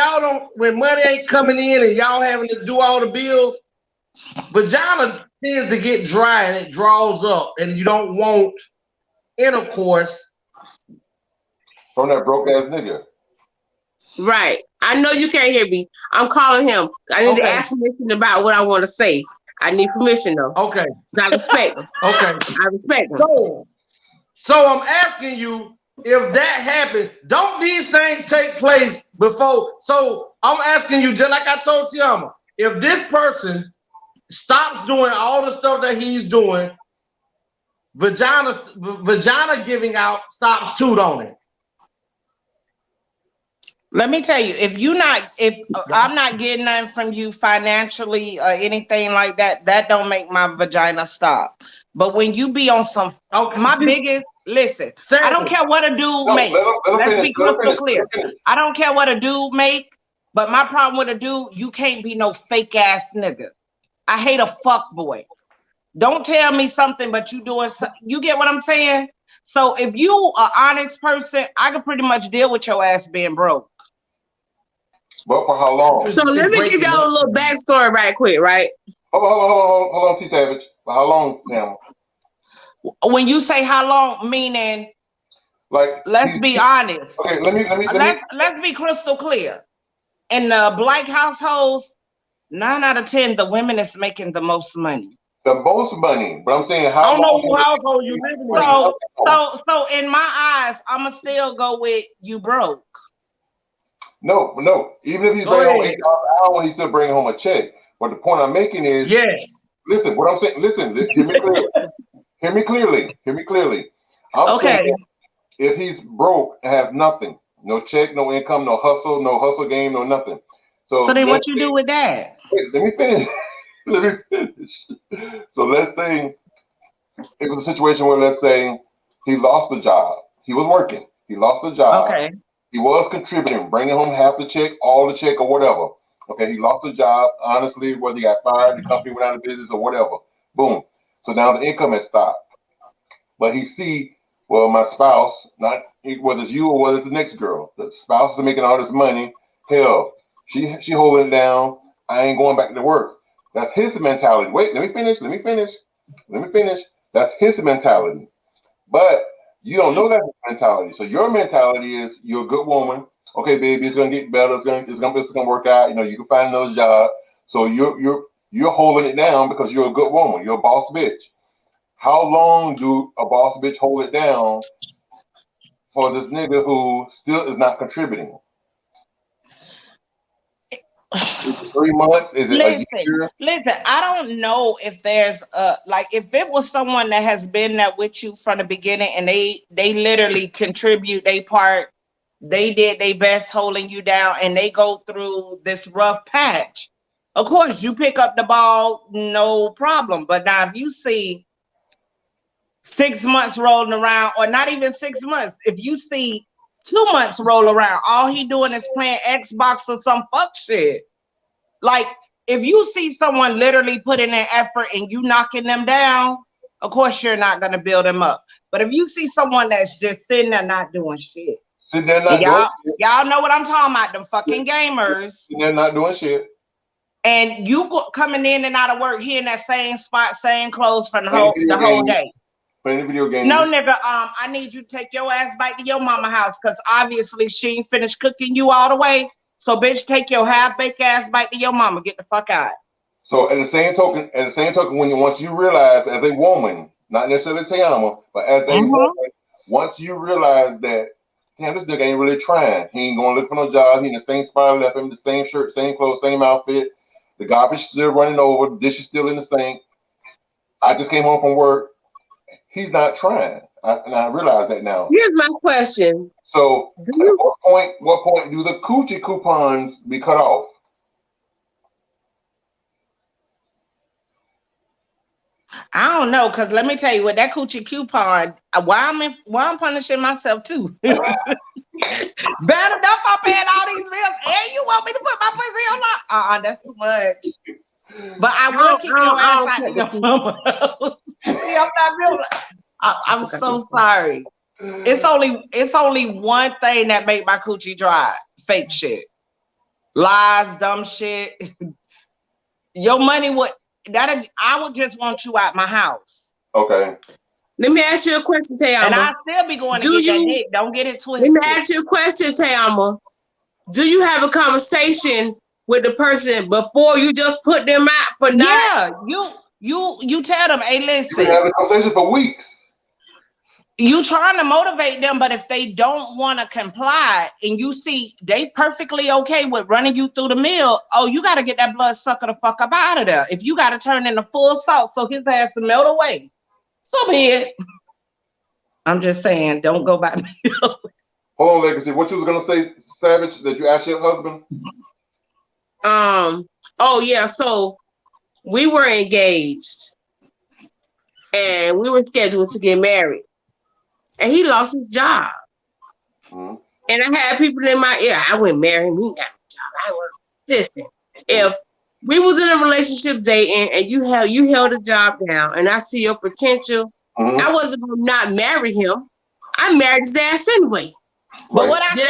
money ain't coming in and y'all having to do all the bills, vagina tends to get dry and it draws up, and you don't want intercourse from that broke ass nigga. Right. I know you can't hear me. I'm calling him. I need to ask permission about what I want to say. I need permission though. Okay. I respect him. Okay. I respect him. So I'm asking you, if that happened, don't these things take place before? So I'm asking you, just like I told TeAma, if this person stops doing all the stuff that he's doing, vagina giving out stops too, don't it? Let me tell you, if I'm not getting nothing from you financially or anything like that, that don't make my vagina stop. But when you be on some, my biggest, listen, I don't care what a dude make. Let's be crystal clear. I don't care what a dude make, but my problem with a dude, you can't be no fake ass nigga. I hate a fuck boy. Don't tell me something, but you doing something. You get what I'm saying? So if you an honest person, I can pretty much deal with your ass being broke. But for how long? So let me give y'all a little backstory right quick, right? Hold on, T Savage. For how long, Tam? When you say how long, meaning, like, let's be honest. Okay, let's be crystal clear. In the black households, 9 out of 10, the women is making the most money. The most money, but I'm saying how long? I don't know what household you living in. So in my eyes, I'ma still go with you broke. No. Even if he's bringing home $8 an hour, he's still bringing home a check. But the point I'm making is, listen, what I'm saying. Listen, hear me clearly. Hear me clearly. I'm saying if he's broke and has nothing, no check, no income, no hustle game, no nothing. So then what you do with that? Wait, let me finish. So let's say it was a situation where, let's say, he lost the job. He was working. He lost the job. Okay. He was contributing, bringing home half the check, all the check, or whatever. Okay, he lost the job. Honestly, whether he got fired, the company went out of business, or whatever. Boom. So now the income has stopped. But he see, well, my spouse, not whether it's you or whether it's the next girl, the spouse is making all this money. Hell, she holding it down. I ain't going back to work. That's his mentality. Wait, let me finish. That's his mentality. But you don't know that mentality. So your mentality is you're a good woman. Okay, baby, it's gonna get better. It's gonna work out. You know, you can find another job. So you're holding it down because you're a good woman. You're a boss bitch. How long do a boss bitch hold it down for this nigga who still is not contributing? 3 months? Is it a year? Listen, I don't know if there's if it was someone that has been there with you from the beginning and they literally contribute their part, they did their best holding you down and they go through this rough patch. Of course, you pick up the ball, no problem. But now if you see 6 months rolling around, or not even 6 months. If you see 2 months roll around, all he doing is playing Xbox or some fuck shit. Like, if you see someone literally putting in effort and you knocking them down, of course you're not gonna build them up. But if you see someone that's just sitting there not doing shit, sitting there not doing shit. Y'all know what I'm talking about, them fucking gamers. Sitting there not doing shit. And you coming in and out of work here in that same spot, same clothes for the whole day. Playing video games. No, nigga, I need you to take your ass back to your mama house, because obviously she ain't finished cooking you all the way. So, bitch, take your half-baked ass back to your mama. Get the fuck out. So, in the same token, once you realize as a woman, not necessarily TeAma, but as a woman, once you realize that, damn, this nigga ain't really trying. He ain't gonna look for no job. He in the same spot I left him, the same shirt, same clothes, same outfit. The garbage still running over, the dishes still in the sink. I just came home from work. He's not trying, and I realize that now. Here's my question. So, at what point do the coochie coupons be cut off? I don't know, because let me tell you, with that coochie coupon, why I'm punishing myself too. Bad enough I'm paying all these bills, and you want me to put my pussy on my... that's too much. But I will keep your ass out of your mama house. See, I'm not real. I'm so sorry. It's only one thing that make my coochie dry. Fake shit. Lies, dumb shit. Your money I would just want you out my house. Okay. Let me ask you a question, TeAma. And I'll still be going to get that dick. Don't get it twisted. Let me ask you a question, TeAma. Do you have a conversation with the person before you just put them out for not? Yeah, you tell them, hey, listen. We have a conversation for weeks. You trying to motivate them, but if they don't want to comply and you see they perfectly okay with running you through the mill, you got to get that blood sucker the fuck up out of there. If you got to turn into full salt so his ass will melt away, so be it. I'm just saying, don't go by me. Hold on, Legacy. What you was going to say, Savage, that you asked your husband? Oh, yeah. So we were engaged and we were scheduled to get married. And he lost his job. And I had people in my ear. I wouldn't marry him. He got a job. Listen, if we was in a relationship dating and you held a job down and I see your potential, I wasn't going to not marry him. I married his ass anyway. But what I said,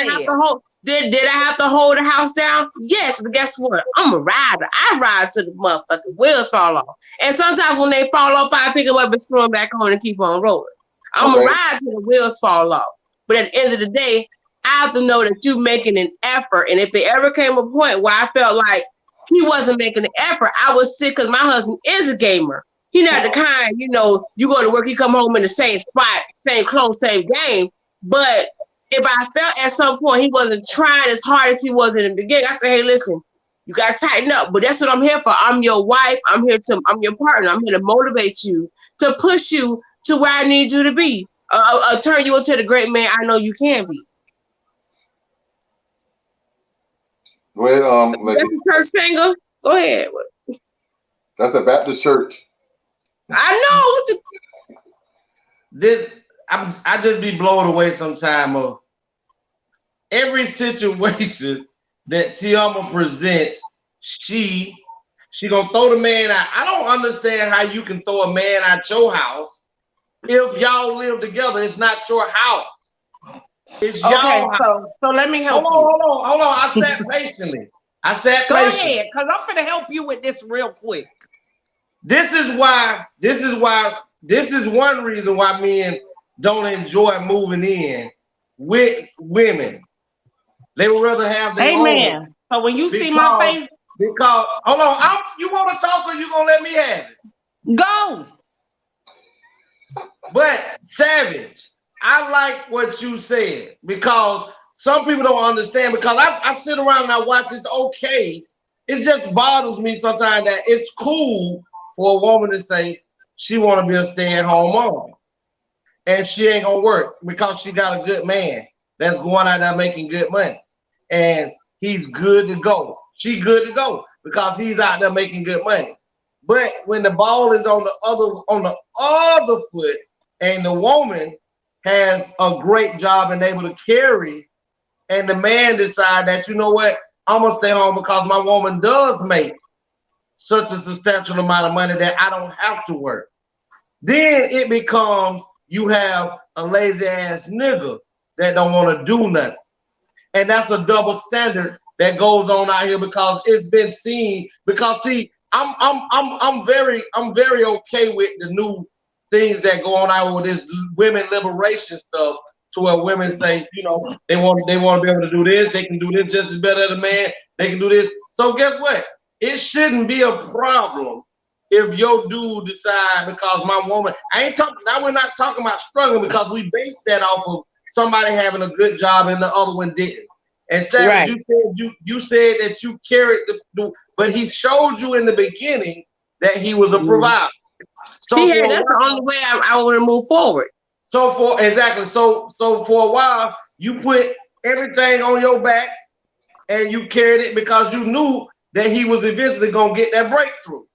did I have to hold the house down? Yes, but guess what? I'm a rider. I ride to the motherfucking wheels fall off. And sometimes when they fall off, I pick them up and screw them back on and keep on rolling. I'm a ride till the wheels fall off. But at the end of the day, I have to know that you're making an effort. And if it ever came a point where I felt like he wasn't making an effort, I was sick because my husband is a gamer. He's not the kind, you go to work, he come home in the same spot, same clothes, same game. But if I felt at some point he wasn't trying as hard as he was in the beginning, I said, hey, listen, you got to tighten up. But that's what I'm here for. I'm your wife. I'm your partner. I'm here to motivate you, to push you to where I need you to be. Turn you into the great man I know you can be. Go ahead, that's a church singer. Go ahead. That's the Baptist church. I know. I just be blown away sometime of every situation that TeAma presents. She gonna throw the man out. I don't understand how you can throw a man out your house if y'all live together. It's not your house. It's y'all house. So let me help you. Hold on. I sat patiently. Go ahead, because I'm gonna help you with this real quick. This is one reason why men don't enjoy moving in with women. They would rather have their own. So when you see my face, because hold on, you want to talk or you gonna let me have it? Go. But Savage, I like what you said, because some people don't understand, because I sit around and I watch. It's okay. It just bothers me sometimes that it's cool for a woman to say she want to be a stay-at-home mom and she ain't gonna work because she got a good man that's going out there making good money and he's good to go. She good to go because he's out there making good money. But when the ball is on the other foot and the woman has a great job and able to carry, and the man decide that, you know what, I'm gonna stay home because my woman does make such a substantial amount of money that I don't have to work. Then it becomes you have a lazy ass nigga that don't want to do nothing. And that's a double standard that goes on out here because it's been seen. Because see, I'm very okay with the new things that go on out with this women liberation stuff, to where women say, you know, they want to be able to do this, they can do this just as better as a man, they can do this. So guess what? It shouldn't be a problem if your dude decide, because my woman, we're not talking about struggling, because we base that off of somebody having a good job and the other one didn't. And Savage, you said that you carried but he showed you in the beginning that he was a provider. So that's the only way I want to move forward. So for a while you put everything on your back and you carried it because you knew that he was eventually gonna get that breakthrough.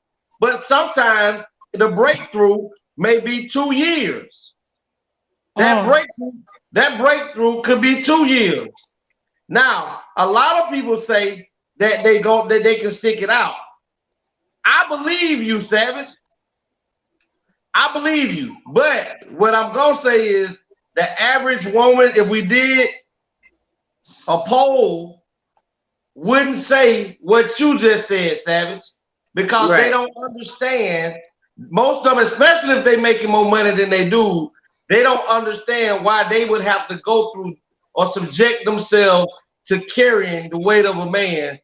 But sometimes the breakthrough may be 2 years. That breakthrough could be 2 years. Now, a lot of people say that they can stick it out. I believe you, Savage. I believe you. But what I'm gonna say is the average woman, if we did a poll, wouldn't say what you just said, Savage, because they don't understand. Most of them, especially if they're making more money than they do, they don't understand why they would have to go through or subject themselves to carrying the weight of a man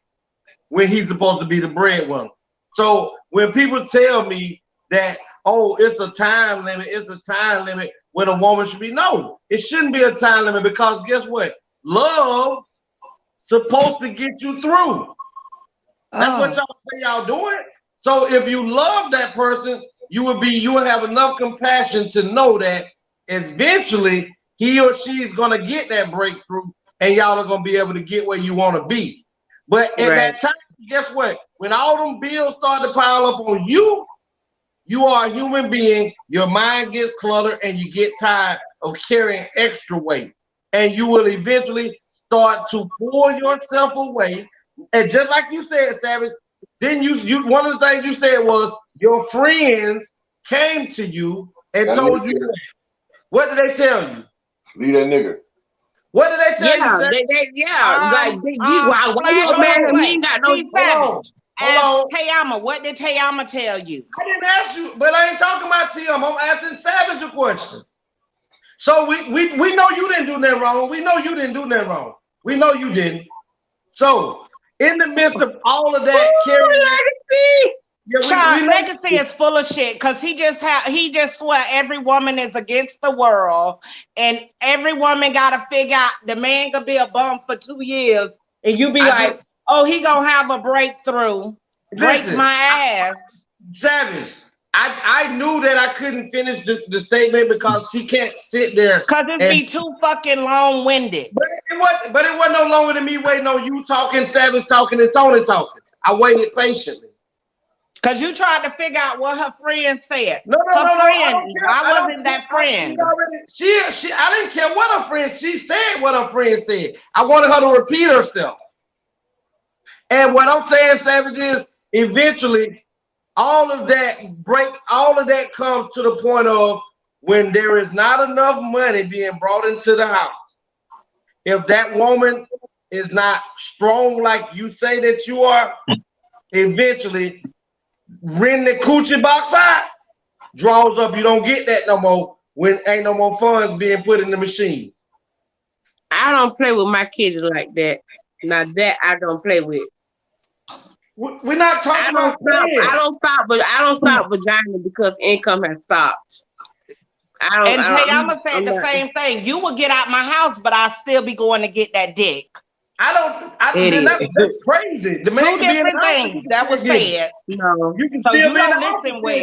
when he's supposed to be the breadwinner. So when people tell me that, oh, it's a time limit when a woman should be, no, it shouldn't be a time limit, because guess what? Love supposed to get you through. That's what y'all say y'all doing. So if you love that person, you will have enough compassion to know that eventually he or she is gonna get that breakthrough, and y'all are gonna be able to get where you want to be. But at that time, guess what? When all them bills start to pile up on you, you are a human being. Your mind gets cluttered, and you get tired of carrying extra weight, and you will eventually start to pull yourself away. And just like you said, Savage, then you one of the things you said was your friends came to you and told you that. What did they tell you? Leave that nigga. What did they tell you? Why you married him? He ain't got no Hold on. TeAma, what did TeAma tell you? I didn't ask you, but I ain't talking about TeAma. I'm asking Savage a question. So we know you didn't do nothing wrong. We know you didn't do nothing wrong. We know you didn't. So in the midst of all of that, Legacy is full of shit, because he just swear every woman is against the world, and every woman gotta figure out the man could be a bum for 2 years, and you be oh, he gonna have a breakthrough. Break my ass. Savage, I knew that I couldn't finish the statement because she can't sit there. Because it'd be too fucking long-winded. But it wasn't no longer than me waiting on you talking, Savage talking, and Tony talking. I waited patiently. Because you tried to figure out what her friend said. No, I wasn't that friend. I didn't care what her friend, she said what her friend said. I wanted her to repeat herself. And what I'm saying, Savage, is eventually all of that breaks, all of that comes to the point of when there is not enough money being brought into the house. If that woman is not strong like you say that you are, eventually rent the coochie box out, draws up. You don't get that no more when ain't no more funds being put in the machine. I don't play with my kids like that. Now that I don't play with. We're not talking about I don't stop vagina because income has stopped. TeAma said the same thing. You will get out my house, but I'll still be going to get that dick. That's crazy. The man Two different things that was said. No, you can so still you don't listen well.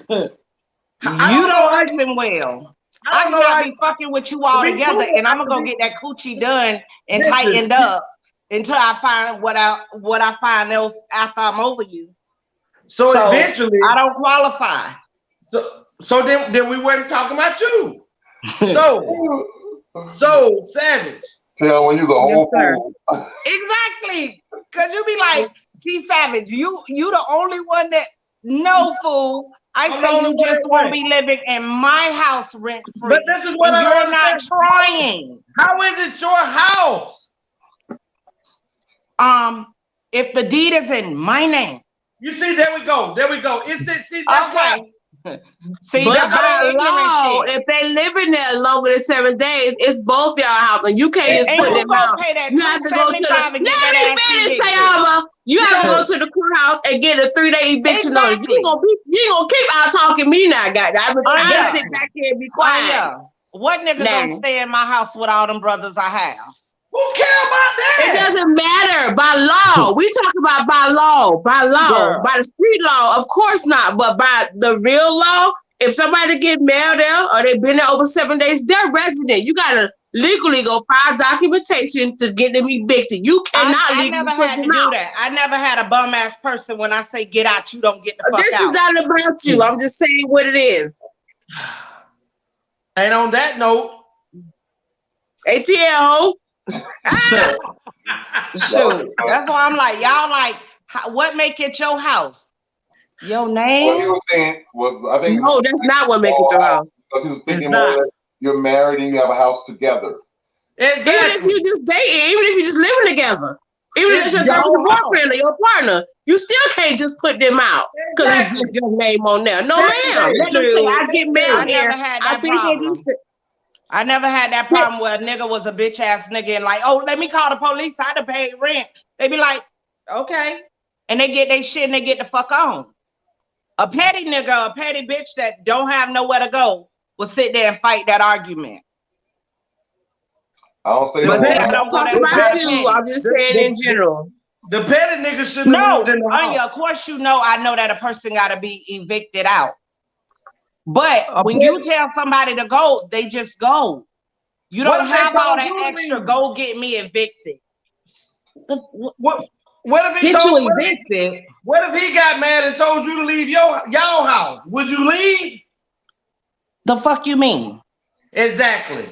You don't listen well. I cannot be fucking with you all together, and I'm gonna go get that coochie done and tightened up until I find what I find else after I'm over you. So eventually, I don't qualify. So then we weren't talking about you. So Savage. Tell when you the whole fool. Exactly. Cause you be like, T Savage, you the only one that fool. I say you just won't be living in my house rent free. But this is what I don't you're not trying. How is it your house? If the deed is in my name. You see, there we go. That's why. See, but by law, if they live in there longer than 7 days, it's both y'all house, and you can't just put them out. You have to go to the TeAma. You have to go to the courthouse and get a 3-day eviction notice. You ain't gonna keep out talking me now, guys. I'm trying to sit back here and be quiet. What nigga gonna stay in my house with all them brothers I have? Who care about that? It doesn't matter. By law. We talk about by law. By the street law, of course not. But by the real law, if somebody get married there or they've been there over 7 days, they're resident. You gotta legally go file documentation to get them evicted. You cannot legally never had to do that. I never had a bum ass person when I say get out, you don't get the fuck out. This is not about you. I'm just saying what it is. And on that note, A.T.L. Shoot. That's why I'm like, y'all like, what make it your house? Your name? What he was saying was, I think. No, that's not what make it your house. Because he was thinking more that you're married and you have a house together. Exactly. Even if you just dating, even if you just living together, even if it's your girlfriend, boyfriend, or your partner, you still can't just put them out because it's just your name on there. No, ma'am. Let them say I get married here. I never had that problem where a nigga was a bitch ass nigga and like, oh, let me call the police. I'd have paid rent. They be like, okay. And they get their shit and they get the fuck on. A petty nigga, a petty bitch that don't have nowhere to go will sit there and fight that argument. I don't stay I'm talking about you. I'm just saying in general. The petty nigga shouldn't have moved in the house. Of course I know that a person got to be evicted out. But when you tell somebody to go, they just go. You don't have all that extra, go get me evicted. What if he told you evicted? What if he got mad and told you to leave y'all house? Would you leave? The fuck you mean? Exactly.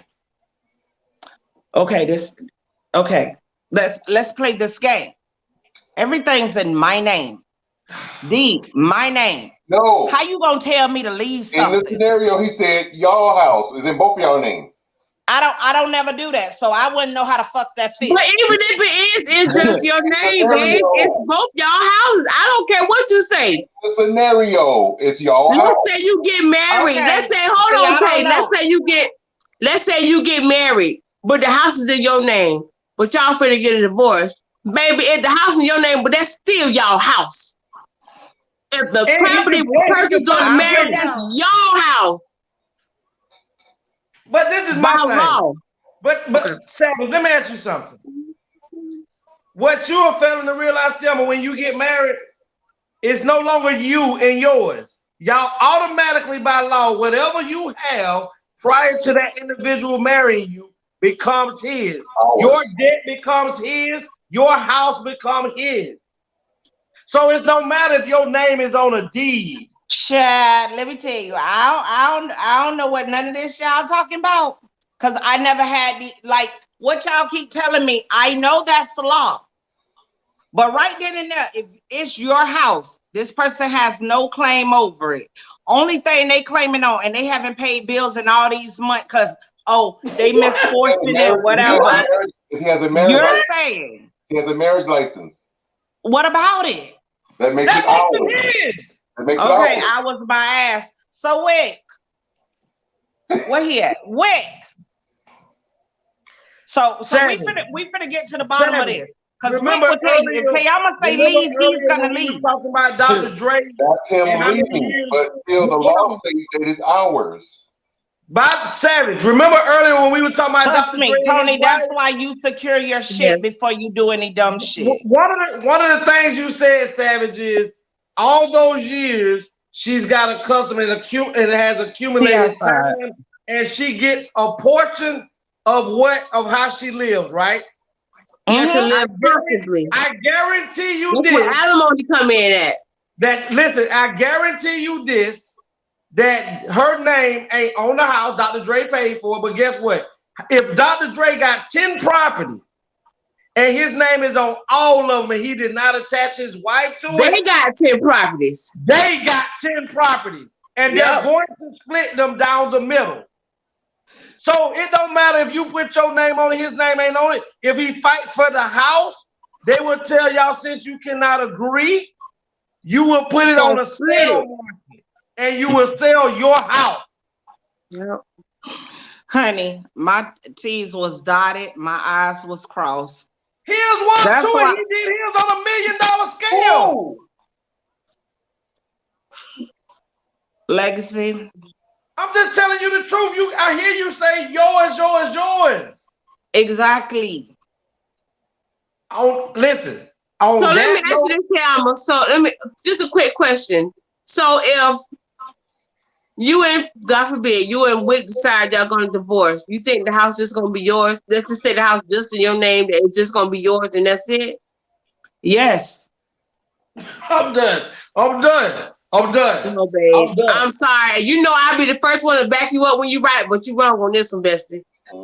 Okay, let's play this game. Everything's in my name. My name. No. How you gonna tell me to leave something? In this scenario, he said y'all house is in both of y'all names. I don't never do that, so I wouldn't know how to fuck that fit. But even if it is, it's just your name, babe. It's both y'all houses. I don't care what you say. The scenario, it's y'all house. Let's say you get married. Okay. Let's say, hold on, Tay. Let's say you get married, but the house is in your name, but y'all finna get a divorce. Baby, it's the house in your name, but that's still y'all house. If the property person's doing the marriage, that's y'all house. But this is my thing. But Savage, let me ask you something. What you are failing to realize, TeAma, when you get married, it's no longer you and yours. Y'all automatically by law, whatever you have prior to that individual marrying you becomes his. Your debt becomes his. Your house becomes his. So it don't matter if your name is on a deed. Chad, let me tell you, I don't know what none of this y'all talking about, because I never had like what y'all keep telling me. I know that's the law, but right then and there, if it's your house, this person has no claim over it. Only thing they claiming on, and they haven't paid bills in all these months because they misfortunate or whatever. If he has a marriage, you're saying he has a marriage license. What about it? That makes it ours. Okay, I was my ass. So Wick. Where he at? Wick. So we finna get to the bottom of this. Because remember, if TeAma say leave, he's gonna leave. Talking about Dr. Dre. That's him leaving, but still the law states that it's ours. But Savage, remember earlier when we were talking about Trust Dr. me, Dre? Tony, that's why you secure your shit before you do any dumb shit. One of the things you said, Savage, is all those years she's got accustomed and has accumulated time, and she gets a portion of how she lives, right? To live comfortably. I guarantee you that's where alimony come in at. Listen, I guarantee you this, that her name ain't on the house. Dr. Dre paid for it, but guess what? If Dr. Dre got 10 properties and his name is on all of them and he did not attach his wife to it. They got 10 properties. They got 10 properties. And they're going to split them down the middle. So it don't matter if you put your name on it, his name ain't on it. If he fights for the house, they will tell y'all, since you cannot agree, you will put it on a sale market and you will sell your house. Yep. Honey, my T's was dotted, my I's was crossed. His was too, and he did his on $1 million scale. Legacy. I'm just telling you the truth. I hear you say yours. Exactly. Listen. So let me ask you this, TeAma. So just a quick question. So if you and, God forbid, you and Wick decide y'all going to divorce, you think the house just going to be yours? Let's just say the house just in your name, that it's just going to be yours and that's it? Yes. I'm done. No, babe. I'm sorry. You know I'll be the first one to back you up when you right, but you wrong on this one, Bestie.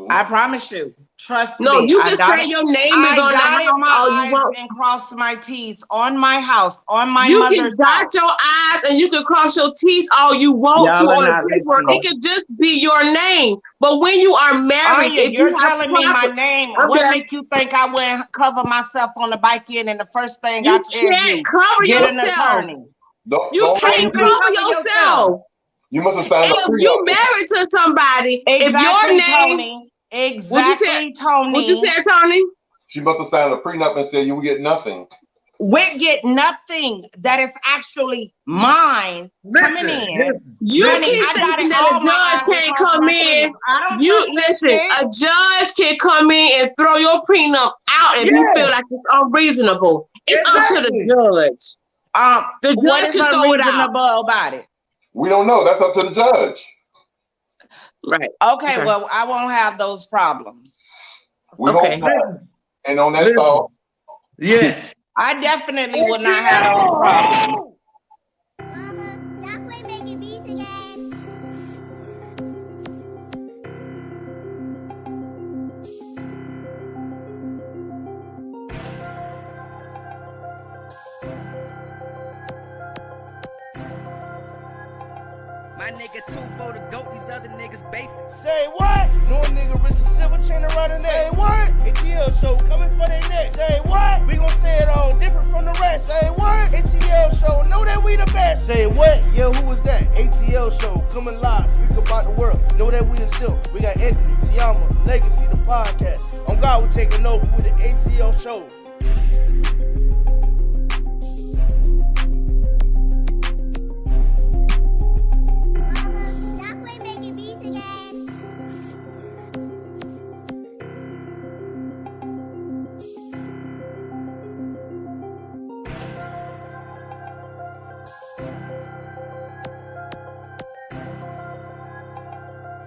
I promise you. Trust me. No, you can say your name is on the house all you want. And cross my T's on my house, on my mother's house. You can dot your I's and you can cross your T's all you want to on the paper. It could just be your name. But when you are married, if you're telling me my name, what make you think I wouldn't cover myself on the bike end and the first thing I tell you, can't cover yourself. You can't cover yourself. You must have signed if you married to somebody, if your name, Tony. Exactly, Tony. What you said, Tony? She must have signed a prenup and said you will get nothing. We get nothing that is actually mine coming in. You keep thinking that a judge can't come in. You listen, a judge can come in and throw your prenup out if you feel like it's unreasonable. It's up to the judge. The judge can throw it out. About it. We don't know. That's up to the judge. Right. Okay, well, I won't have those problems. We won't have. And on that thought. Yes. I definitely will not have those problems. My nigga too for the goat, these other niggas basic. Say what? No nigga wrist a silver chain around the neck. Say what? A.T.L show coming for their neck. Say what? We gon' say it all different from the rest. Say what? A.T.L show, know that we the best. Say what? Yeah, who was that? A.T.L show, coming live, speak about the world. Know that we is still. We got Anthony, TeAma, Legacy, the podcast. On God, we're taking over with the A.T.L show.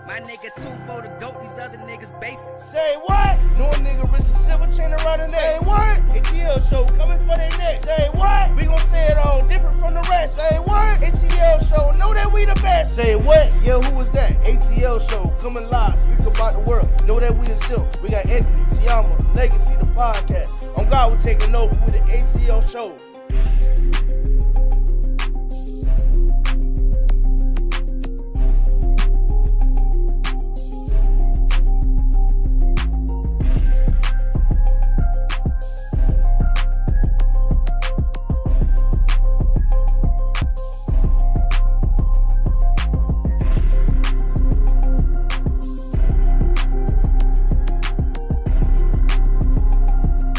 My nigga too for the goat, these other niggas basic. Say what? No nigga wrist a silver chain around the neck. Say what? A.T.L show coming for their neck. Say what? We gon' say it all different from the rest. Say what? A.T.L show, know that we the best. Say what? Yeah, who was that? A.T.L show, coming live, speak about the world. Know that we is still. We got Anthony, TeAma, Legacy, the podcast. On God, we're taking over with the A.T.L show.